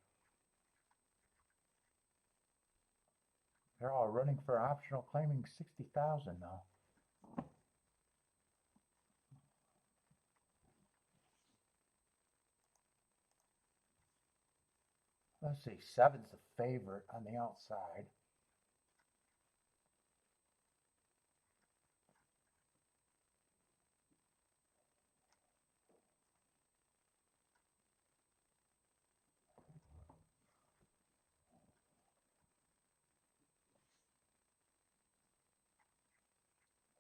They're all running for optional, claiming 60,000 though. Let's see, 7's the favorite on the outside.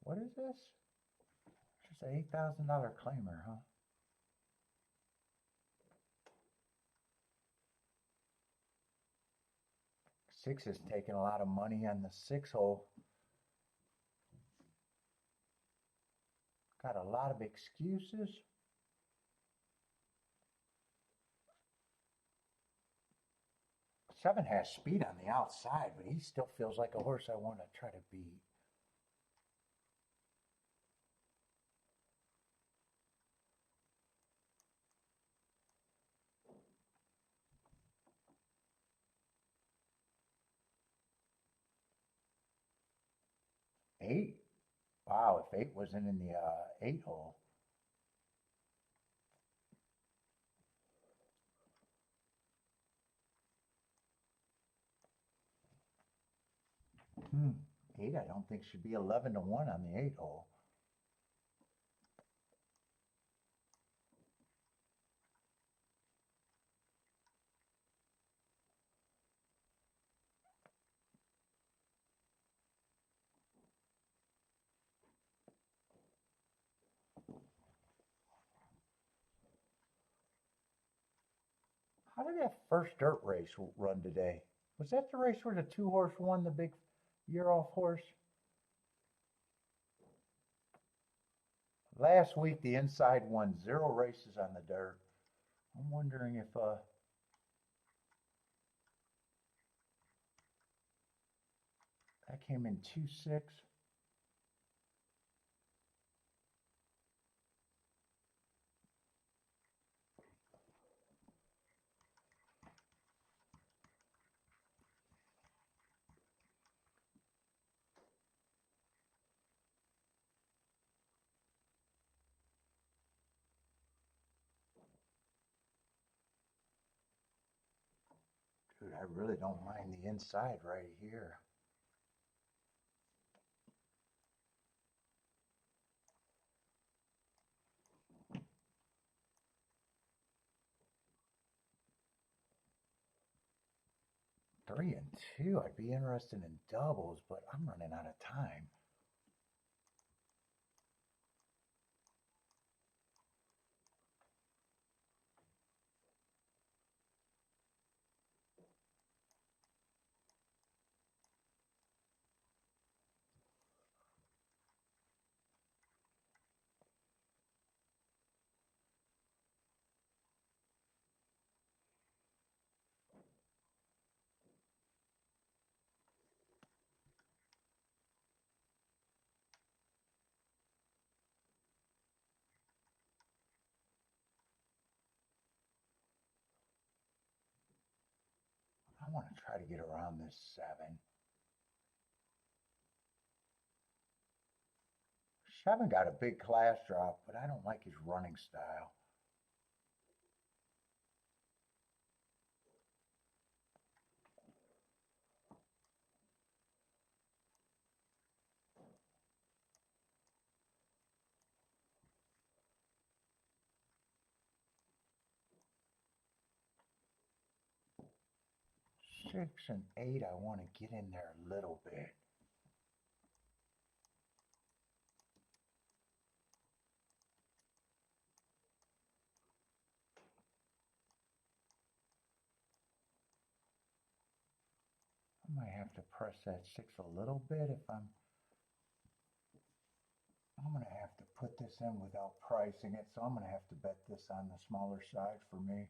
What is this? Just an $8,000 claimer, huh? Six is taking a lot of money on the 6-hole. Got a lot of excuses. 7 has speed on the outside, but he still feels like a horse I want to try to beat. Eight. Wow, if 8 wasn't in the 8 hole. Hmm. 8, I don't think should be 11 to 1 on the 8 hole. How did that first dirt race run today? Was that the race where the 2 horse won the big year off horse? Last week, the inside won 0 races on the dirt. I'm wondering if that came in 2-6. Dude, I really don't mind the inside right here. Three and 2, I'd be interested in doubles, but I'm running out of time. I want to try to get around this 7. 7 got a big class drop, but I don't like his running style. Six and 8, I want to get in there a little bit. I might have to press that 6 a little bit if I'm going to have to put this in without pricing it, so I'm going to have to bet this on the smaller side for me.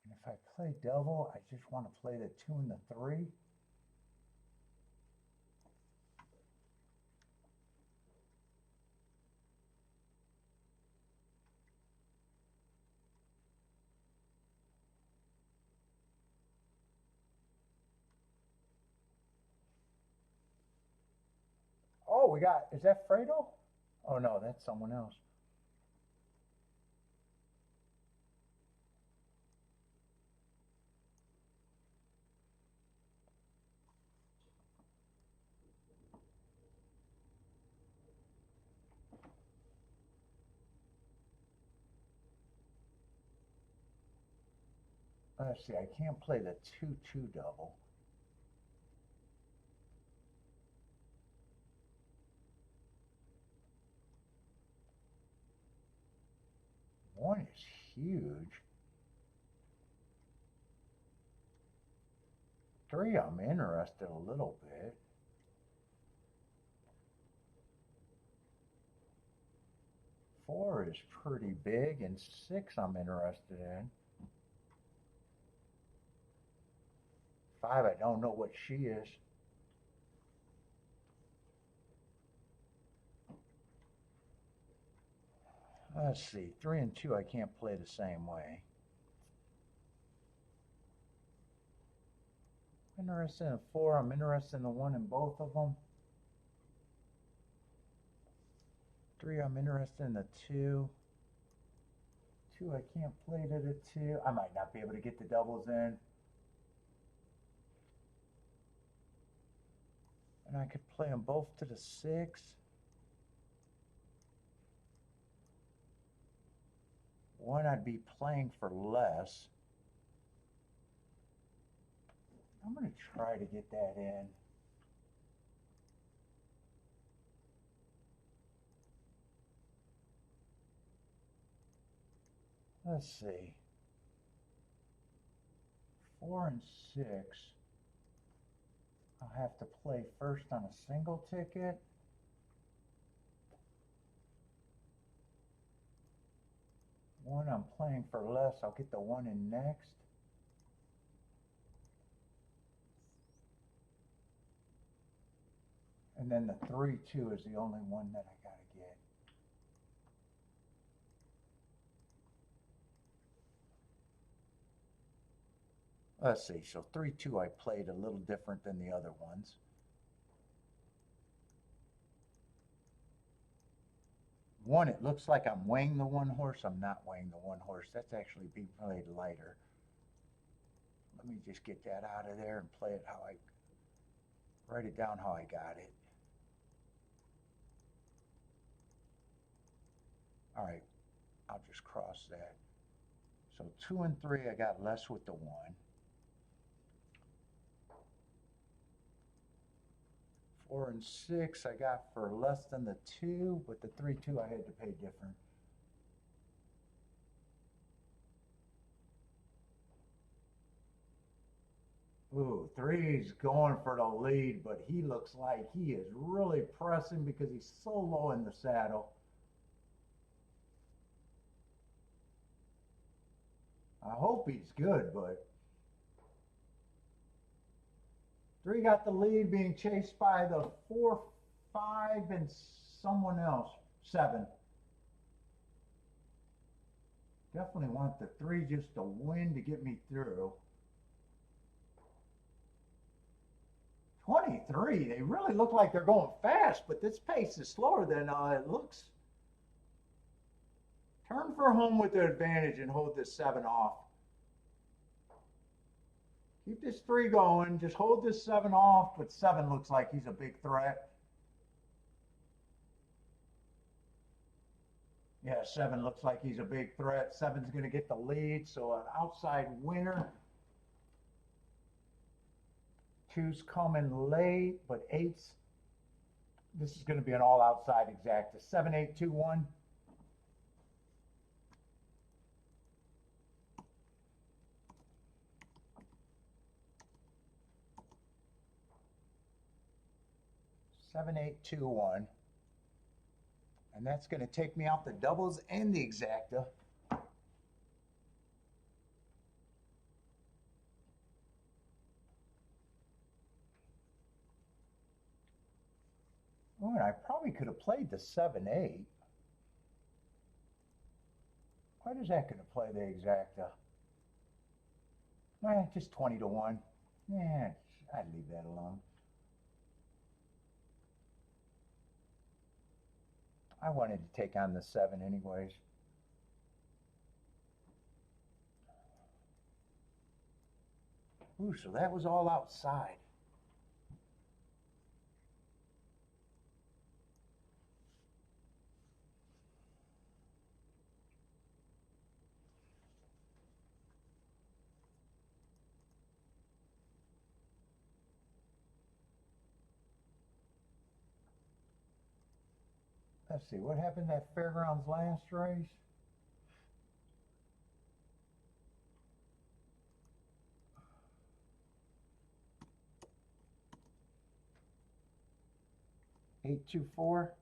And if I play double, I just want to play the 2 and the 3. Oh, we got, is that Fredo? Oh no, that's someone else. Let's see, I can't play the 2-2 double. One is huge. 3, I'm interested a little bit. 4 is pretty big, and 6 I'm interested in. 5, I don't know what she is. Let's see, 3 and 2 I can't play the same way. I'm interested in 4, I'm interested in the 1 in both of them. 3, I'm interested in the 2. 2, I can't play to the 2. I might not be able to get the doubles in. And I could play them both to the 6. 1, I'd be playing for less. I'm going to try to get that in. Let's see. 4 and 6. I'll have to play first on a single ticket. One, I'm playing for less. I'll get the 1 in next. And then the 3-2 is the only one that I got to get. Let's see, so 3-2 I played a little different than the other ones. 1, it looks like I'm weighing the 1 horse. I'm not weighing the 1 horse. That's actually being played lighter. Let me just get that out of there and play it how I, write it down how I got it. All right, I'll just cross that. So 2 and 3, I got less with the 1. 4 and 6, I got for less than the 2, but the 3-2 I had to pay different. Ooh, 3's going for the lead, but he looks like he is really pressing because he's so low in the saddle. I hope he's good, but 3 got the lead, being chased by the 4, 5, and someone else, 7. Definitely want the 3 just to win to get me through. 23, they really look like they're going fast, but this pace is slower than it looks. Turn for home with the advantage and hold this 7 off. Keep this 3 going. Just hold this 7 off, but 7 looks like he's a big threat. Yeah, 7 looks like he's a big threat. 7's going to get the lead, so an outside winner. 2's coming late, but 8's, this is going to be an all outside exacta. 7, 8, 2, 1. Seven, 8, 2, 1. And that's going to take me out the doubles and the exacta. Oh, and I probably could have played the 7, 8. Why is that going to play the exacta? Just 20 to 1. Yeah, I'd leave that alone. I wanted to take on the 7 anyways. Ooh, so that was all outside. Let's see, what happened at Fairgrounds last race? Eight, 2, 4.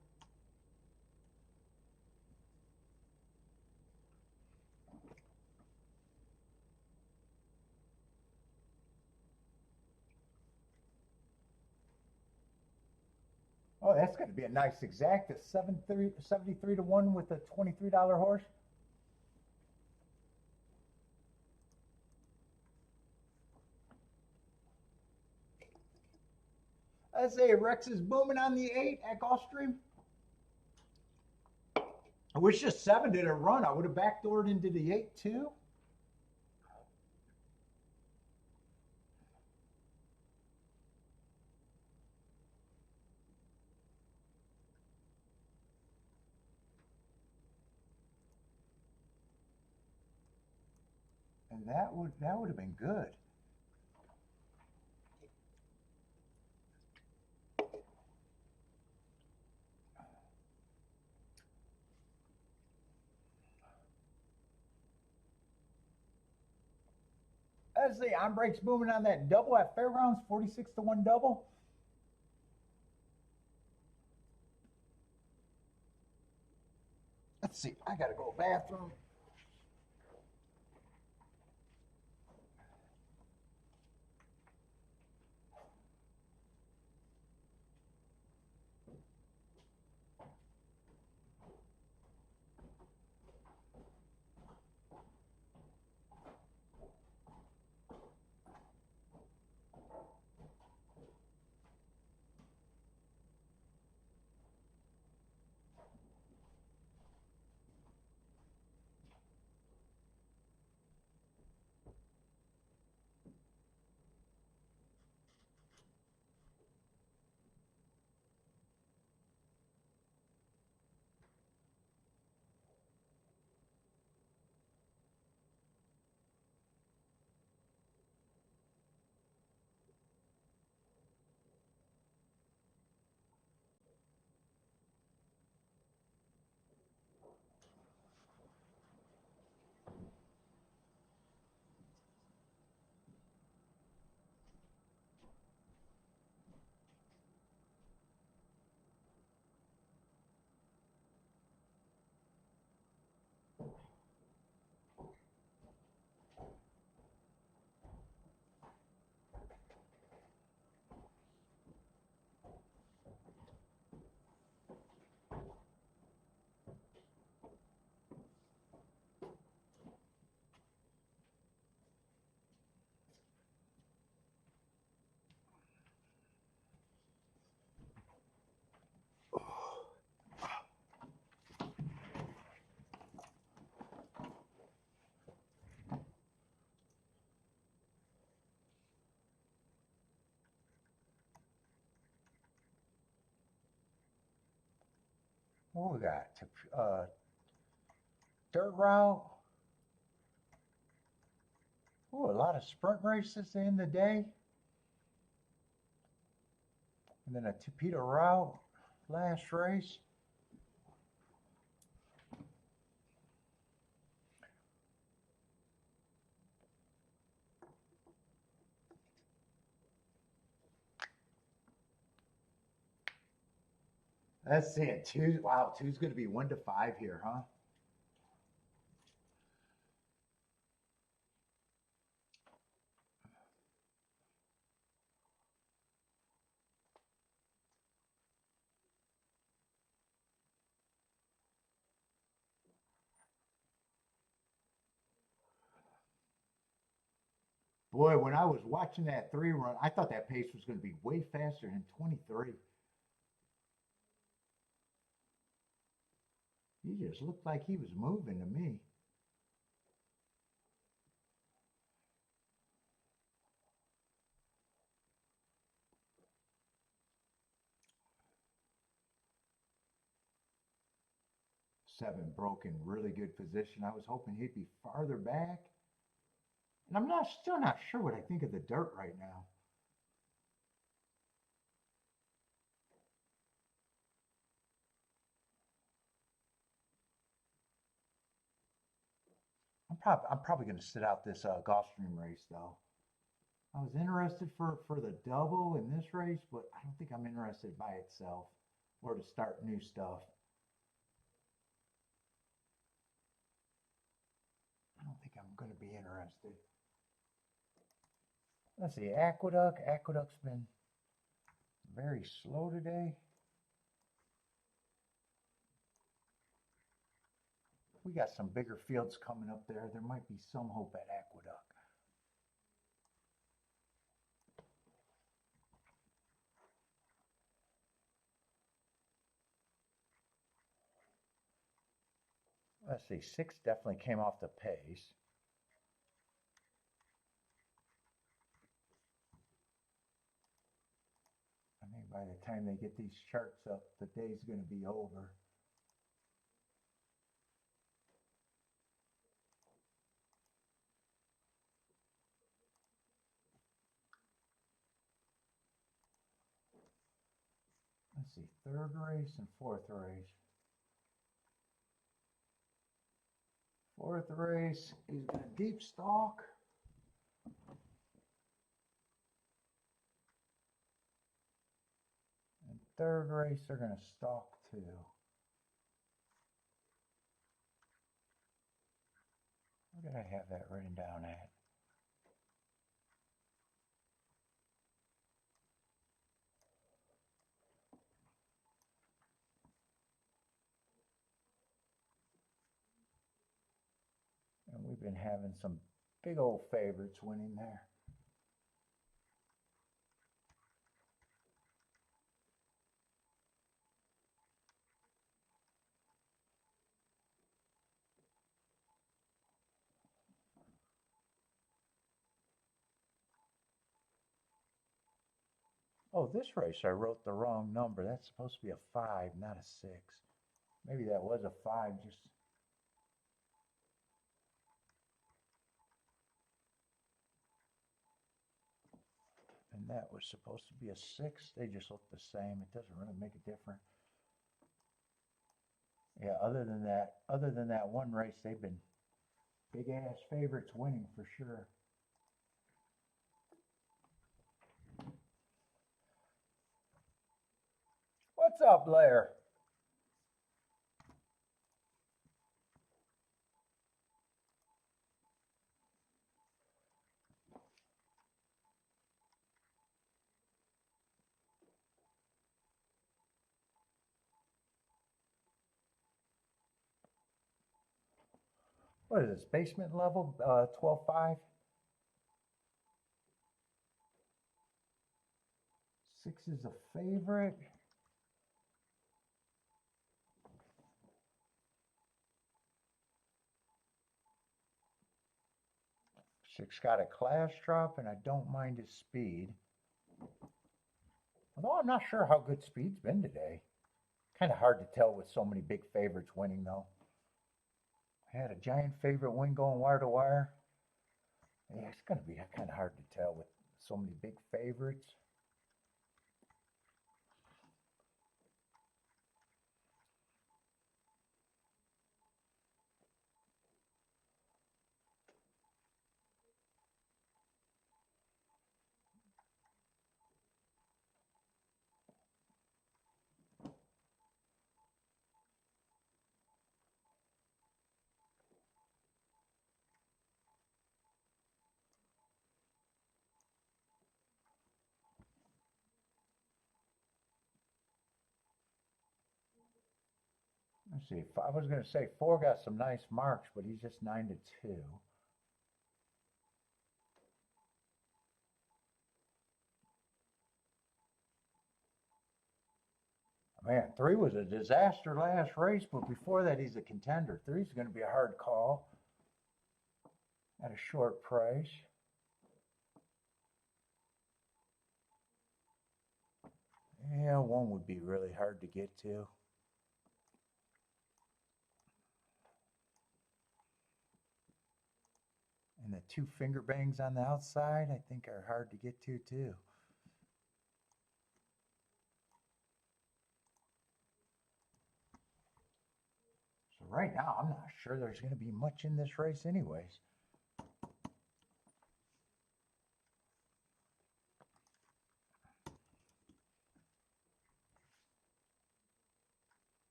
Oh, that's going to be a nice exact. A 73 to 1 with a $23 horse. Let's say Rex is booming on the 8 at Gulfstream. I wish the 7 didn't run. I would have backdoored into the 8 too. And that would have been good. Let's see, Breaks booming on that double at Fairgrounds, 46 to 1 double. Let's see, I gotta go to the bathroom. What we got? Dirt route. Oh, a lot of sprint races in the day. And then a Tapeta route last race. Let's see it. Wow, two's going to be 1 to 5 here, huh? Boy, when I was watching that 3 run, I thought that pace was going to be way faster than 23. He just looked like he was moving to me. Seven broke in really good position. I was hoping he'd be farther back. And I'm still not sure what I think of the dirt right now. I'm probably going to sit out this Gulfstream race though. I was interested for the double in this race, but I don't think I'm interested by itself or to start new stuff. I don't think I'm going to be interested. Let's see, Aqueduct. Aqueduct's been very slow today. We got some bigger fields coming up there. There might be some hope at Aqueduct. Let's see, 6 definitely came off the pace. I think by the time they get these charts up, the day's going to be over. Let's see, 3rd race and 4th race. 4th race is going to deep stalk. And 3rd race, they're going to stalk too. Where did I have that written down at? And we've been having some big old favorites winning there. Oh, this race I wrote the wrong number. That's supposed to be a 5, not a 6. Maybe that was a 5, just... And that was supposed to be a 6. They just look the same. It doesn't really make a difference. Yeah, other than that one race, they've been big ass favorites winning for sure. What's up, Blair? What is this, basement level, 12.5? 6 is a favorite. Six got a class drop, and I don't mind his speed. Although I'm not sure how good speed's been today. Kind of hard to tell with so many big favorites winning, though. I had a giant favorite win going wire to wire. Yeah, it's going to be kind of hard to tell with so many big favorites. Let's see, I was going to say 4 got some nice marks, but he's just 9-2. Man, 3 was a disaster last race, but before that, he's a contender. 3 is going to be a hard call at a short price. Yeah, 1 would be really hard to get to. And the 2 finger bangs on the outside, I think, are hard to get to, too. So right now, I'm not sure there's going to be much in this race anyways.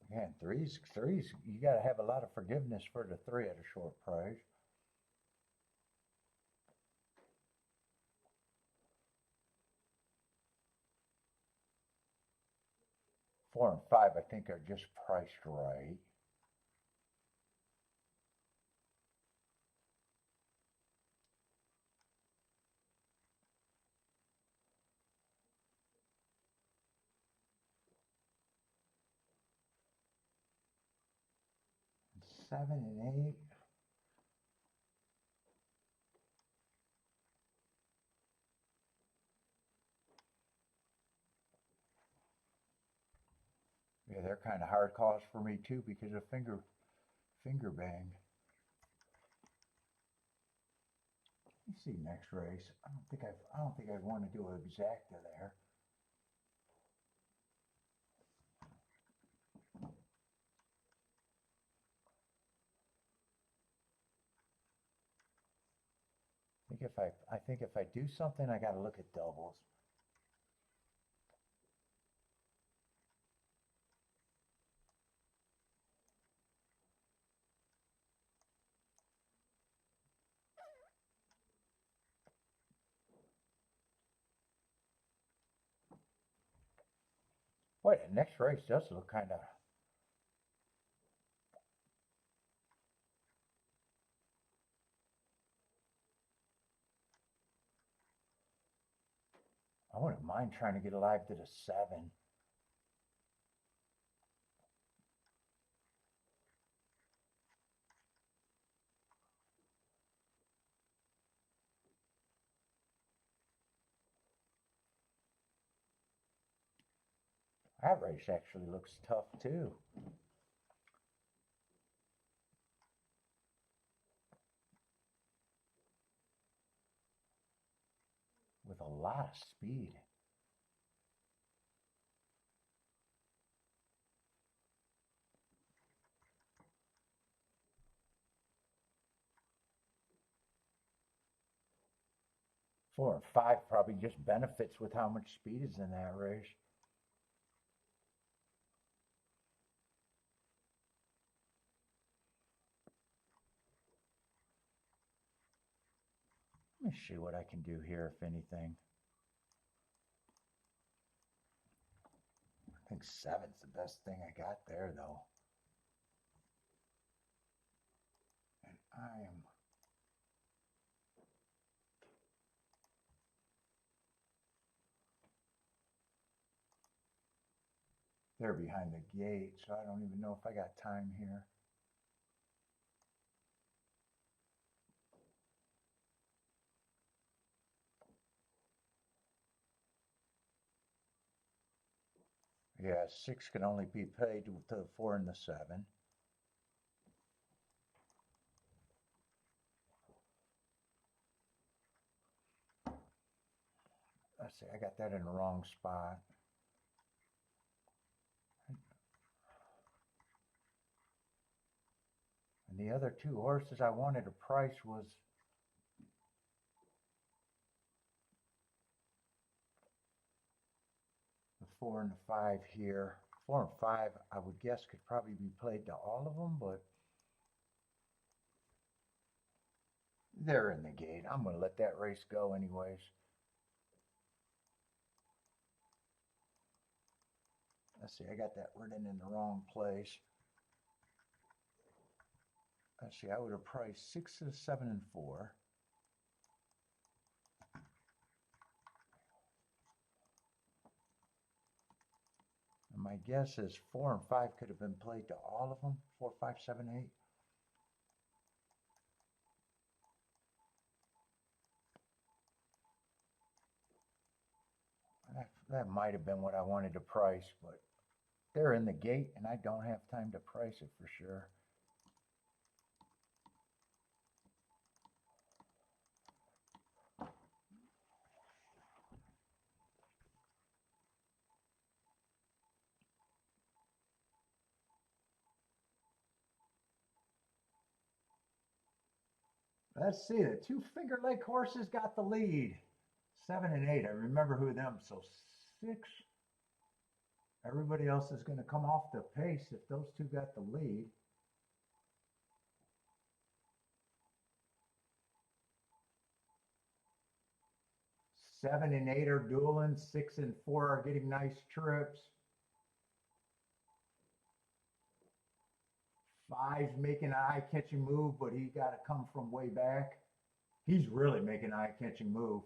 Yeah, threes, you got to have a lot of forgiveness for the 3 at a short price. 4 and 5, I think, are just priced right. And 7 and 8. Yeah, they're kind of hard calls for me too because of finger bang. Let's see next race. I don't think I want to do an exacta there. I think if I do something, I got to look at doubles. Boy, the next race does look kind of. I wouldn't mind trying to get alive to the 7. That race actually looks tough too. With a lot of speed. Four and 5 probably just benefits with how much speed is in that race. Let me see what I can do here, if anything. I think 7's the best thing I got there, though. And I am. They're behind the gate, so I don't even know if I got time here. Yeah, 6 can only be paid with the 4 and the 7. Let's see, I got that in the wrong spot. And the other 2 horses I wanted to price was the 4 and the 5 here. 4 and 5, I would guess, could probably be played to all of them, but they're in the gate. I'm going to let that race go anyways. Let's see, I got that written in the wrong place. Let's see, I would have priced 6, 7, and 4. And my guess is 4 and 5 could have been played to all of them. 4, 5, 7, 8. That might have been what I wanted to price, but they're in the gate and I don't have time to price it for sure. Let's see, the two Finger Lake horses got the lead. 7 and 8. I remember who them. So 6. Everybody else is going to come off the pace if those two got the lead. Seven and 8 are dueling. 6 and 4 are getting nice trips. 5's making an eye-catching move, but he got to come from way back. He's really making an eye-catching move.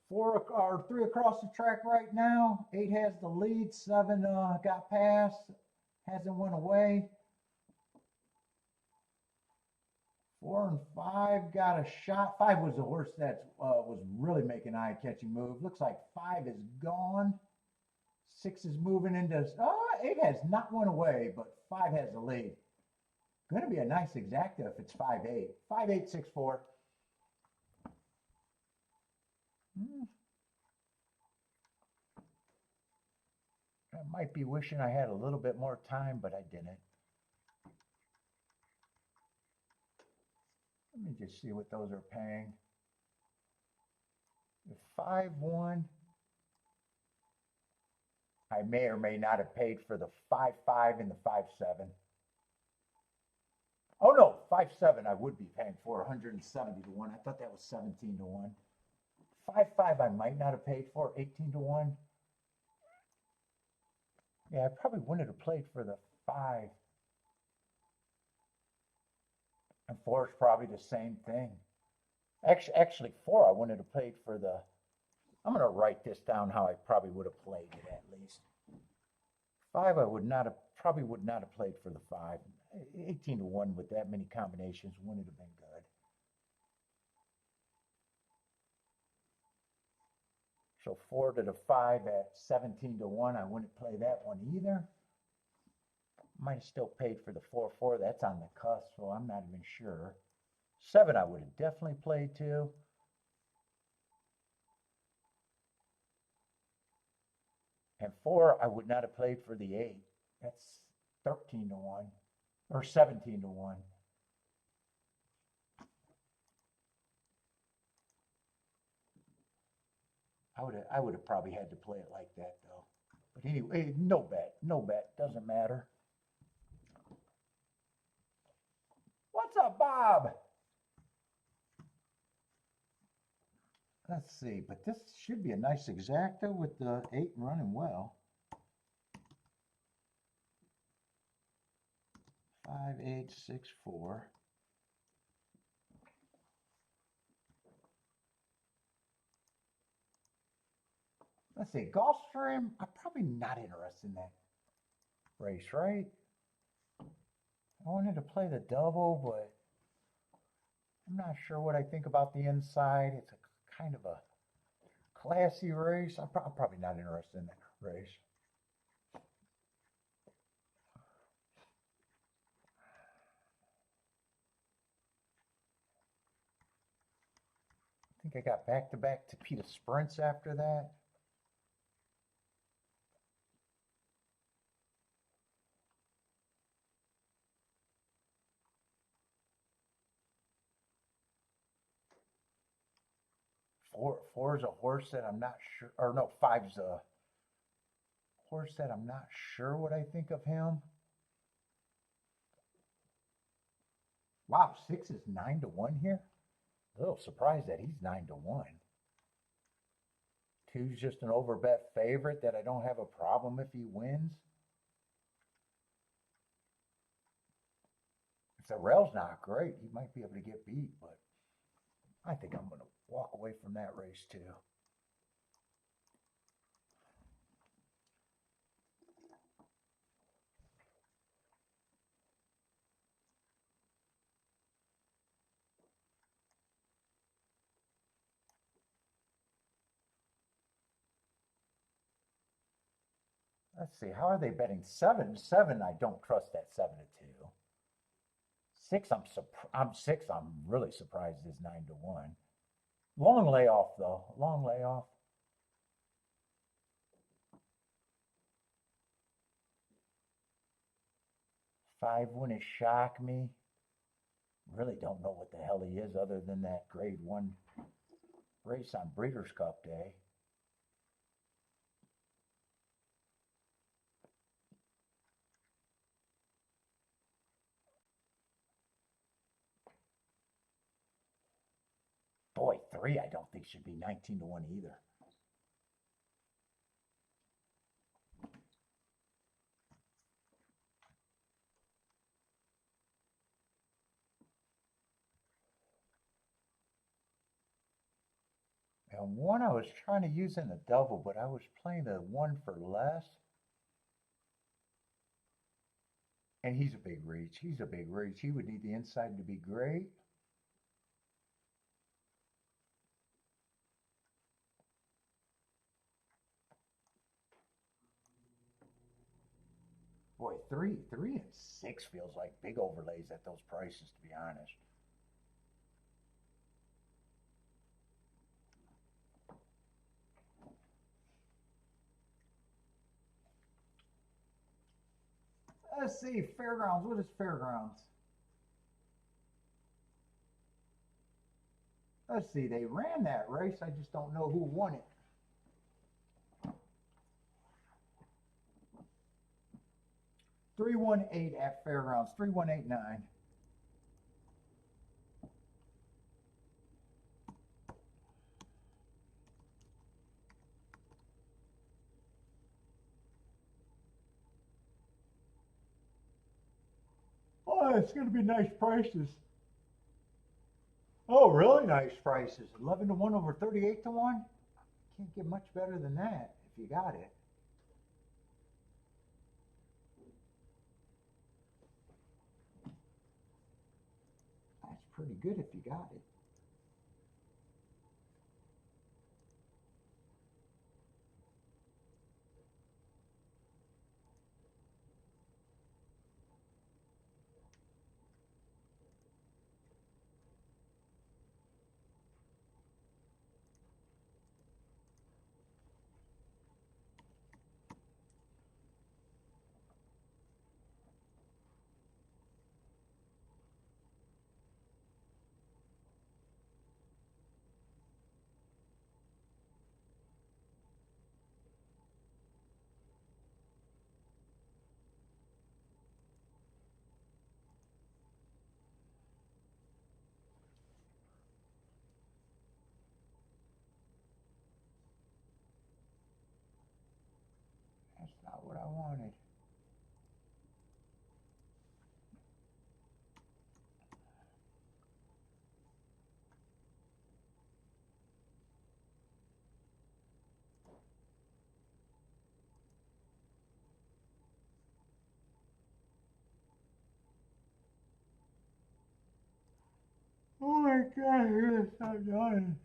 3 across the track right now. 8 has the lead. 7 got past. Hasn't went away. 4 and 5 got a shot. 5 was the horse that was really making an eye-catching move. Looks like 5 is gone. 6 is moving into. 8 has not went away, but 5 has the lead. Going to be a nice exacta if it's 5-8. 5-8, 6-4. I might be wishing I had a little bit more time, but I didn't. Let me just see what those are paying. The 5-1. I may or may not have paid for the 5-5 and the 5-7. Oh no, 5-7 I would be paying for 170 to 1. I thought that was 17 to 1. 5-5 I might not have paid for 18 to 1. Yeah, I probably wouldn't have played for the 5. And 4 is probably the same thing. Actually 4 I wouldn't have played for the. I'm going to write this down how I probably would have played it at least. 5 I probably would not have played for the 5. 18 to 1 with that many combinations wouldn't have been good. So 4 to the 5 at 17 to 1, I wouldn't play that one either. Might have still paid for the 4-4. That's on the cusp, so I'm not even sure. 7 I would have definitely played too. And 4 I would not have played for the 8. That's 13 to 1 or 17 to 1. I would have probably had to play it like that though. But anyway, no bet, doesn't matter. What's up, Bob? Let's see, but this should be a nice exacta with the 8 running well. 5-8, 6-4. Let's see, Gulfstream, I'm probably not interested in that race, right? I wanted to play the double, but I'm not sure what I think about the inside. It's a kind of a classy race. I'm probably not interested in that race. I think I got back-to-back Tapeta sprints after that. Four is a horse that I'm not sure, or no, 5's a horse that I'm not sure what I think of him. Wow, 6 is 9 to 1 here. A little surprised that he's 9 to 1. 2's just an overbet favorite that I don't have a problem if he wins. If the rail's not great, he might be able to get beat, but I think I'm going to walk away from that race too. Let's see, how are they betting? 7, I don't trust that 7 to 2. 6, I'm really surprised is 9 to 1. Long layoff though, long layoff. 5 wouldn't shock me. Really don't know what the hell he is other than that grade 1 race on Breeders' Cup Day. Boy, 3 I don't think should be 19 to 1 either. And 1 I was trying to use in the double, but I was playing the 1 for less. And he's a big reach. He's a big reach. He would need the inside to be great. Boy, 3 and 6 feels like big overlays at those prices, to be honest. Let's see, Fairgrounds. What is Fairgrounds? Let's see, they ran that race. I just don't know who won it. $318 at Fairgrounds. 3189. Oh, it's going to be nice prices. Oh, really nice prices. 11 to 1 over 38 to 1. Can't get much better than that if you got it. That's pretty good if you got it. That's not what I wanted. Oh my God, I gotta stop yawning.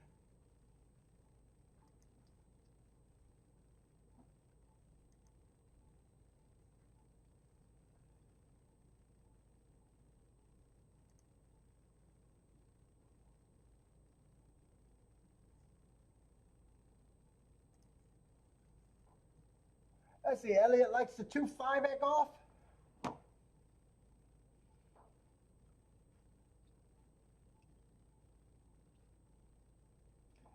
Let's see, Elliot likes the 2.5 at golf.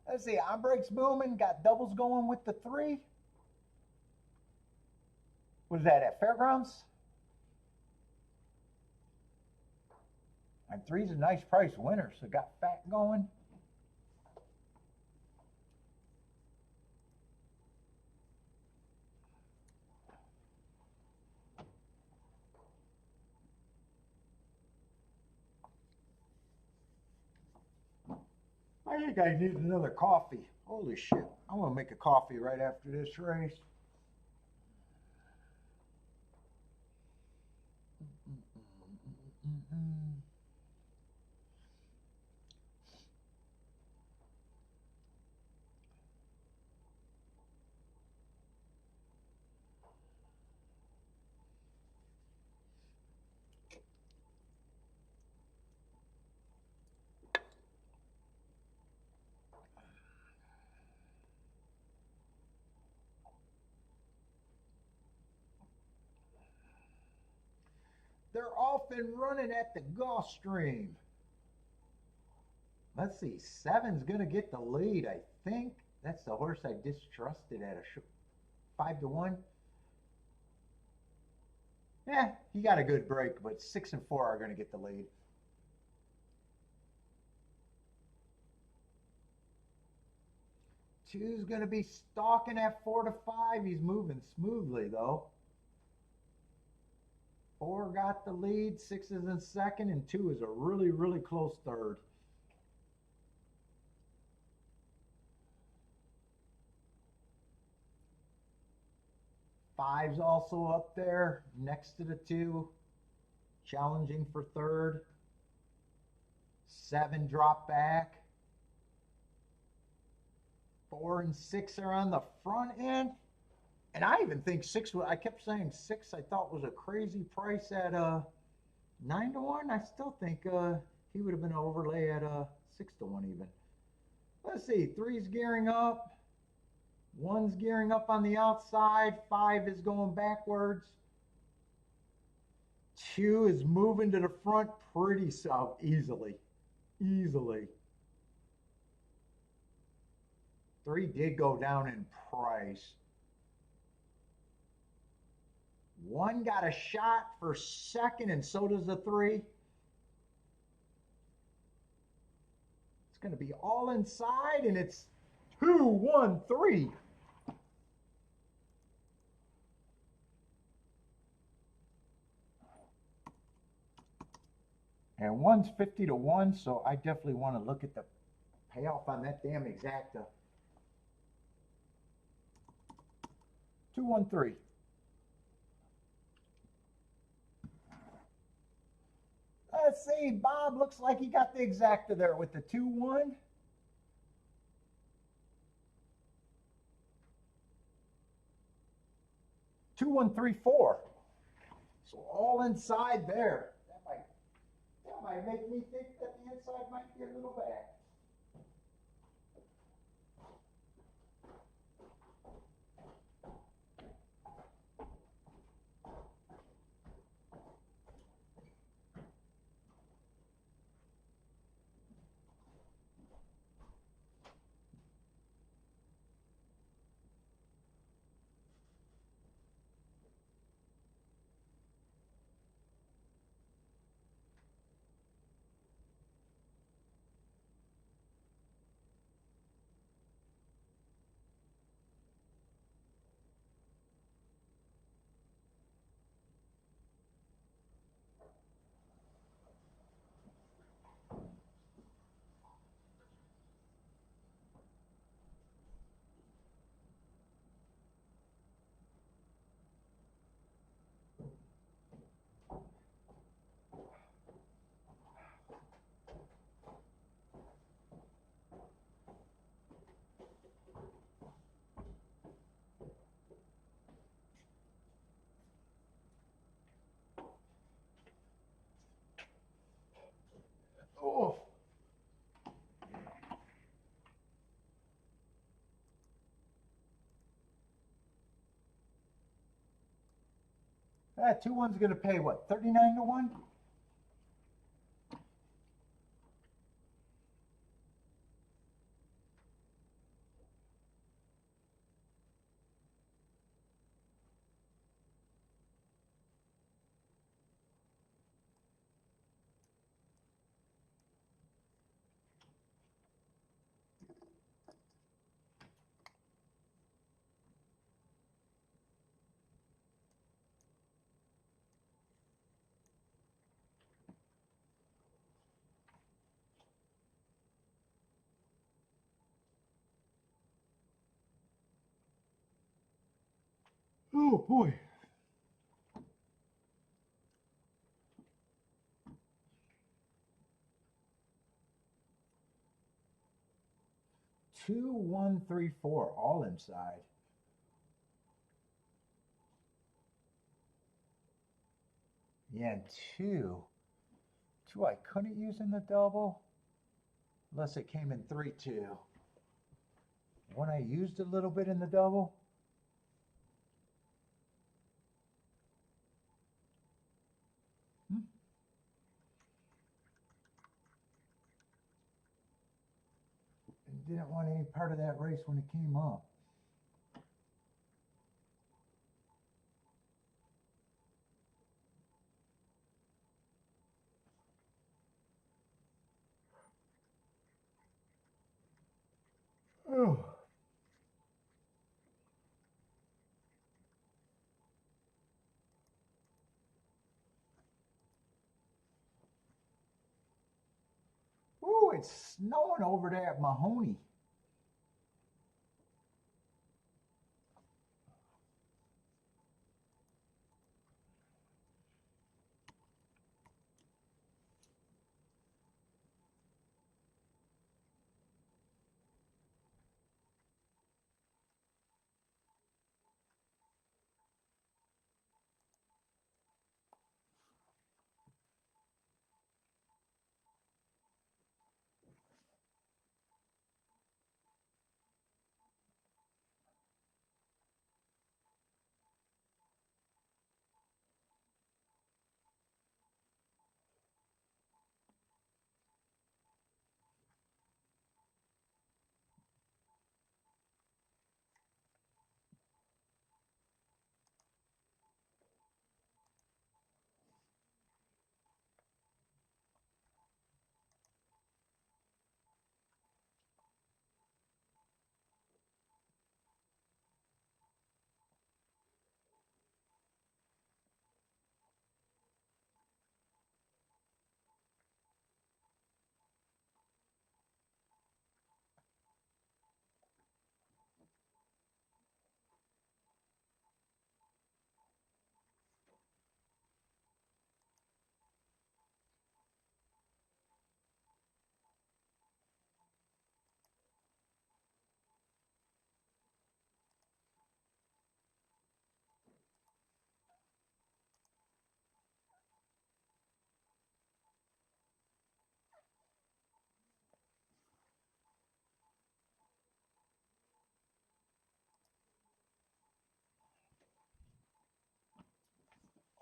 Let's see, on breaks booming, got doubles going with the 3. Was that at Fairgrounds? And 3's a nice price winner, so got fat going. I think I need another coffee. Holy shit. I'm going to make a coffee right after this race. off and running at the Gulfstream. Let's see, 7's going to get the lead, I think. That's the horse I distrusted at a 5 to 1. Yeah, he got a good break, but 6 and 4 are going to get the lead. Two's going to be stalking at 4 to 5. He's moving smoothly, though. 4 got the lead, 6 is in second, and 2 is a really, really close third. Five's also up there next to the 2, challenging for third. 7 drop back. 4 and 6 are on the front end. And I even think 6, I kept saying 6 I thought was a crazy price at 9 to 1. I still think he would have been an overlay at 6 to 1 even. Let's see, 3's gearing up. 1's gearing up on the outside. 5 is going backwards. 2 is moving to the front pretty easily. 3 did go down in price. 1 got a shot for second, and so does the 3. It's going to be all inside, and it's 2, 1, 3. And 1's 50 to 1, so I definitely want to look at the payoff on that damn exacta. 2, 1, 3. Let's see, Bob looks like he got the exacta there with the 2, 1. Two, 1, 3, 4. So all inside there. That might make me think that the inside might be a little back. Oh. That 2, 1's going to pay what, 39 to 1? Oh boy. Two, 1, 3, 4, all inside. Yeah, and 2 I couldn't use in the double unless it came in 3, 2. When I used a little bit in the double, didn't want any part of that race when it came up. Oh. Ooh, it's snowing over there at Mahoney.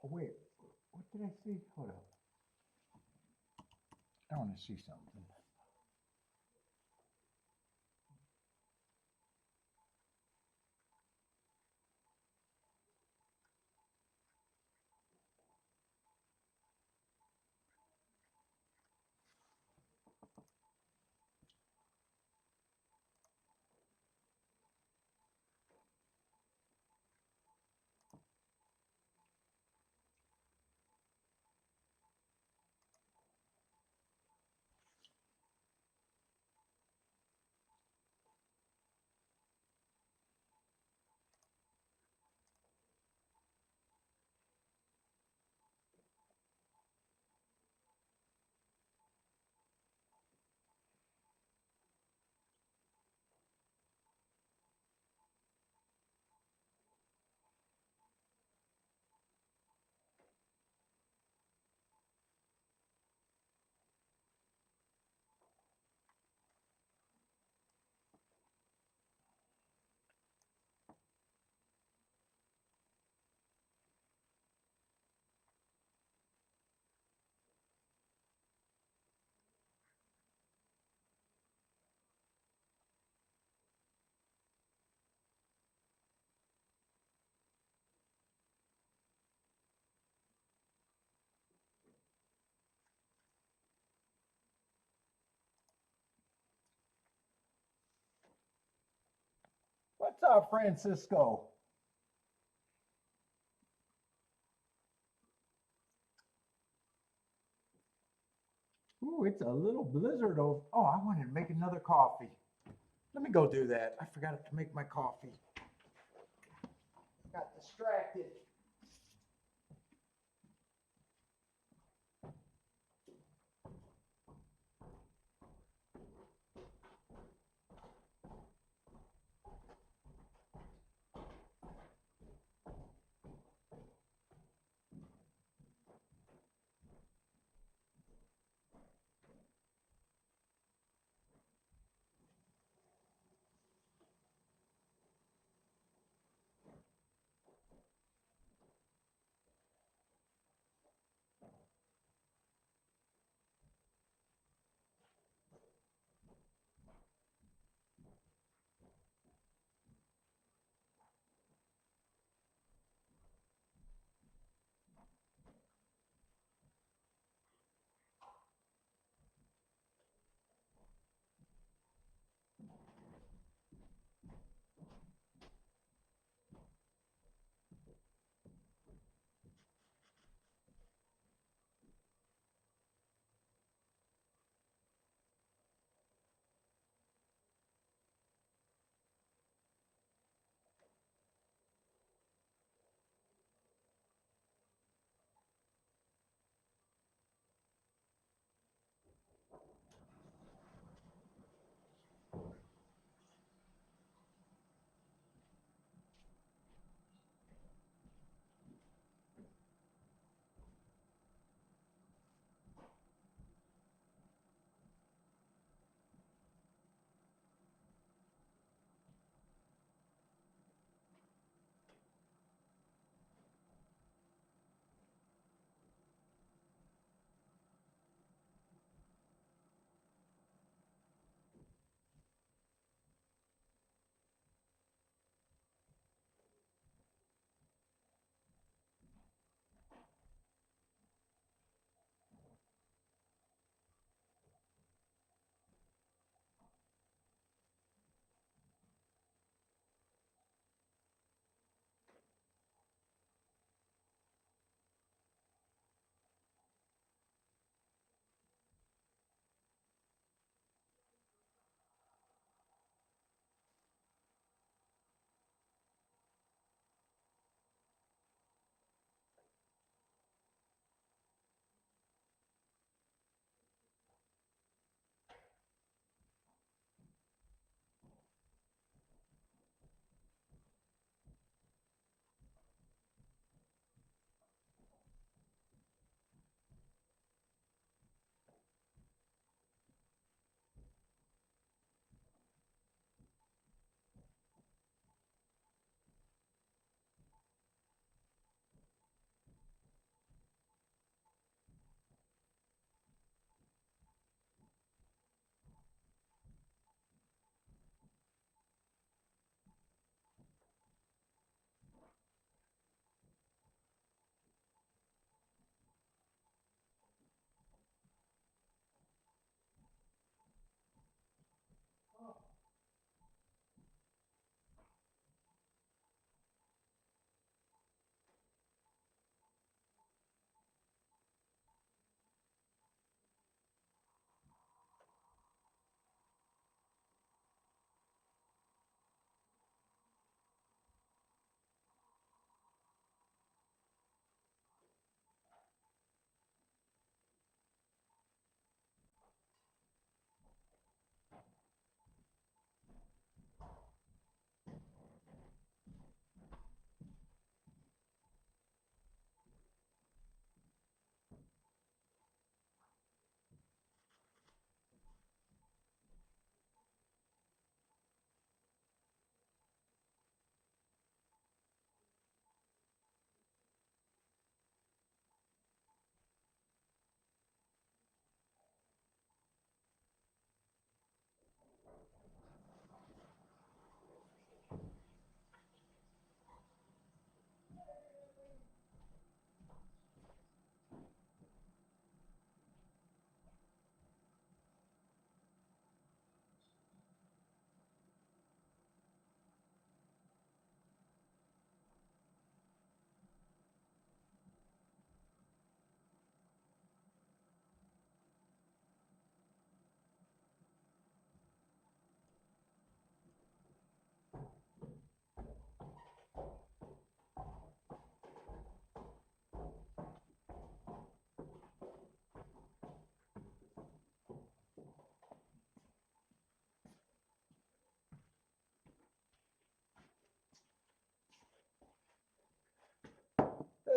Oh, wait, what did I see? Hold up. I want to see something. What's up, Francisco? Ooh, it's a little blizzard over. Oh, I wanted to make another coffee. Let me go do that. I forgot to make my coffee. Got distracted.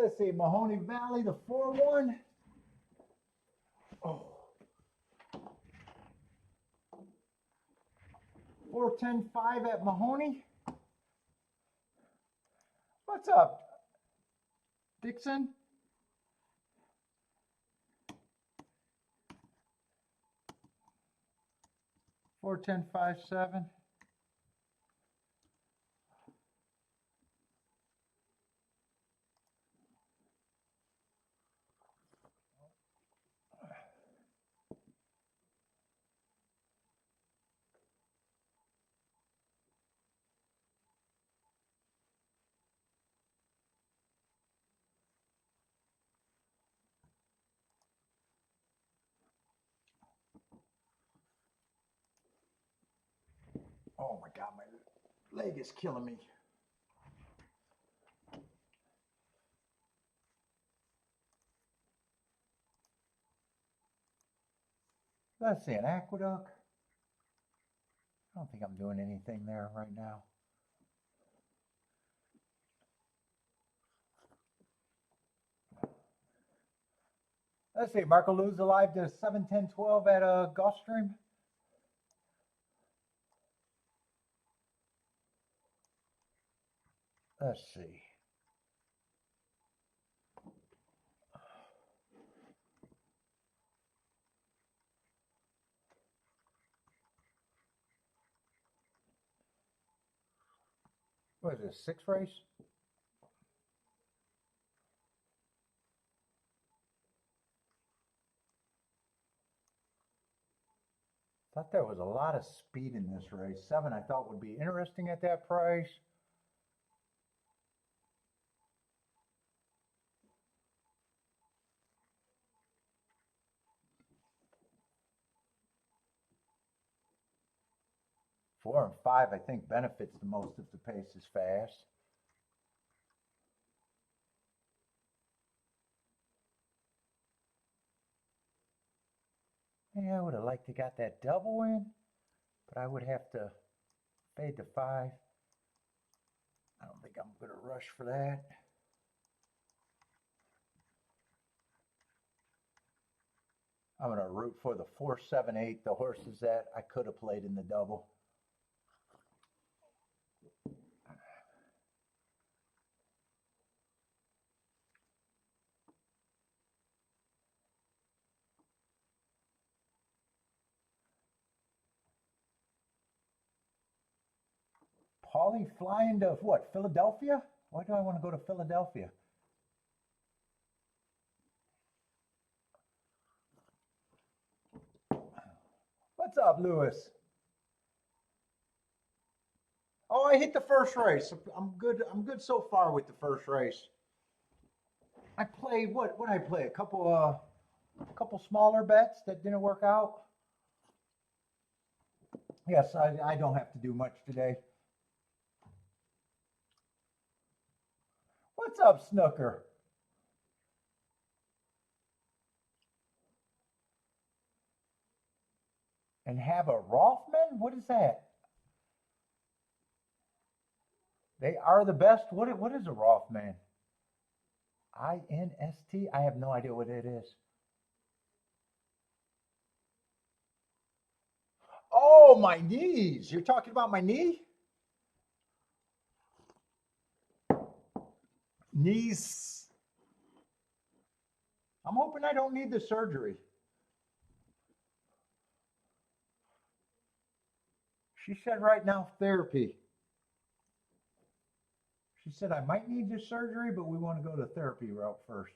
Let's see, Mahoney Valley, the 4-1. Oh. 4-10-5 at Mahoney. What's up, Dixon? 4-10-5-7. Oh my God, my leg is killing me. Let's see, an Aqueduct. I don't think I'm doing anything there right now. Let's see, Marco Luz alive to 7-10-12 at Gulfstream. Let's see. What is this, 6th race? Thought there was a lot of speed in this race. 7 I thought would be interesting at that price. Four and 5 I think benefits the most if the pace is fast. Yeah, I would have liked to got that double in, but I would have to fade to 5. I don't think I'm going to rush for that. I'm going to root for the 4-7-8, the horses that I could have played in the double. Paulie flying to what, Philadelphia? Why do I want to go to Philadelphia? What's up, Lewis? Oh, I hit the first race. I'm good. I'm good so far with the first race. I played what I play? A couple smaller bets that didn't work out. Yes, I don't have to do much today. What's up, Snooker? And have a Rothman? What is that? They are the best. What is a Rothman? INST? I have no idea what it is. Oh, my knees. You're talking about my knee? Knees. I'm hoping I don't need the surgery. She said right now therapy. She said I might need the surgery, but we want to go the therapy route first.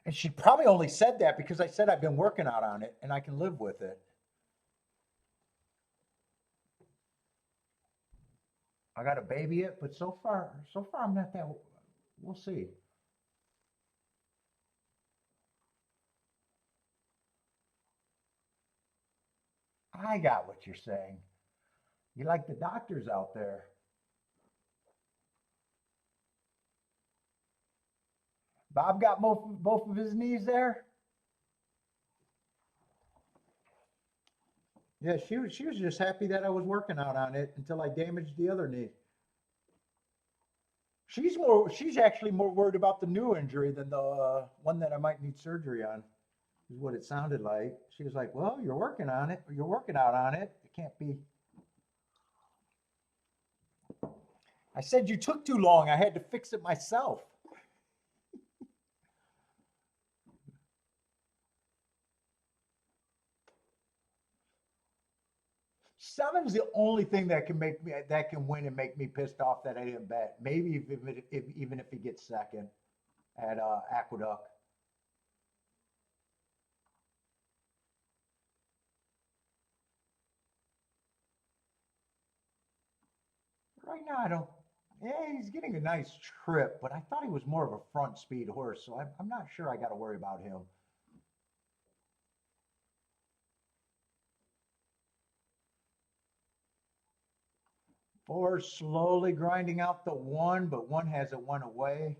And she probably only said that because I said I've been working out on it and I can live with it. I got to baby it, but so far I'm not that. We'll see. I got what you're saying. You like the doctors out there. Bob got both of his knees there. Yeah, she was just happy that I was working out on it until I damaged the other knee. She's actually more worried about the new injury than the one that I might need surgery on. Is what it sounded like. She was like, "Well, you're working on it. You're working out on it. It can't be." I said you took too long. I had to fix it myself. Seven's the only thing that can win and make me pissed off that I didn't bet. Maybe even if he gets second at Aqueduct. Right now, I don't. Yeah, he's getting a nice trip, but I thought he was more of a front speed horse, so I'm not sure I got to worry about him. Four slowly grinding out the one, but one has it one away.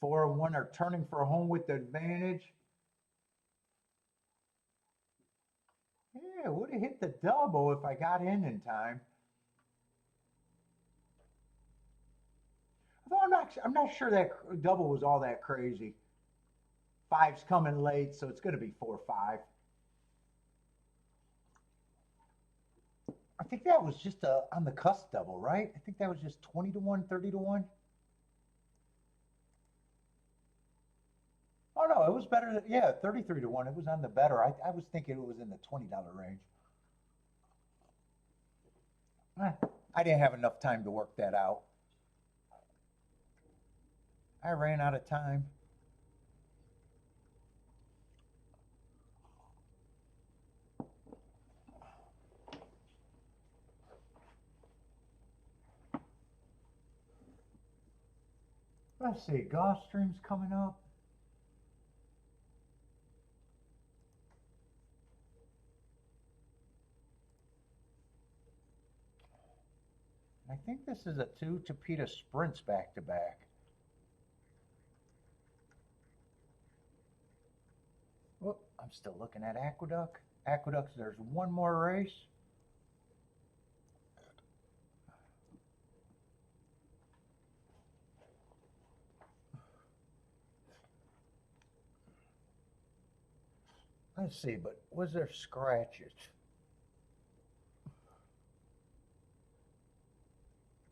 Four and one are turning for home with the advantage. Yeah, would have hit the double if I got in time. Although I'm not sure that double was all that crazy. Five's coming late, so it's going to be 4-5. I think that was just on the cusp double, right? I think that was just 20-1, 30-1. Oh no, it was better. Yeah, 33-1. It was on the better. I was thinking it was in the $20 range. Eh, I didn't have enough time to work that out. I ran out of time. Let's see, Gulfstream's coming up. I think this is a two Chapita sprints back to back. Oh, I'm still looking at Aqueduct. Aqueduct, there's one more race. Let's see, but was there scratches?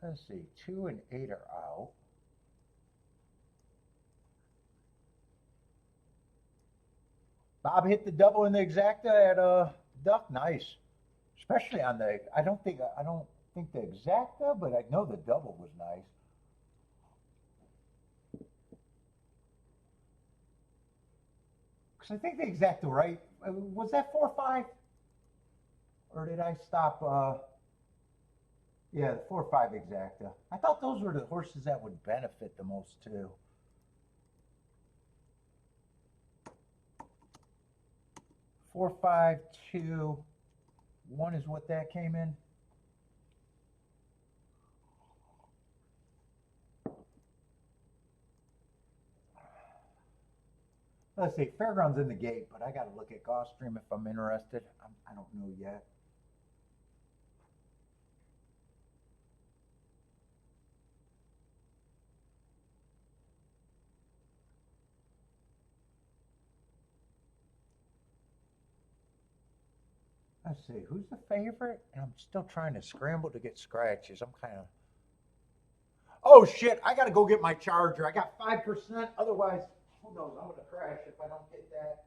Let's see, 2 and 8 are out. Bob hit the double in the exacta at Duck. Nice, especially on the. I don't think the exacta, but I know the double was nice. Because I think the exacta right was that 4-5, or did I stop? Yeah, the 4-5 exacta. I thought those were the horses that would benefit the most too. 4-5-2-1 is what that came in. Let's see, Fairgrounds in the gate, but I got to look at Gulfstream if I'm interested. I don't know yet. Let's see, who's the favorite? And I'm still trying to scramble to get scratches. I'm kind of. Oh shit! I gotta go get my charger. I got 5%. Otherwise, who knows? I'm gonna crash if I don't get that.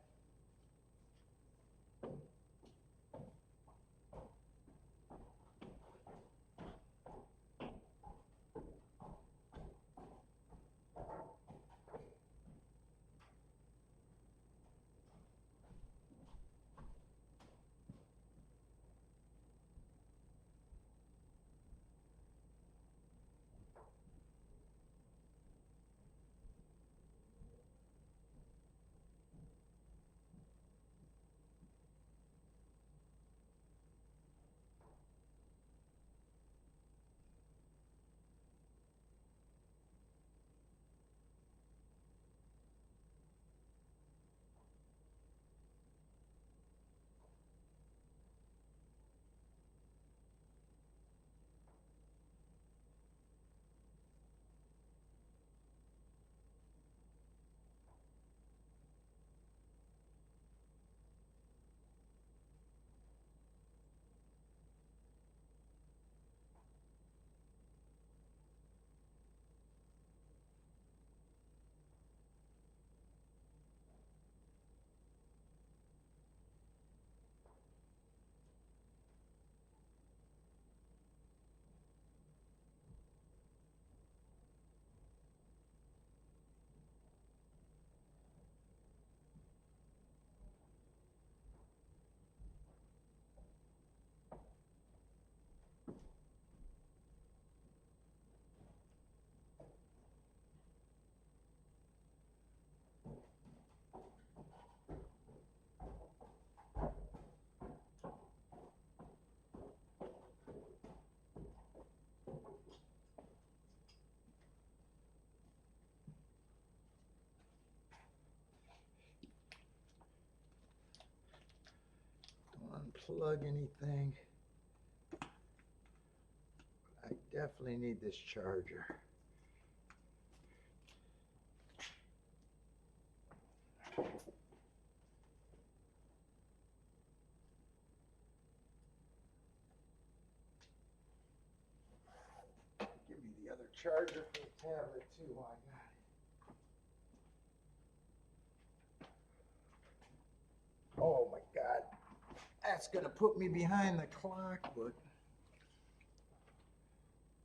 unplug anything. I definitely need this charger. Give me the other charger for the tablet too while I got it. Oh my God. That's gonna put me behind the clock, but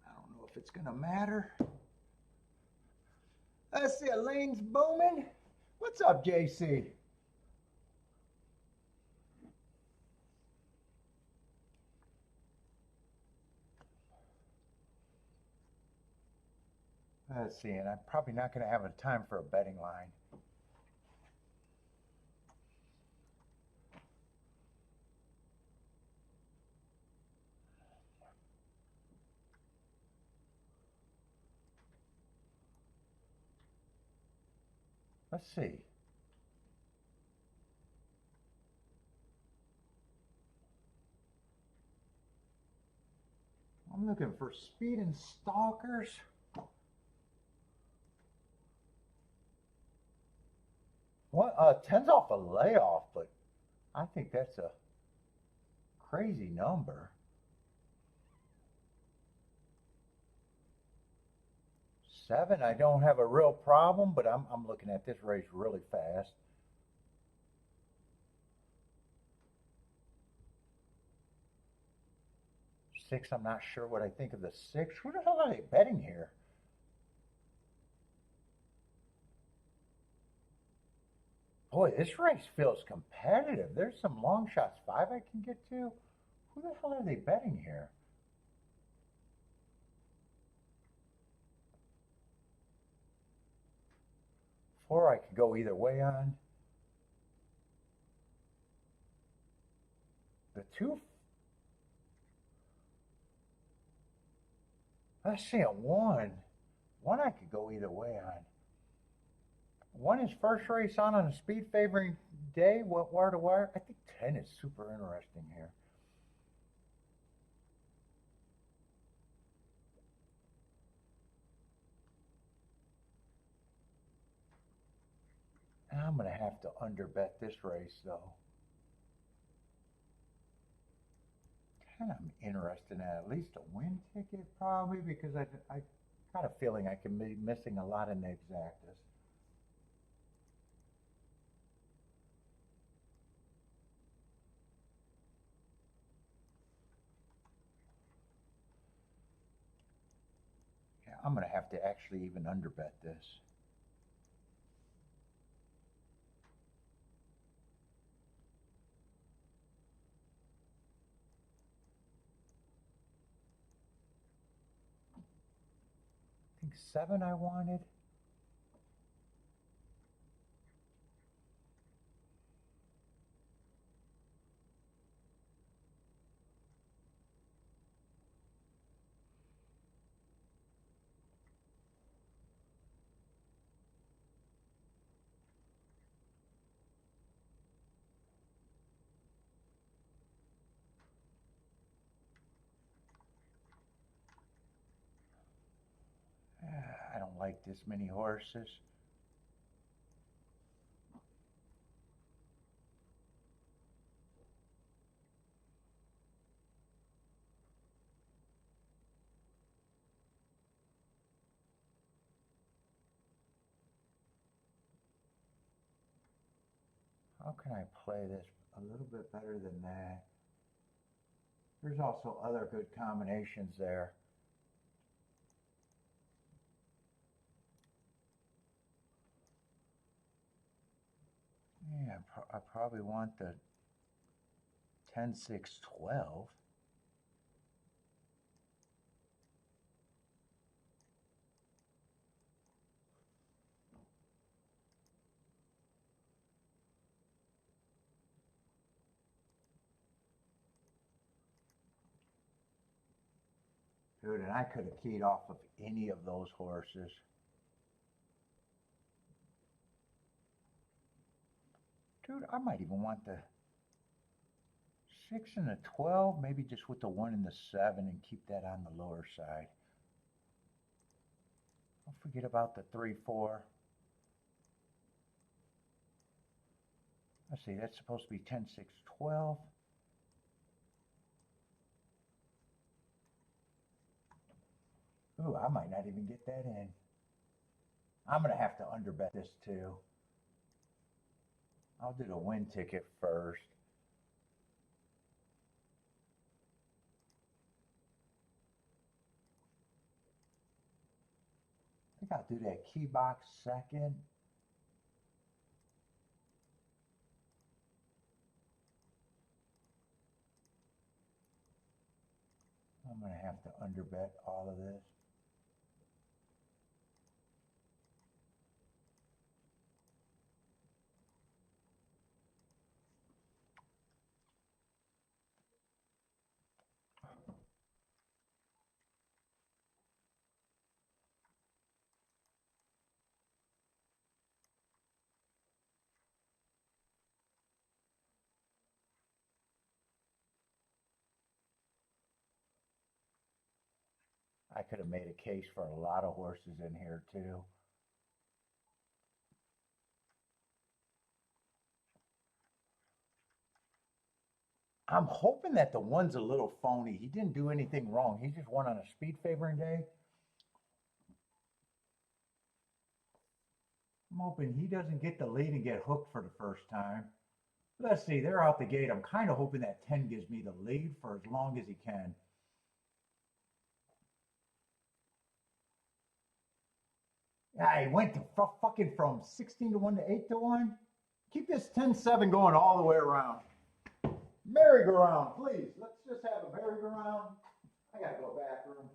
I don't know if it's gonna matter. I see Elaine's booming. What's up, JC? Let's see, and I'm probably not going to have a time for a betting line. Let's see. I'm looking for speed and stalkers. What? 10's off a layoff, but I think that's a crazy number. 7, I don't have a real problem, but I'm looking at this race really fast. 6, I'm not sure what I think of the 6. Who the hell are they betting here? Boy, this race feels competitive. There's some long shots. 5 I can get to. Who the hell are they betting here? Four I could go either way on. The 2. Let's see, a 1. 1 I could go either way on. 1 is first race on a speed favoring day, wire to wire. I think 10 is super interesting here. I'm going to have to underbet this race, though. 10 I'm interested in at least a win ticket, probably, because I got a feeling I can be missing a lot in the exactas. Yeah, I'm going to have to actually even underbet this. I think 7 I wanted. I don't like this many horses. How can I play this a little bit better than that? There's also other good combinations there. Yeah, I probably want the 10, 6, 12. Dude, and I could have keyed off of any of those horses. Dude, I might even want the 6 and a 12, maybe just with the 1 and the 7 and keep that on the lower side. Don't forget about the 3, 4. Let's see, that's supposed to be 10, 6, 12. Ooh, I might not even get that in. I'm going to have to underbet this too. I'll do the win ticket first. I think I'll do that key box second. I'm going to have to underbet all of this. I could have made a case for a lot of horses in here too. I'm hoping that the 1's a little phony. He didn't do anything wrong. He just won on a speed favoring day. I'm hoping he doesn't get the lead and get hooked for the first time. Let's see, they're out the gate. I'm kind of hoping that 10 gives me the lead for as long as he can. Yeah, he went to fucking from 16 to 1 to 8 to 1. Keep this 10-7 going all the way around. Merry-go-round, please. Let's just have a merry-go-round. I gotta go bathroom.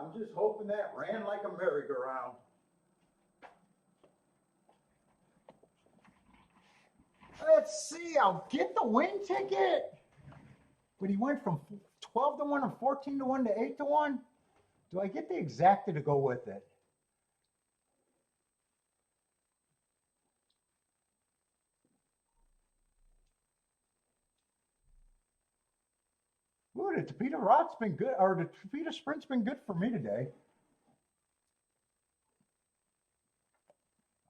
I'm just hoping that ran like a merry-go-round. Let's see, I'll get the win ticket. But he went from 12 to 1 and 14 to 1 to 8 to 1. Do I get the exacta to go with it? Ooh, the Tapeta Rod's been good, or the Tapeta Sprint's been good for me today.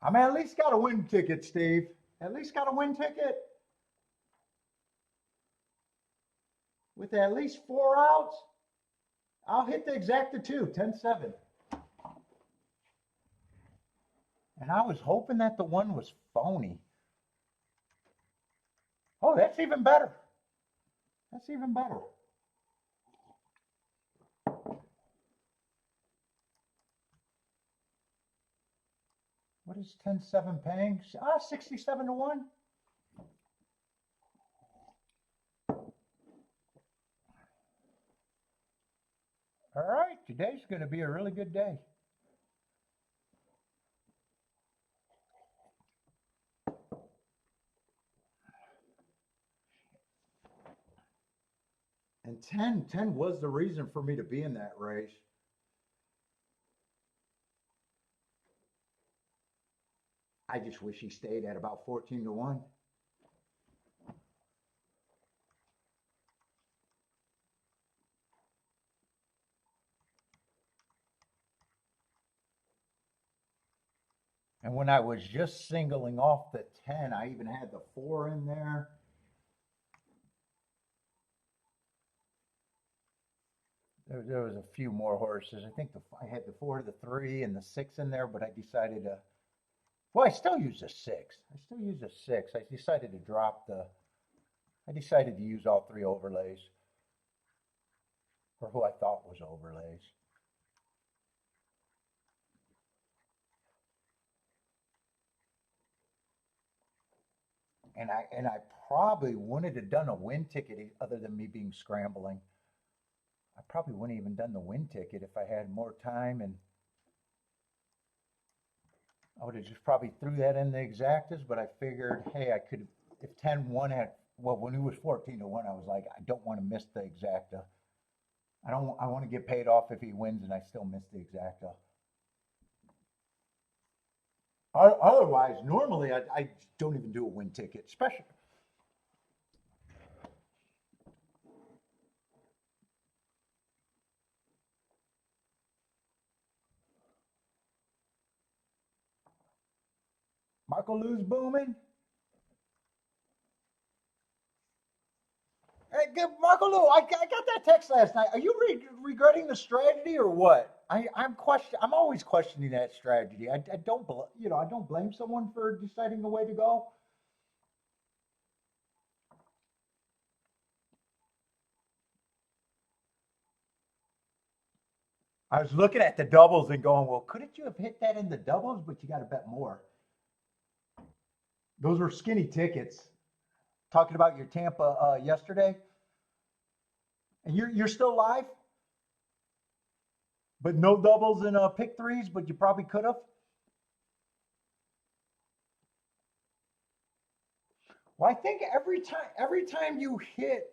I'm at least got a win ticket, Steve. At least got a win ticket. With at least 4 outs, I'll hit the exacta too, 10-7. And I was hoping that the 1 was phony. Oh, that's even better. That's even better. What is 10-7 paying? 67 to 1. All right, today's going to be a really good day. And 10 was the reason for me to be in that race. I just wish he stayed at about 14 to 1. And when I was just singling off the 10, I even had the 4 in there. There was a few more horses. I think I had the 4, the 3, and the 6 in there, but I decided to. Well, I still use a 6. I still use a 6. I decided to drop the. I decided to use all 3 overlays, or who I thought was overlays. And I probably wouldn't have done a win ticket other than me being scrambling. I probably wouldn't have even done the win ticket if I had more time, and I would have just probably threw that in the exactas. But I figured, hey, I could, if 10-1 had, well, when it was 14-1, I was like, I don't want to miss the exacta. I want to get paid off if he wins and I still miss the exacta. Otherwise, normally I don't even do a win ticket, especially. Marco Lou's booming. Hey, Marco Lou, I got that text last night. Are you regretting the strategy or what? I'm always questioning that strategy. I don't, I don't blame someone for deciding the way to go. I was looking at the doubles and going, well, couldn't you have hit that in the doubles? But you got to bet more. Those were skinny tickets. Talking about your Tampa yesterday, and you're still live, but no doubles and pick threes, but you probably could have. Well, I think every time you hit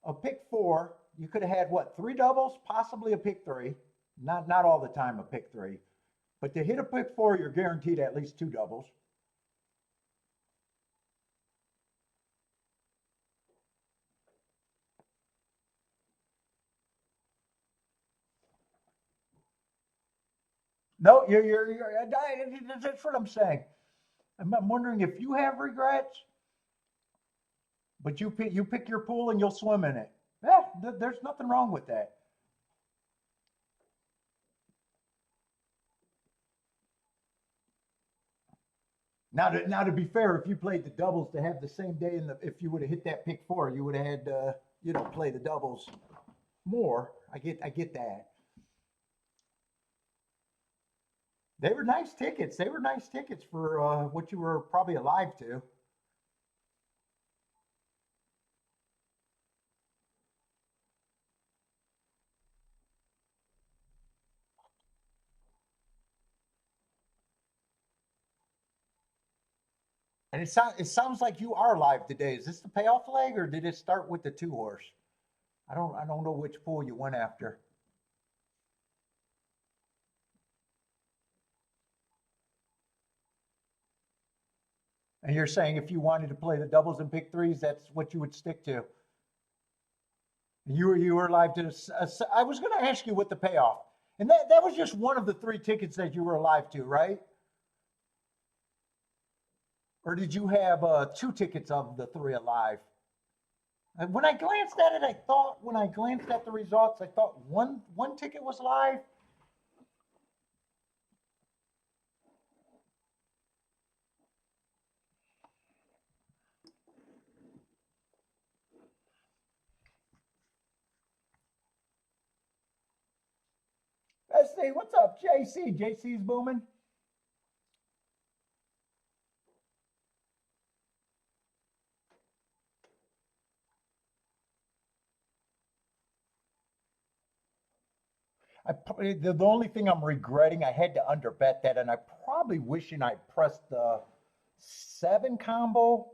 a pick 4, you could have had what, 3 doubles, possibly a pick 3. Not all the time a pick 3, but to hit a pick 4, you're guaranteed at least 2 doubles. No, that's what I'm saying. I'm wondering if you have regrets, but you pick your pool and you'll swim in it. Yeah, there's nothing wrong with that. Now to be fair, if you played the doubles to have the same day if you would have hit that pick 4, you would have had play the doubles more. I get that. They were nice tickets. They were nice tickets for what you were probably alive to. And it sounds like you are live today. Is this the payoff leg or did it start with the 2 horse? I don't know which pool you went after. And you're saying if you wanted to play the doubles and pick threes, that's what you would stick to. You were live to. I was going to ask you what the payoff, and that was just one of the 3 tickets that you were alive to, right? Or did you have 2 tickets of the 3 alive? And when I glanced at it, when I glanced at the results, I thought one ticket was live. Let's see, what's up, JC? JC's booming. The only thing I'm regretting, I had to underbet that, and I probably wishing I pressed the 7 combo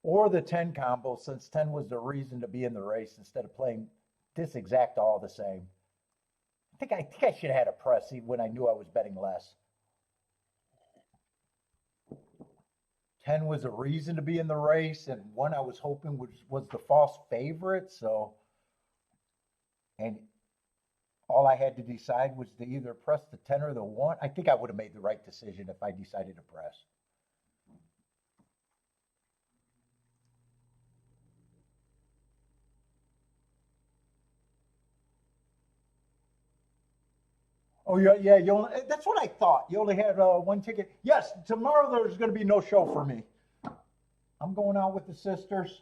or the 10 combo, since 10 was the reason to be in the race instead of playing this exact all the same. I think I should have had a press when I knew I was betting less. 10 was a reason to be in the race, and one I was hoping was the false favorite. So, and All I had to decide was to either press the 10 or the 1. I think I would have made the right decision if I decided to press. Oh yeah, yeah. You only, that's what I thought. You only had one ticket. Yes, tomorrow there's going to be no show for me. I'm going out with the sisters.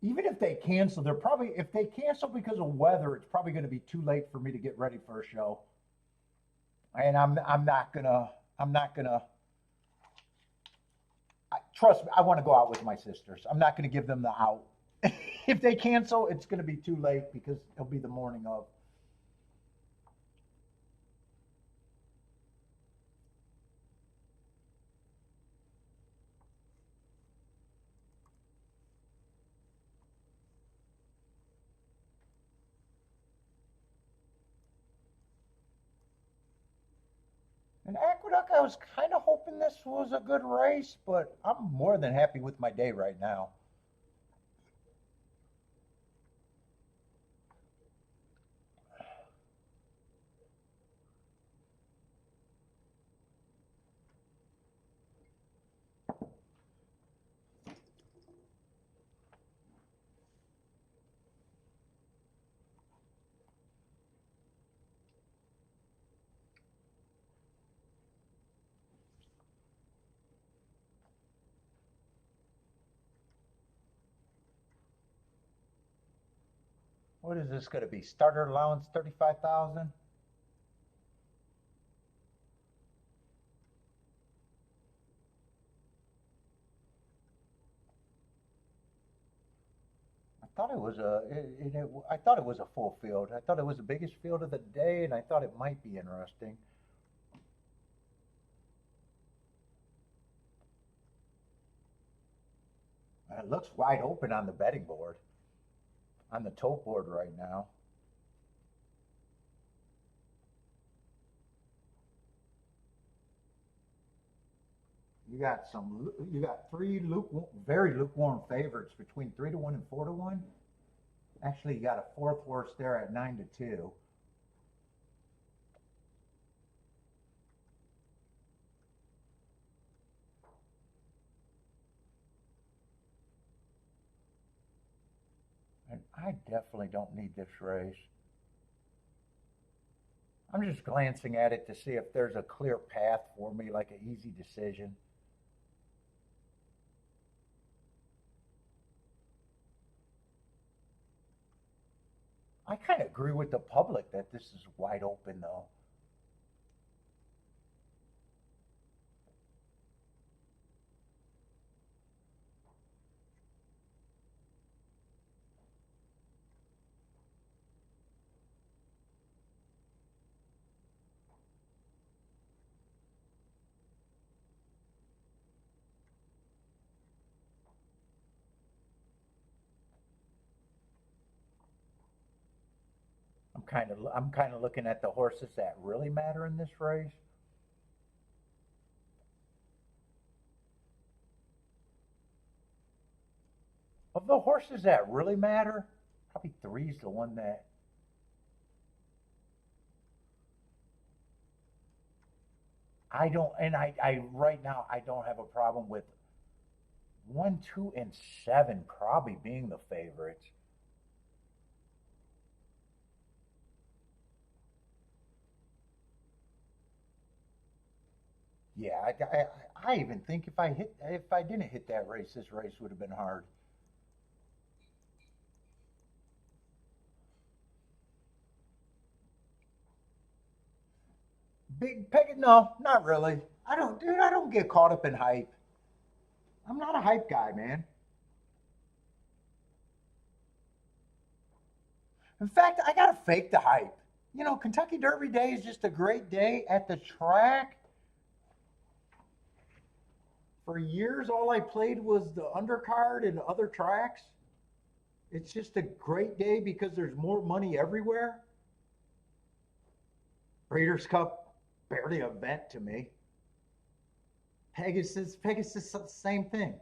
Even if they cancel, they're probably if they cancel because of weather, it's probably going to be too late for me to get ready for a show. And I'm not gonna trust me. I want to go out with my sisters. I'm not going to give them the out. If they cancel, it's going to be too late because it'll be the morning of. And Aqueduct, I was kind of hoping this was a good race, but I'm more than happy with my day right now. What is this going to be? Starter allowance 35,000. I thought it was a full field. I thought it was the biggest field of the day, and I thought it might be interesting. It looks wide open on the betting board, on the tote board right now. You got three very lukewarm favorites between 3-1 and 4-1. Actually, you got a fourth horse there at 9-2. And I definitely don't need this race. I'm just glancing at it to see if there's a clear path for me, like an easy decision. I kind of agree with the public that this is wide open, though. I'm kind of looking at the horses that really matter in this race. Of the horses that really matter, probably three's the one that I don't. And I right now I don't have a problem with 1, 2, and 7 probably being the favorites. Yeah, I even think if I didn't hit that race, this race would have been hard. Big Peg, no, not really. I don't, dude. I don't get caught up in hype. I'm not a hype guy, man. In fact, I gotta fake the hype. Kentucky Derby Day is just a great day at the track. For years, all I played was the undercard and other tracks. It's just a great day because there's more money everywhere. Breeders' Cup, barely an event to me. Pegasus, same thing.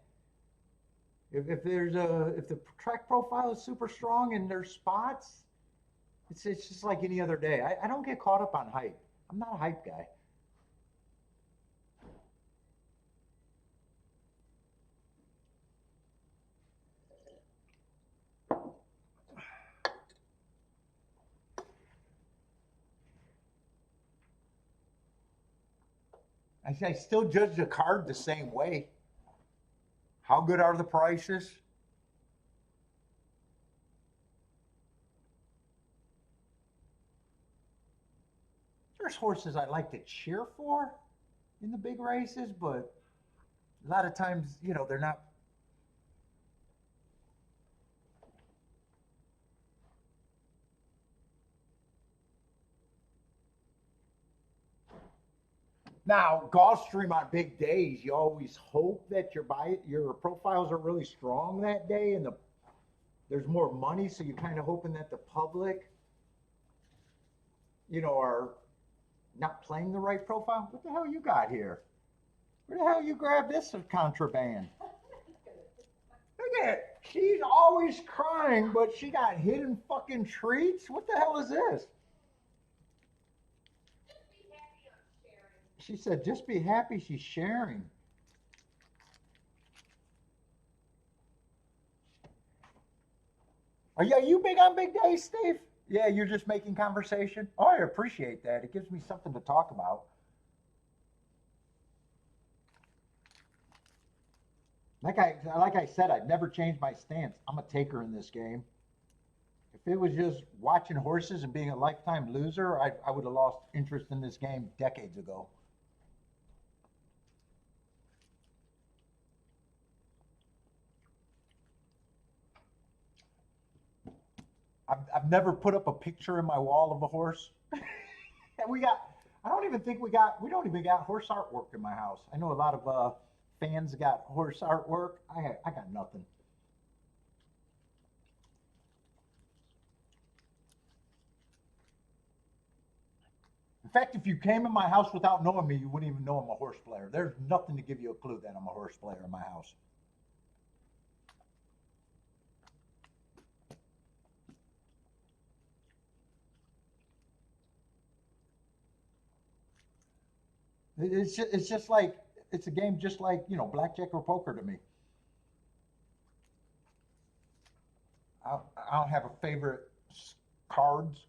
If the track profile is super strong and there's spots, it's just like any other day. I don't get caught up on hype. I'm not a hype guy. I still judge the card the same way. How good are the prices? There's horses I like to cheer for in the big races, but a lot of times, they're not. Now, Gulfstream on big days, you always hope that your profiles are really strong that day, and there's more money, so you're kind of hoping that the public, are not playing the right profile. What the hell you got here? Where the hell you grab this contraband? Look at it. She's always crying, but she got hidden fucking treats. What the hell is this? She said, just be happy she's sharing. Are you big on big days, Steve? Yeah, you're just making conversation. Oh, I appreciate that. It gives me something to talk about. Like I said, I've never changed my stance. I'm a taker in this game. If it was just watching horses and being a lifetime loser, I would have lost interest in this game decades ago. I've never put up a picture in my wall of a horse. And we don't even got horse artwork in my house. I know a lot of fans got horse artwork. I got nothing. In fact, if you came in my house without knowing me, you wouldn't even know I'm a horse player. There's nothing to give you a clue that I'm a horse player in my house. It's just like it's a game just like blackjack or poker to me. I don't have a favorite cards.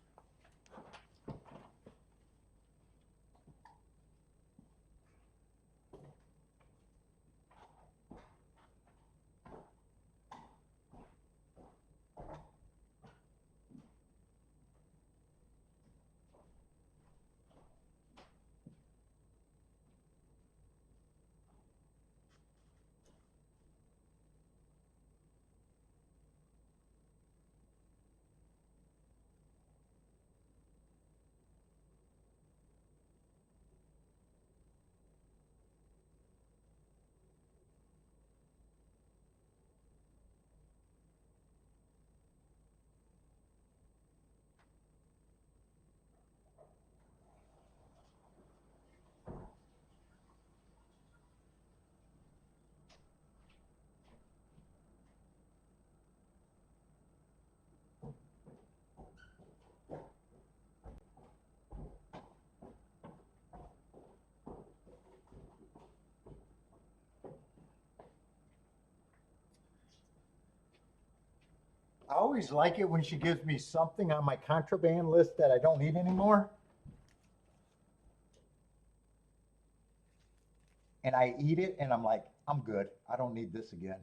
I always like it when she gives me something on my contraband list that I don't need anymore. And I eat it and I'm like, I'm good. I don't need this again.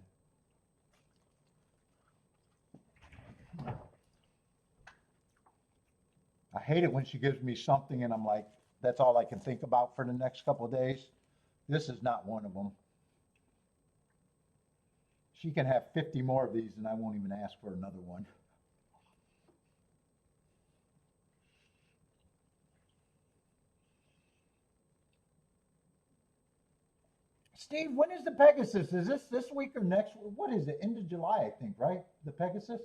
I hate it when she gives me something and I'm like, that's all I can think about for the next couple of days. This is not one of them. She can have 50 more of these and I won't even ask for another one. Steve, when is the Pegasus? Is this week or next? What is it? End of July, I think, right? The Pegasus?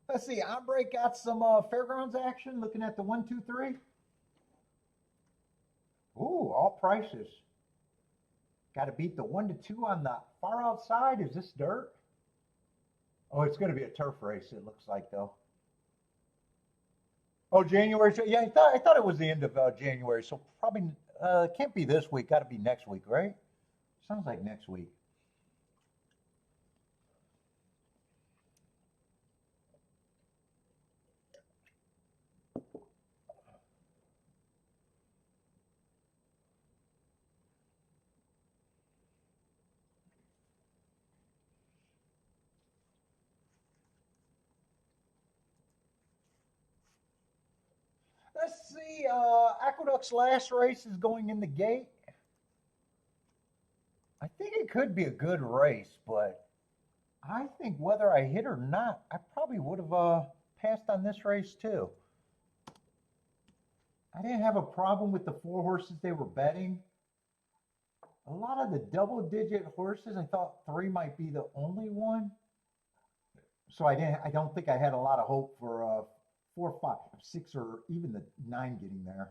Let's see. Ombre got some fairgrounds action. Looking at the 1, 2, 3. Ooh, all prices. Got to beat the 1 to 2 on the far outside. Is this dirt? Oh, it's going to be a turf race. It looks like though. Oh, January. Yeah, I thought it was the end of January. So probably it can't be this week. Got to be next week, right? Sounds like next week. Let's see. Aqueduct's last race is going in the gate. I think it could be a good race, but I think whether I hit or not, I probably would have passed on this race too. I didn't have a problem with the 4 horses they were betting. A lot of the double-digit horses, I thought 3 might be the only one. So I don't think I had a lot of hope for 4, 5, 6, or even the 9 getting there.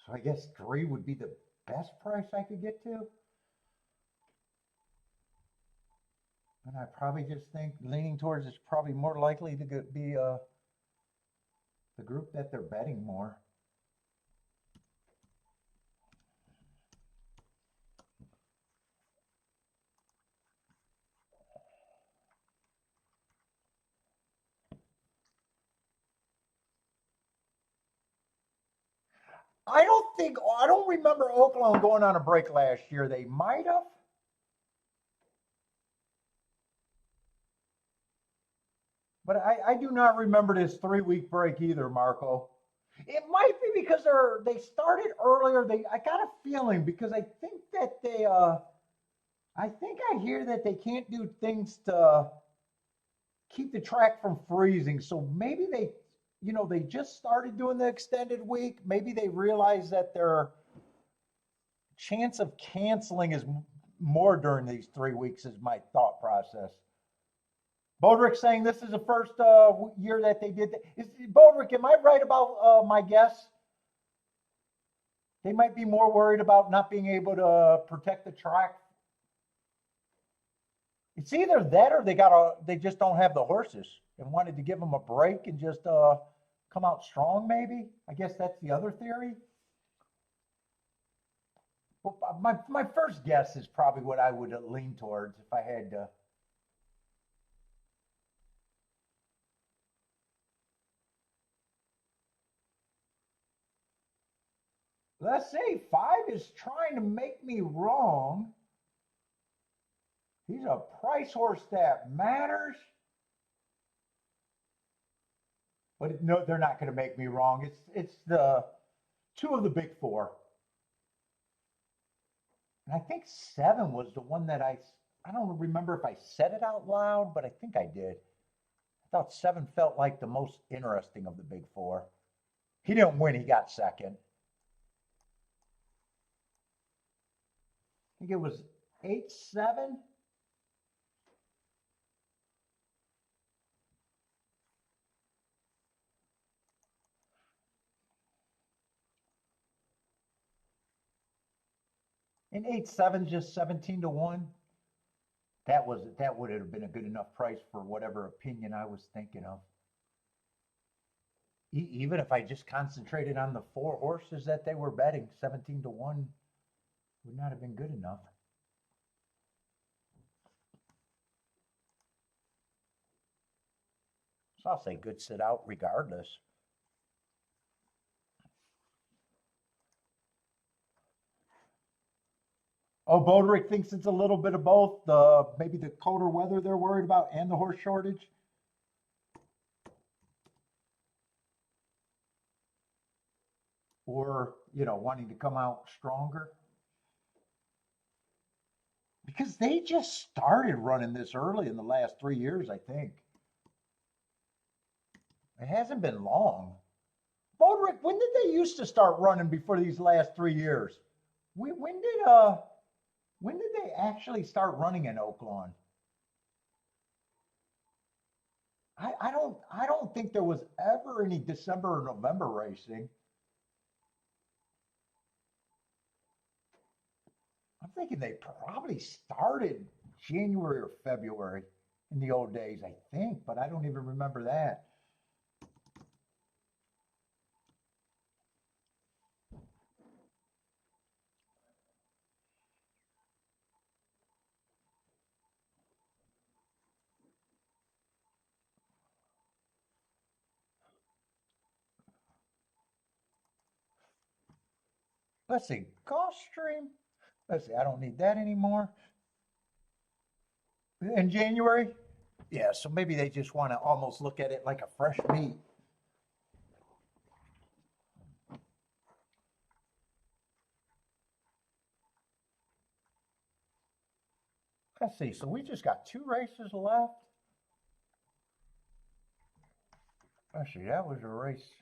So I guess 3 would be the best price I could get to. And I probably just think leaning towards is probably more likely to be the group that they're betting more. I don't remember Oakland going on a break last year. They might have. But I do not remember this 3-week break either, Marco. It might be because they started earlier. I got a feeling because I think that I think I hear that they can't do things to keep the track from freezing. So maybe they just started doing the extended week. Maybe they realize that their chance of canceling is more during these 3 weeks is my thought process. Bodrick saying this is the first year that they did that. Bodrick, am I right about my guess? They might be more worried about not being able to protect the track. It's either that or they just don't have the horses and wanted to give them a break and just come out strong. Maybe I guess that's the other theory. Well, my first guess is probably what I would lean towards if I had to. Let's say 5 is trying to make me wrong. He's a price horse that matters. But no, they're not going to make me wrong. It's the 2 of the big 4. And I think 7 was the one that I don't remember if I said it out loud, but I think I did. I thought 7 felt like the most interesting of the big 4. He didn't win, he got second. I think it was 8-7. And 8-7, just 17 to 1. That would have been a good enough price for whatever opinion I was thinking of. Even if I just concentrated on the 4 horses that they were betting, 17 to 1 would not have been good enough. So I'll say good sit out regardless. Oh, Boderick thinks it's a little bit of both. Maybe the colder weather they're worried about and the horse shortage. Or, wanting to come out stronger. Because they just started running this early in the last 3 years, I think. It hasn't been long. Bodrick, when did they used to start running before these last 3 years? When did they actually start running in Oaklawn? I don't think there was ever any December or November racing. I'm thinking they probably started January or February in the old days, I think, but I don't even remember that. Let's see, Gulfstream. Let's see, I don't need that anymore. In January? Yeah, so maybe they just want to almost look at it like a fresh meat. Let's see, so we just got 2 races left. Let's see, that was a race.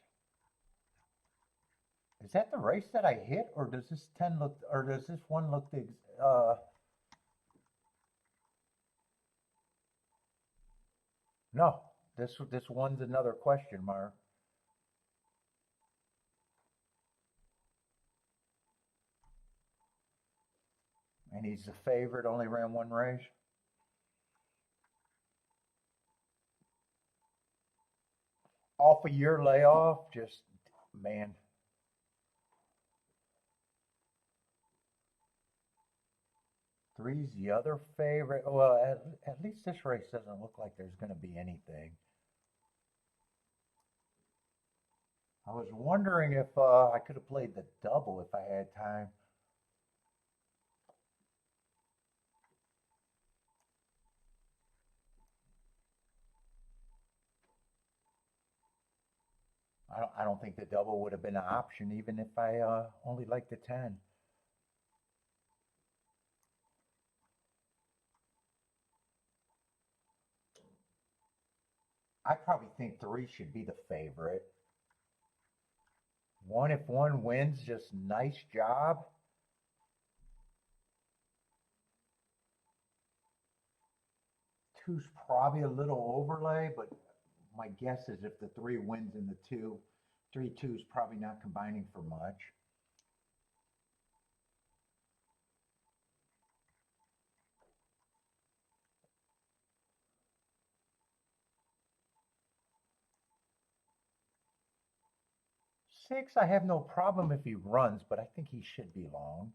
Is that the race that I hit, or does this 10 look, or does this one look the, no, this one's another question mark. And he's the favorite, only ran 1 race. Off a year layoff, just, man. Three's the other favorite. Well, at least this race doesn't look like there's going to be anything. I was wondering if I could have played the double if I had time. I don't think the double would have been an option even if I only liked the 10. I probably think 3 should be the favorite. 1, if 1 wins, just nice job. Two's probably a little overlay, but my guess is if the 3 wins in the 2, 3-2 is probably not combining for much. Six, I have no problem if he runs, but I think he should be long.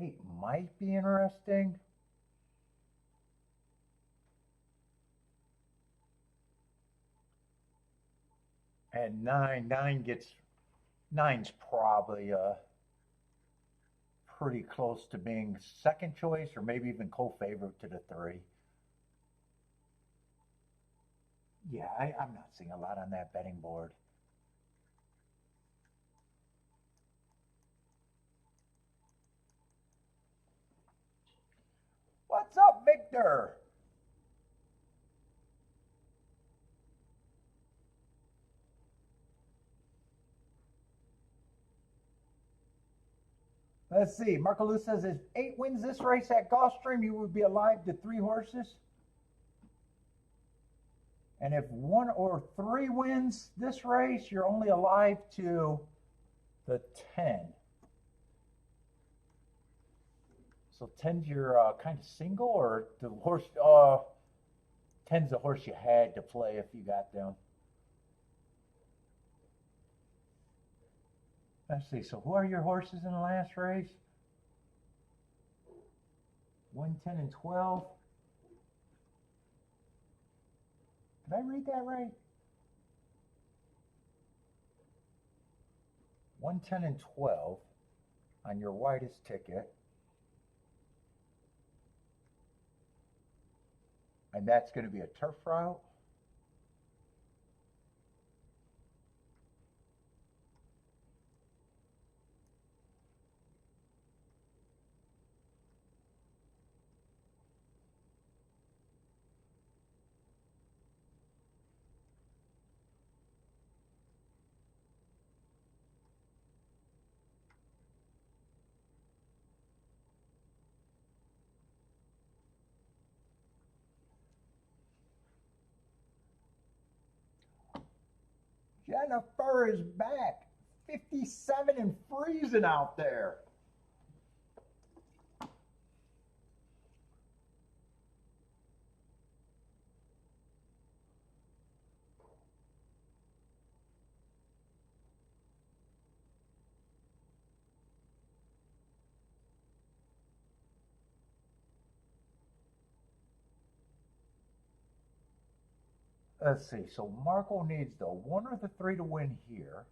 8 might be interesting. And 9's probably pretty close to being second choice or maybe even co-favorite to the 3. Yeah, I'm not seeing a lot on that betting board. What's up, Victor? Let's see. Marco Lou says if 8 wins this race at Gulfstream, you would be alive to 3 horses. And if 1 or 3 wins this race, you're only alive to the 10. So 10's your kind of single, or the horse, 10's the horse you had to play if you got them. Let's see. So who are your horses in the last race? 1, 10, and 12. Did I read that right? 1, 10, and 12 on your widest ticket. And that's going to be a turf route. Jennifer is back. 57 and freezing out there. Let's see. So Marco needs the 1 or the 3 to win here.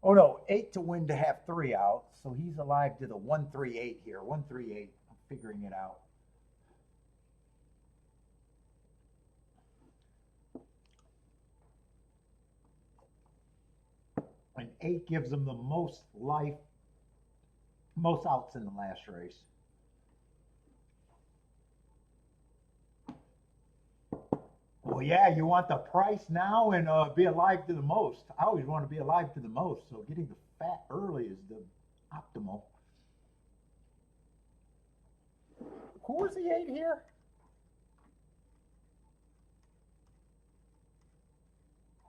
Oh no, 8 to win to have 3 out. So he's alive to the 138 here. 138. I'm figuring it out. And 8 gives him the most life, most outs in the last race. Well, yeah, you want the price now and be alive to the most. I always want to be alive to the most, so getting the fat early is the optimal. Who was the 8 here?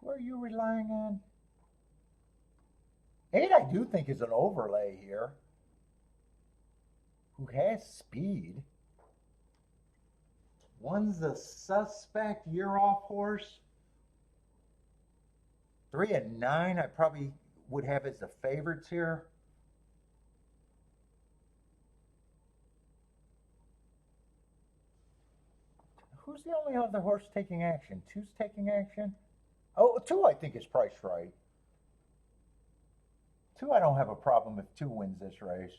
Who are you relying on? 8 I do think is an overlay here. Who has speed. 1's the suspect year-off horse. 3 and 9 I probably would have as the favorites here. Who's the only other horse taking action? 2's taking action? Oh, 2 I think is priced right. 2 I don't have a problem if 2 wins this race.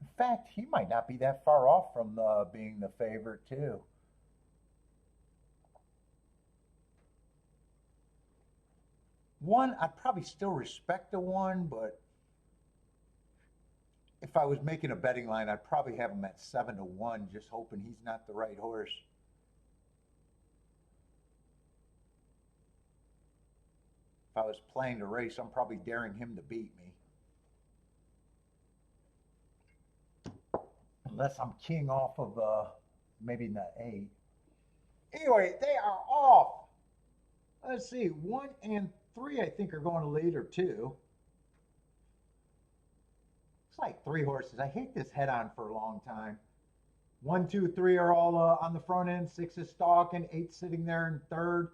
In fact, he might not be that far off from being the favorite, too. One, I'd probably still respect the 1, but if I was making a betting line, I'd probably have him at 7 to 1, just hoping he's not the right horse. If I was playing the race, I'm probably daring him to beat me. Unless I'm king off of maybe the 8. Anyway, they are off. Let's see, 1 and 3 I think are going to lead, or 2. It's like 3 horses. I hate this head-on for a long time. 1, 2, 3 are all on the front end. 6 is stalking. 8 sitting there in 3rd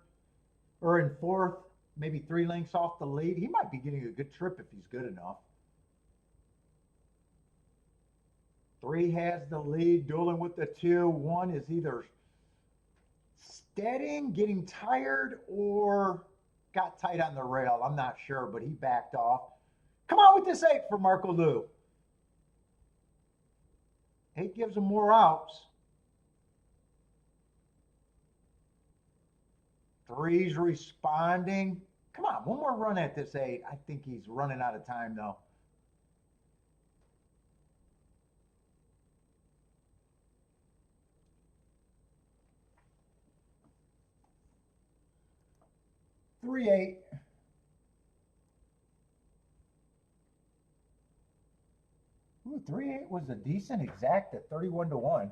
or in 4th. Maybe 3 lengths off the lead. He might be getting a good trip if he's good enough. 3 has the lead, dueling with the 2. 1 is either steadying, getting tired, or got tight on the rail. I'm not sure, but he backed off. Come on with this 8 for Marco Lou. 8 gives him more outs. 3's responding. Come on, one more run at this 8. I think he's running out of time, though. Three, 8. Ooh, 3-8 was a decent exact at 31 to 1.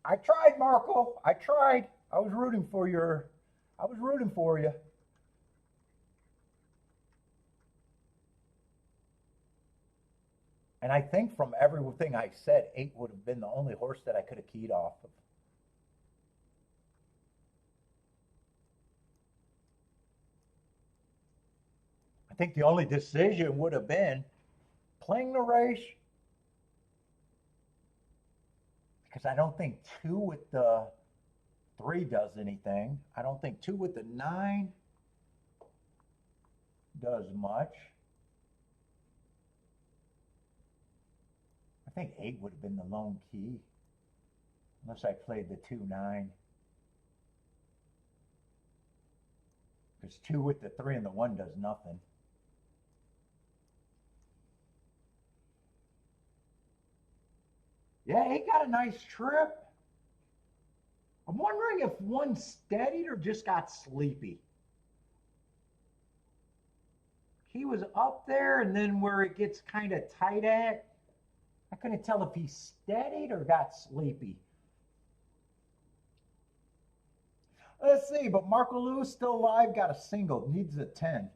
I tried, Marco. I tried. I was rooting for you. And I think from everything I said, 8 would have been the only horse that I could have keyed off of. I think the only decision would have been playing the race, because I don't think 2 with the 3 does anything. I don't think 2 with the 9 does much. I think 8 would have been the lone key, unless I played the 2-9. Because 2 with the 3 and the 1 does nothing. Yeah, he got a nice trip. I'm wondering if 1 steadied or just got sleepy. he was up there, and then where it gets kind of tight at, I couldn't tell if he steadied or got sleepy. Let's see, but Marco Lewis still alive, got a single, needs a 10.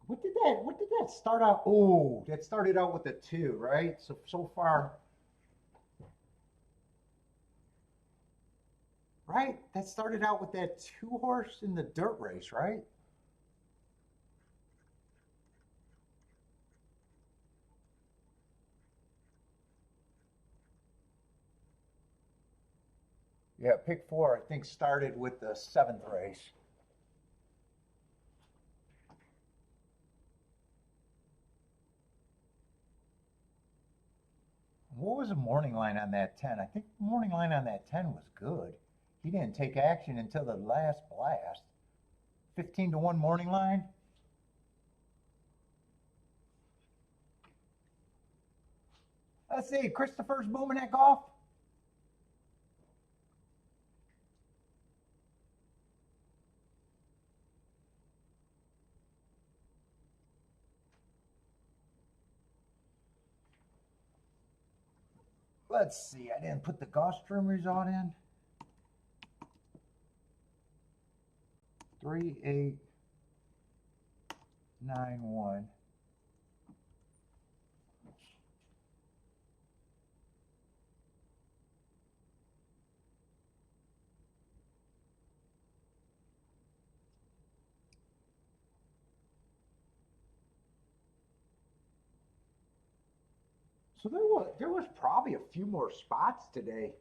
What did that start out? Oh, that started out with a 2, right? So far, right? That started out with that 2-horse in the dirt race, right? Yeah, pick 4, I think, started with the 7th race. What was the morning line on that 10? I think the morning line on that 10 was good. He didn't take action until the last blast. 15-1 morning line. Let's see, Christopher's booming at golf. Let's see, I didn't put the Gulfstream result in. 3891. So there was probably a few more spots today.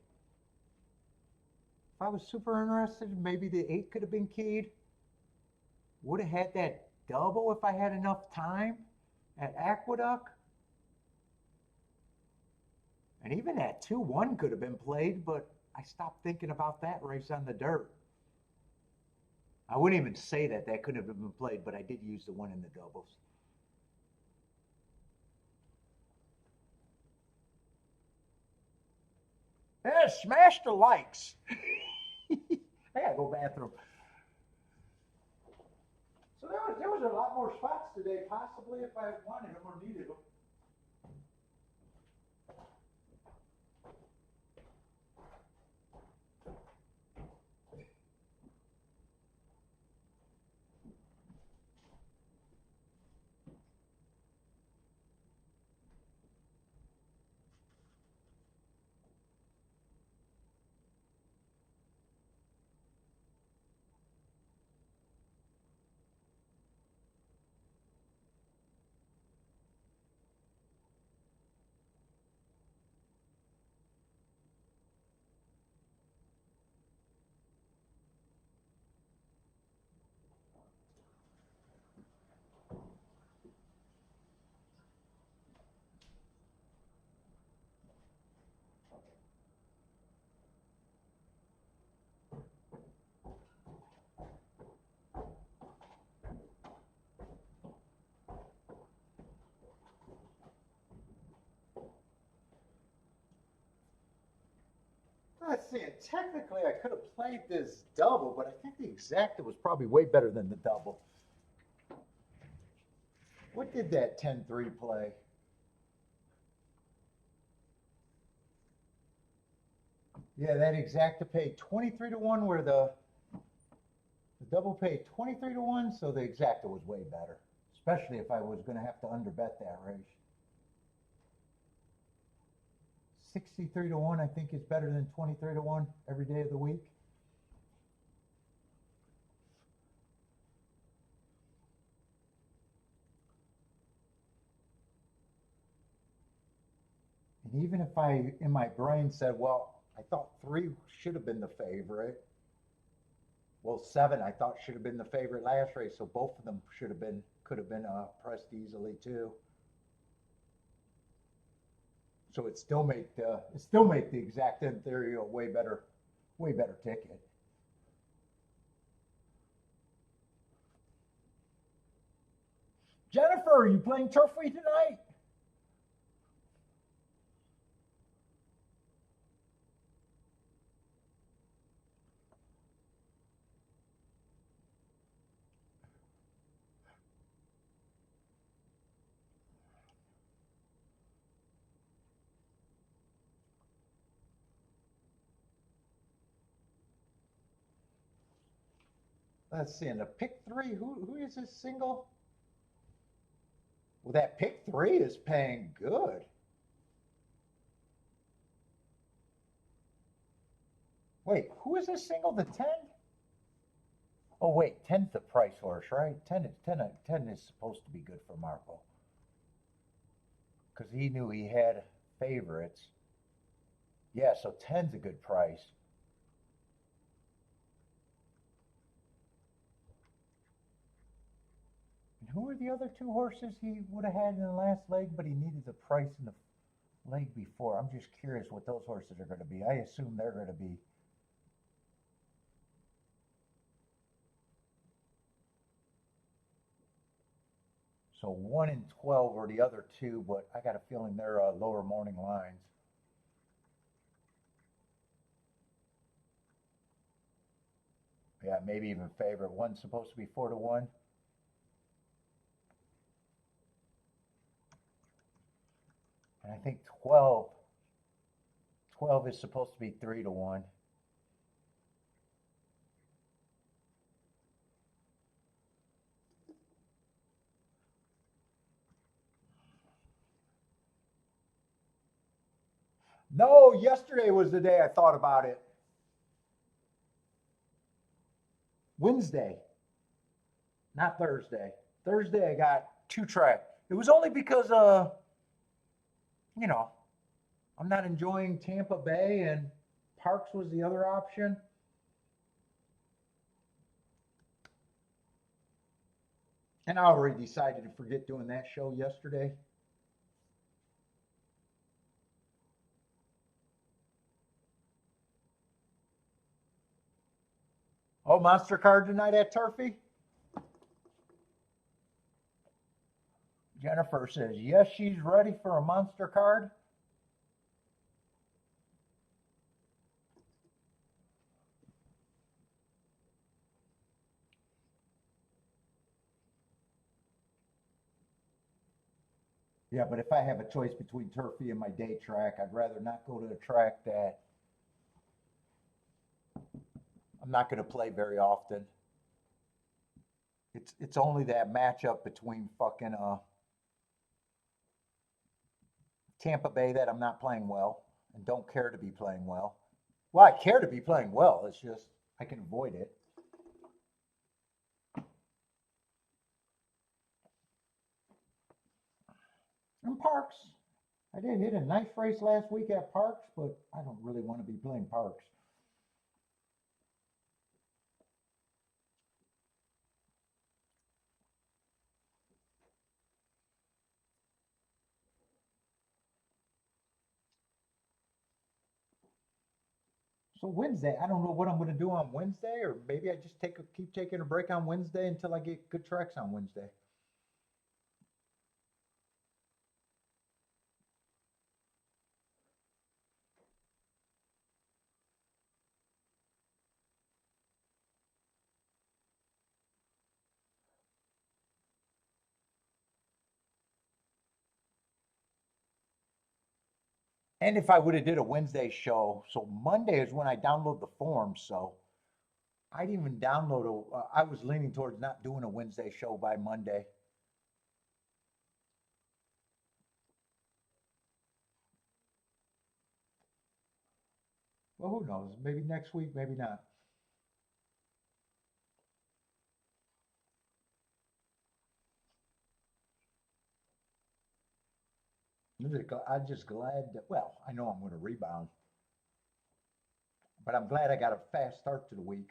If I was super interested, maybe the 8 could have been keyed. Would have had that double if I had enough time at Aqueduct. And even that 2-1 could have been played, but I stopped thinking about that race on the dirt. I wouldn't even say that couldn't have been played, but I did use the 1 in the doubles. Yeah, smash the likes. I gotta go bathroom. So there was a lot more spots today, possibly if I wanted them or needed them. Let's see, and technically I could have played this double, but I think the exacta was probably way better than the double. What did that 10-3 play? Yeah, that exacta paid 23-1, where the double paid 23-1, so the exacta was way better, especially if I was going to have to underbet that race. 63-1, I think, is better than 23-1 every day of the week. And even if I, in my brain, said, well, I thought 3 should have been the favorite. Well, 7 I thought should have been the favorite last race, so both of them could have been pressed easily too. So it still made the exact in theory a way better ticket. Jennifer, are you playing Turfway tonight? let's see, in the pick three, who is this single? Well, that pick three is paying good. Wait, who is this single? The 10? Oh, wait, 10's the price horse, right? 10 is supposed to be good for Marco. Because he knew he had favorites. Yeah, so 10's a good price. And who are the other two horses he would have had in the last leg, but he needed the price in the leg before? I'm just curious what those horses are going to be. I assume they're going to be. So 1 and 12 are the other two, but I got a feeling they're lower morning lines. Yeah, maybe even favorite. One's supposed to be 4-1. And I think 12 is supposed to be 3-1. No, yesterday was the day I thought about it. Wednesday, not Thursday. Thursday I got 2-track. It was only because you know, I'm not enjoying Tampa Bay and Parks was the other option. And I already decided to forget doing that show yesterday. Oh, Monster Card tonight at Turfy? Jennifer says, yes, she's ready for a Monster Card. Yeah, but if I have a choice between Turfy and my day track, I'd rather not go to a track that I'm not going to play very often. It's only that matchup between fucking Tampa Bay that I'm not playing well and don't care to be playing well. Well, I care to be playing well. It's just I can avoid it. And Parks. I did hit a nice race last week at Parks, but I don't really want to be playing Parks. So Wednesday, I don't know what I'm going to do on Wednesday, or maybe I just keep taking a break on Wednesday until I get good tracks on Wednesday. And if I would have did a Wednesday show, so Monday is when I download the form. So I'd even download I was leaning towards not doing a Wednesday show by Monday. Well, who knows? Maybe next week, maybe not. I'm just glad that, well, I know I'm going to rebound, but I'm glad I got a fast start to the week.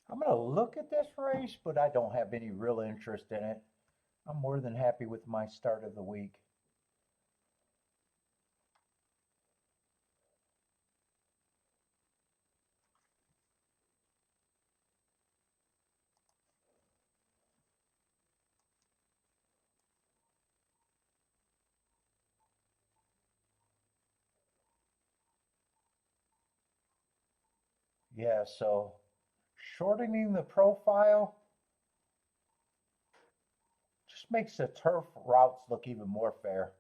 I'm going to look at this race, but I don't have any real interest in it. I'm more than happy with my start of the week. Yeah, so shortening the profile just makes the turf routes look even more fair.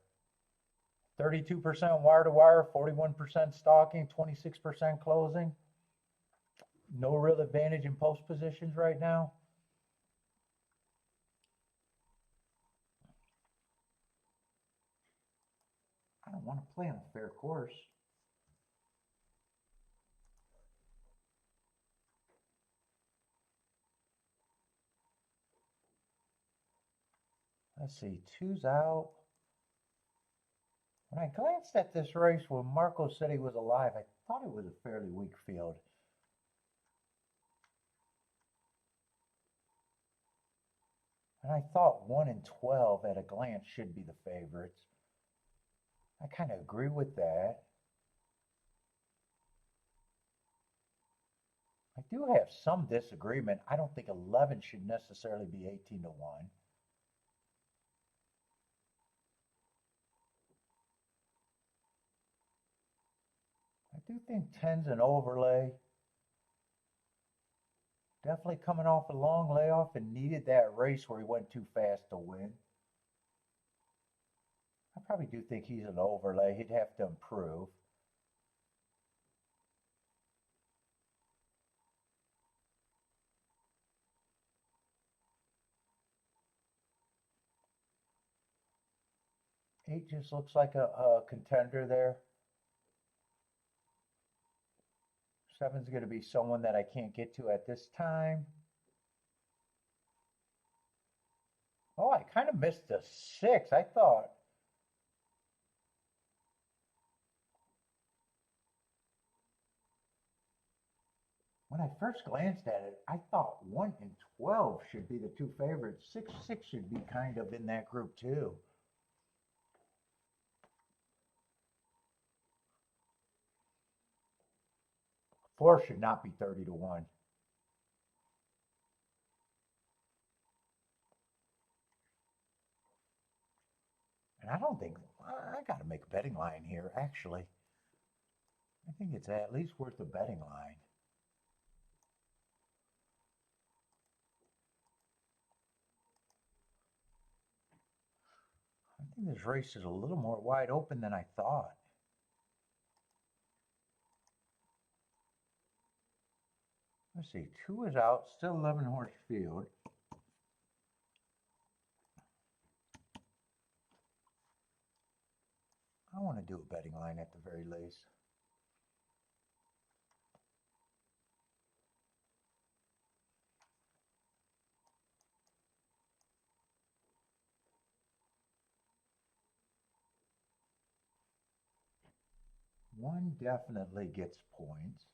32% wire to wire, 41% stalking, 26% closing. No real advantage in post positions right now. I don't want to play on a fair course. Let's see, two's out. When I glanced at this race when Marco said he was alive, I thought it was a fairly weak field. And I thought 1 and 12 at a glance should be the favorites. I kind of agree with that. I do have some disagreement. I don't think 11 should necessarily be 18 to 1. I do think 10's an overlay. Definitely coming off a long layoff and needed that race where he went too fast to win. I probably do think he's an overlay. He'd have to improve. Eight just looks like a contender there. Seven's going to be someone that I can't get to at this time. Oh, I kind of missed a 6. I thought. When I first glanced at it, I thought 1 and 12 should be the two favorites. 6 should be kind of in that group too. Four should not be 30 to 1. And I don't think, I got to make a betting line here, actually. I think it's at least worth a betting line. I think this race is a little more wide open than I thought. Let's see, 2 is out, still 11 horse field. I want to do a betting line at the very least. One definitely gets points.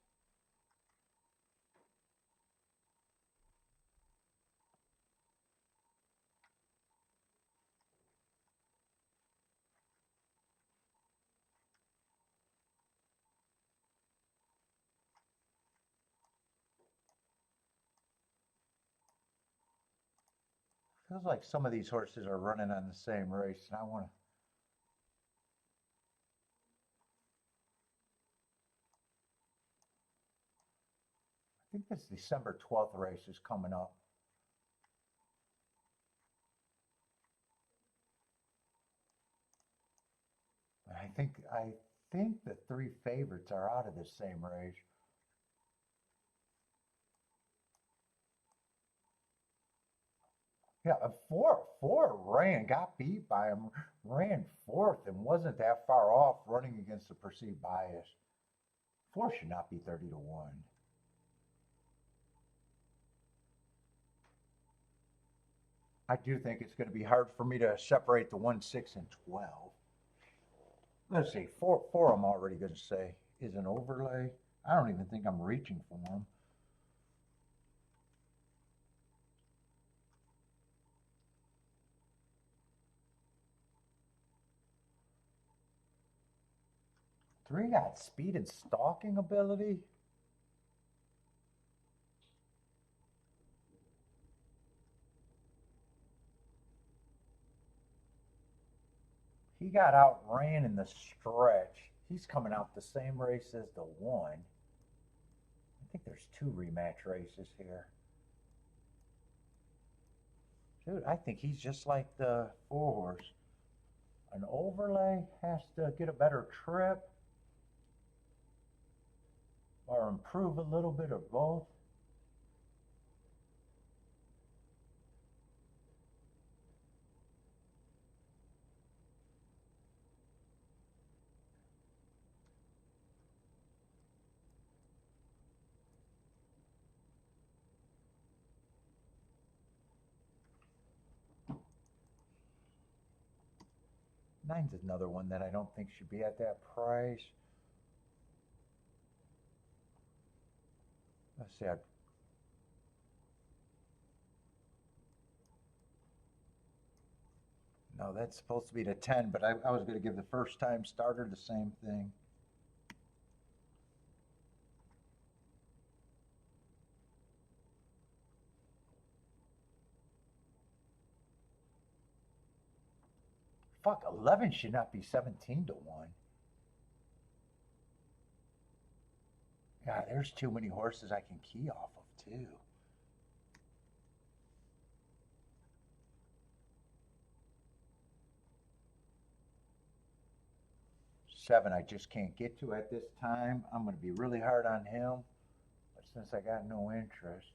Feels like some of these horses are running on the same race, and I want to. I think this December 12th race is coming up. I think the 3 favorites are out of the same race. Yeah, four ran, got beat by him, ran fourth and wasn't that far off running against the perceived bias. 4 should not be 30 to 1. I do think it's going to be hard for me to separate the 1, 6, and 12. Let's see, four I'm already going to say is an overlay. I don't even think I'm reaching for them. Three got speed and stalking ability. He got outran in the stretch. He's coming out the same race as the 1. I think there's 2 rematch races here. Dude, I think he's just like the 4-horse. An overlay has to get a better trip or improve a little bit of both. Nine's another one that I don't think should be at that price. Let's see. No, that's supposed to be the 10, but I was going to give the first time starter the same thing. Fuck, 11 should not be 17 to 1. God, there's too many horses I can key off of, too. Seven, I just can't get to at this time. I'm going to be really hard on him, but since I got no interest.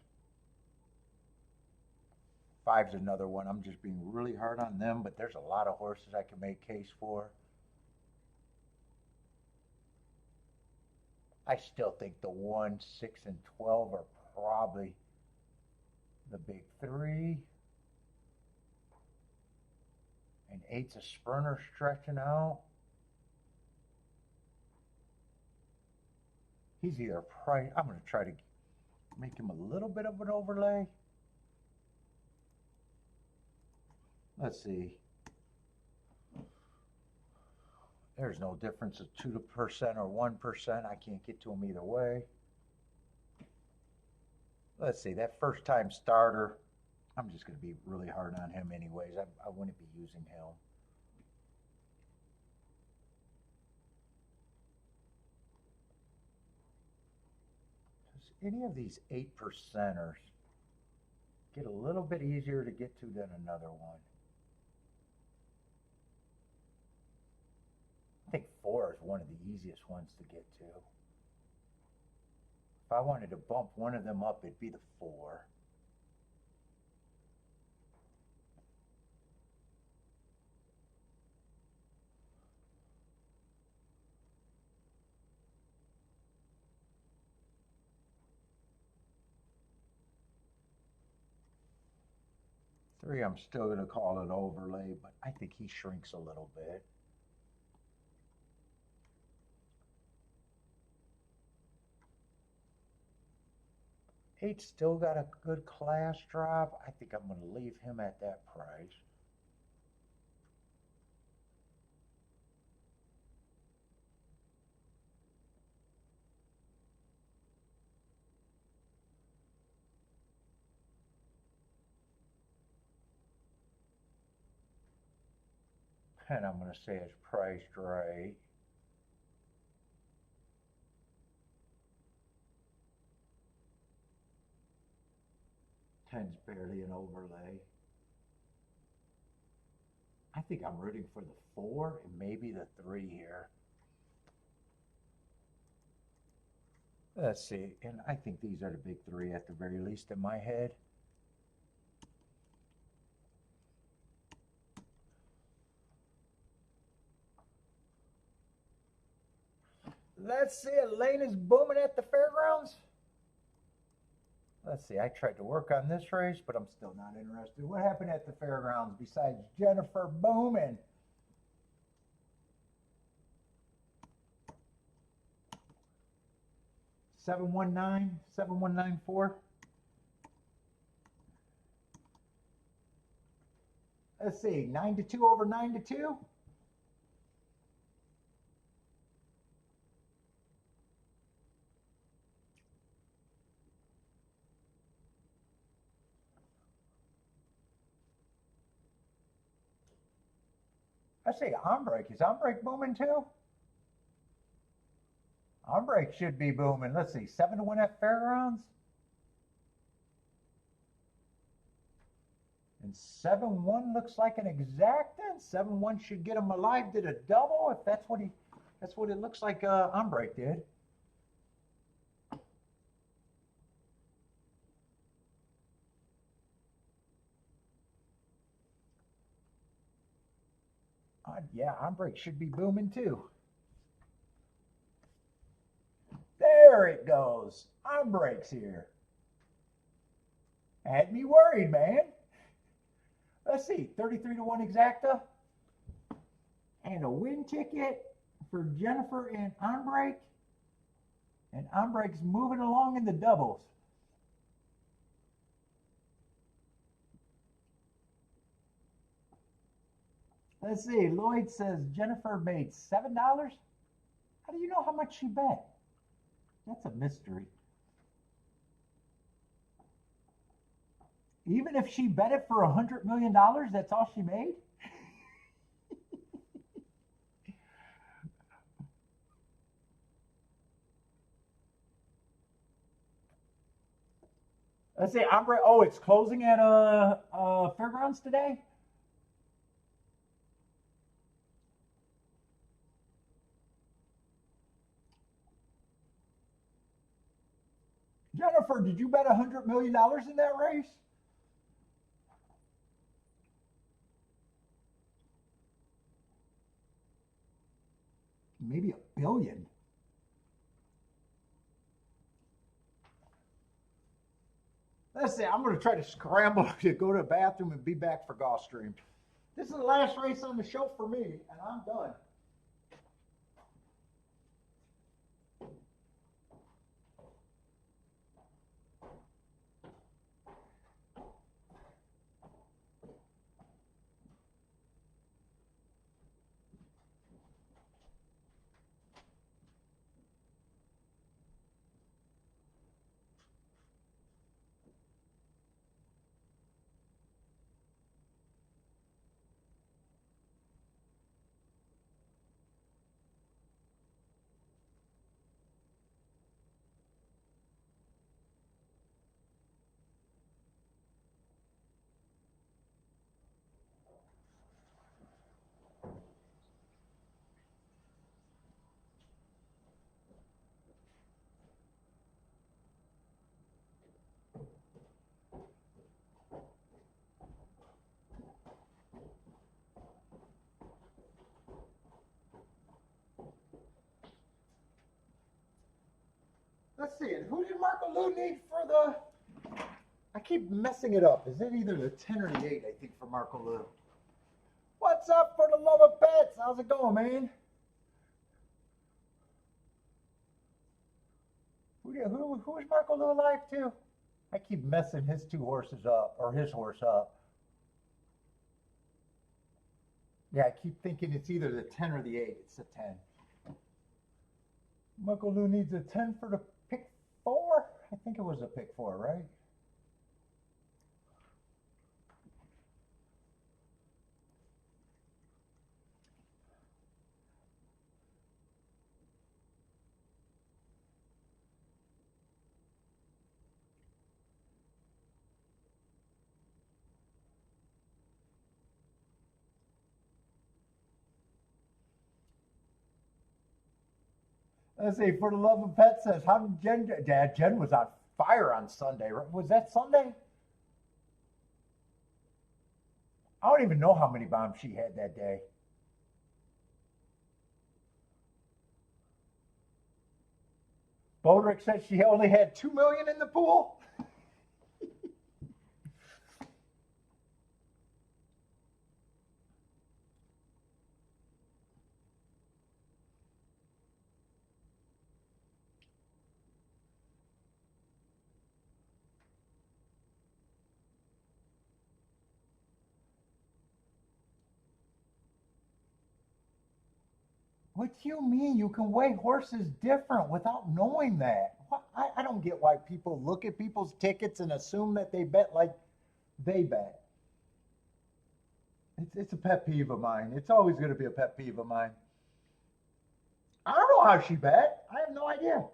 Five's another one. I'm just being really hard on them, but there's a lot of horses I can make case for. I still think the 1, 6, and 12 are probably the big 3. And 8's a sprinter stretching out. He's either price. I'm going to try to make him a little bit of an overlay. Let's see. There's no difference of 2% or 1%. I can't get to him either way. Let's see, that first time starter, I'm just going to be really hard on him anyways. I wouldn't be using him. Does any of these 8%ers get a little bit easier to get to than another one? I think 4 is one of the easiest ones to get to. If I wanted to bump one of them up, it'd be the 4. Three, I'm still going to call it overlay, but I think he shrinks a little bit. Eight's still got a good class drop. I think I'm going to leave him at that price. And I'm going to say it's priced right. Ten's barely an overlay. I think I'm rooting for the 4 and maybe the 3 here. Let's see, and I think these are the big 3 at the very least in my head. Let's see, Elena's booming at the fairgrounds. Let's see, I tried to work on this race, but I'm still not interested. What happened at the fairgrounds besides Jennifer booming? $719,4. Let's see, 9-2 over 9-2. I say Ombrake. Is Ombrake booming too? Unbreak should be booming. Let's see, 7-1 at Fairgrounds. And 7-1 looks like an exacta. 7-1 should get him alive. Did a double if that's what it looks like. Unbreak did. Yeah, Unbreak should be booming too. There it goes. Unbreak's here. Had me worried, man. Let's see, 33-1 exacta. And a win ticket for Jennifer and Unbreak. And Unbreak's moving along in the doubles. Let's see, Lloyd says Jennifer made $7. How do you know how much she bet? That's a mystery. Even if she bet it for $100 million, that's all she made? Let's see, oh, it's closing at Fairgrounds today? Jennifer, did you bet $100 million in that race? Maybe $1 billion. Let's see, I'm going to try to scramble to go to the bathroom and be back for Gulfstream. This is the last race on the show for me, and I'm done. Let's see, and who did Marco Lou need for the... I keep messing it up. Is it either the 10 or the 8, I think, for Marco Lou? What's up for the love of pets? How's it going, man? Who is Marco Lou alive to? I keep messing his 2 horses up, or his horse up. Yeah, I keep thinking it's either the 10 or the 8. It's the 10. Marco Lou needs a 10 for the pick 4? I think it was a pick 4, right? Let's see, for the love of pets says, how did Jen was on fire on Sunday. Was that Sunday? I don't even know how many bombs she had that day. Bodrick said she only had 2 million in the pool. What do you mean? You can weigh horses different without knowing that. I don't get why people look at people's tickets and assume that they bet like they bet. It's a pet peeve of mine. It's always going to be a pet peeve of mine. I don't know how she bet. I have no idea.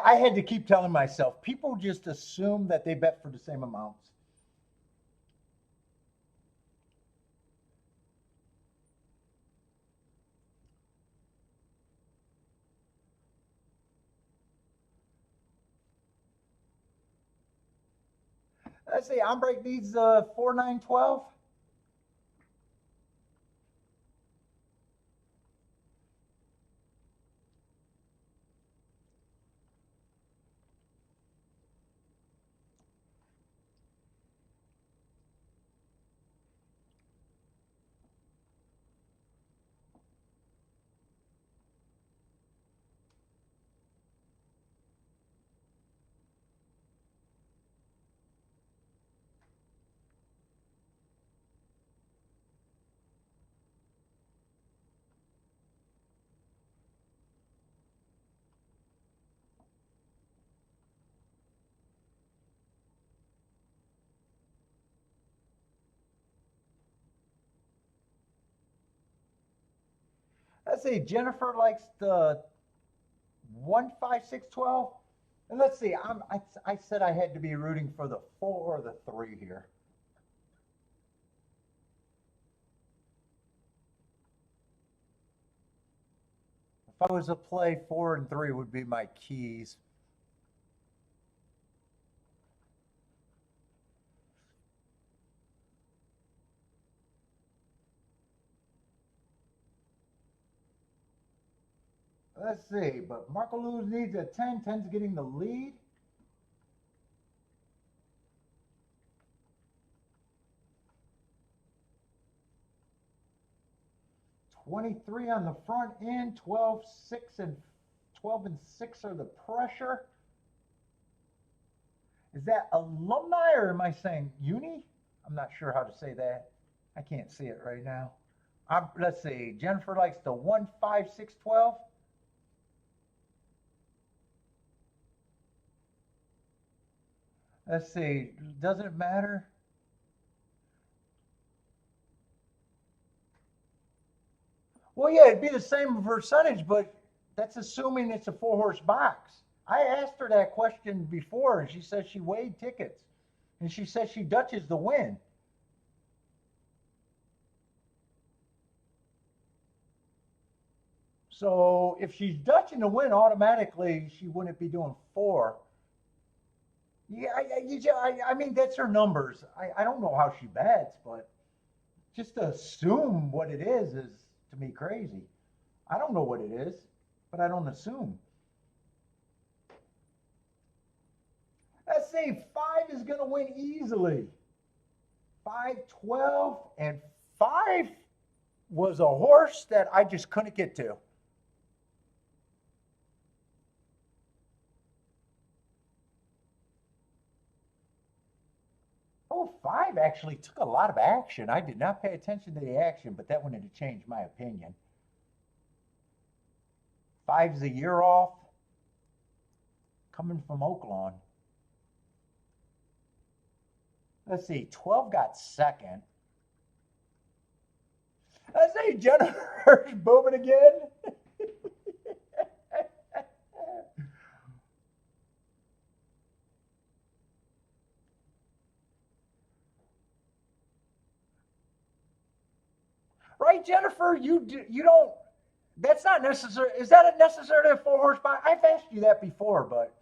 I had to keep telling myself, people just assume that they bet for the same amounts. Let's see, Ombre needs 4-9-12. Let's see, Jennifer likes the 1-5-6-12. And let's see, I said I had to be rooting for the 4 or the 3 here. If I was to play 4 and 3 would be my keys. Let's see, but Marco Luz needs a 10. 10's getting the lead. $23 on the front end, 12, 6, and 12 and 6 are the pressure. Is that alumni or am I saying uni? I'm not sure how to say that. I can't see it right now. Let's see. Jennifer likes the 1-5-6-12. Let's see. Doesn't it matter? Well, yeah, it'd be the same percentage, but that's assuming it's a 4-horse box. I asked her that question before, and she says she weighed tickets, and she says she Dutches the win. So if she's Dutching the win, automatically she wouldn't be doing 4. Yeah, I mean, that's her numbers. I don't know how she bets, but just to assume what it is to me crazy. I don't know what it is, but I don't assume. Let's say 5 is going to win easily. 5-12, and 5 was a horse that I just couldn't get to. Oh, 5 actually took a lot of action. I did not pay attention to the action, but that wouldn't have changed my opinion. 5's a year off, coming from Oaklawn. Let's see, 12 got second. Let's see, Jennifer's booming again. Right, Jennifer? You don't. That's not necessary. Is that necessarily a 4-horse box? I've asked you that before, but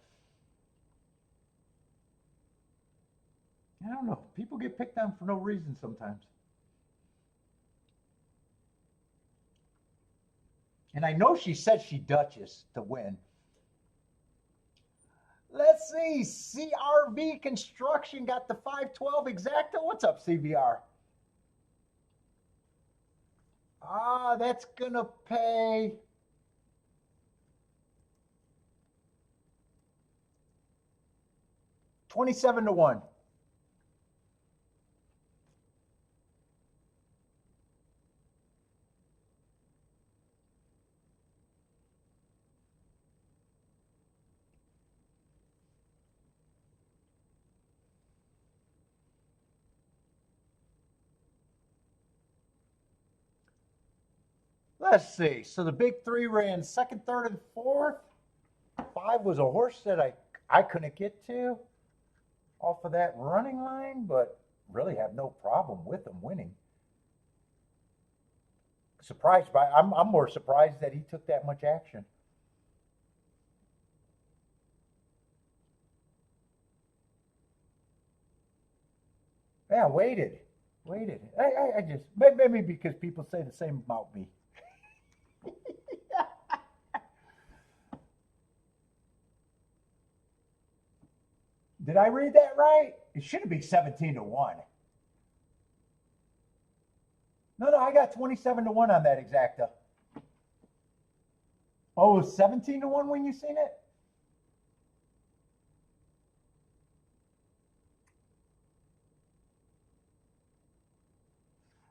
I don't know. People get picked on for no reason sometimes. And I know she said she Duchess to win. Let's see. CRV Construction got the 5-12 exacta. What's up, CVR? That's going to pay $27-1. Let's see. So the big three ran second, third, and fourth. 5 was a horse that I couldn't get to off of that running line, but really have no problem with him winning. Surprised by I'm more surprised that he took that much action. Yeah, waited. I just maybe because people say the same about me. Did I read that right? It should be 17-1. No, I got 27-1 on that exacta. Oh, it was 17-1 when you seen it?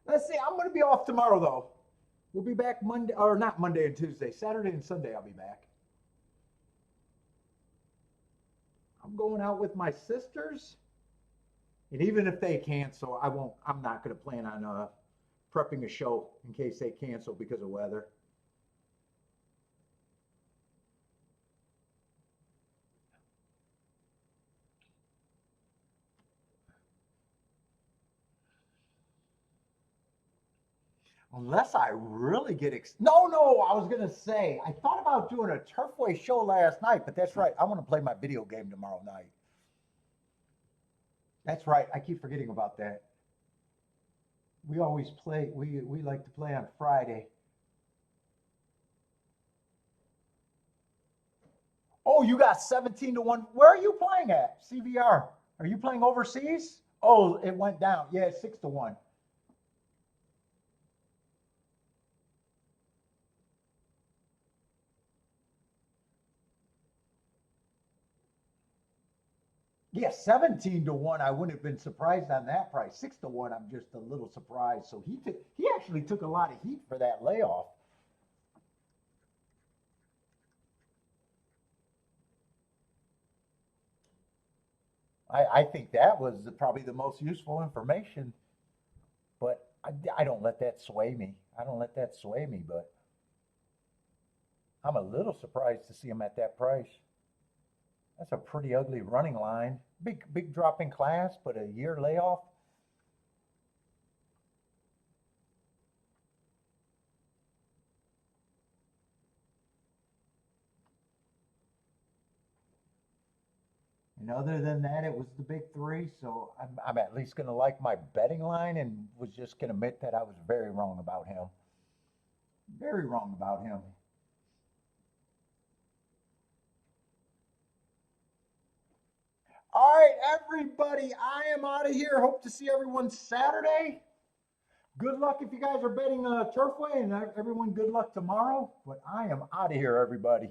Let's see. I'm going to be off tomorrow, though. We'll be back Monday, or not Monday and Tuesday. Saturday and Sunday, I'll be back. I'm going out with my sisters. And even if they cancel, I'm not going to plan on prepping a show in case they cancel because of weather. Unless I really get no, I was gonna say I thought about doing a Turfway show last night, but that's right. I want to play my video game tomorrow night. That's right. I keep forgetting about that. We always play. We like to play on Friday. Oh, you got 17-1. Where are you playing at? CVR. Are you playing overseas? Oh, it went down. Yeah, 6-1. Yeah, 17-1. I wouldn't have been surprised on that price. 6-1. I'm just a little surprised. So he actually took a lot of heat for that layoff. I think that was probably the most useful information, but I don't let that sway me. I don't let that sway me, but I'm a little surprised to see him at that price. That's a pretty ugly running line. Big drop in class, but a year layoff. And other than that, it was the big three. So I'm at least going to like my betting line and was just going to admit that I was very wrong about him. Very wrong about him. All right, everybody, I am out of here. Hope to see everyone Saturday. Good luck if you guys are betting Turfway, and everyone good luck tomorrow. But I am out of here, everybody.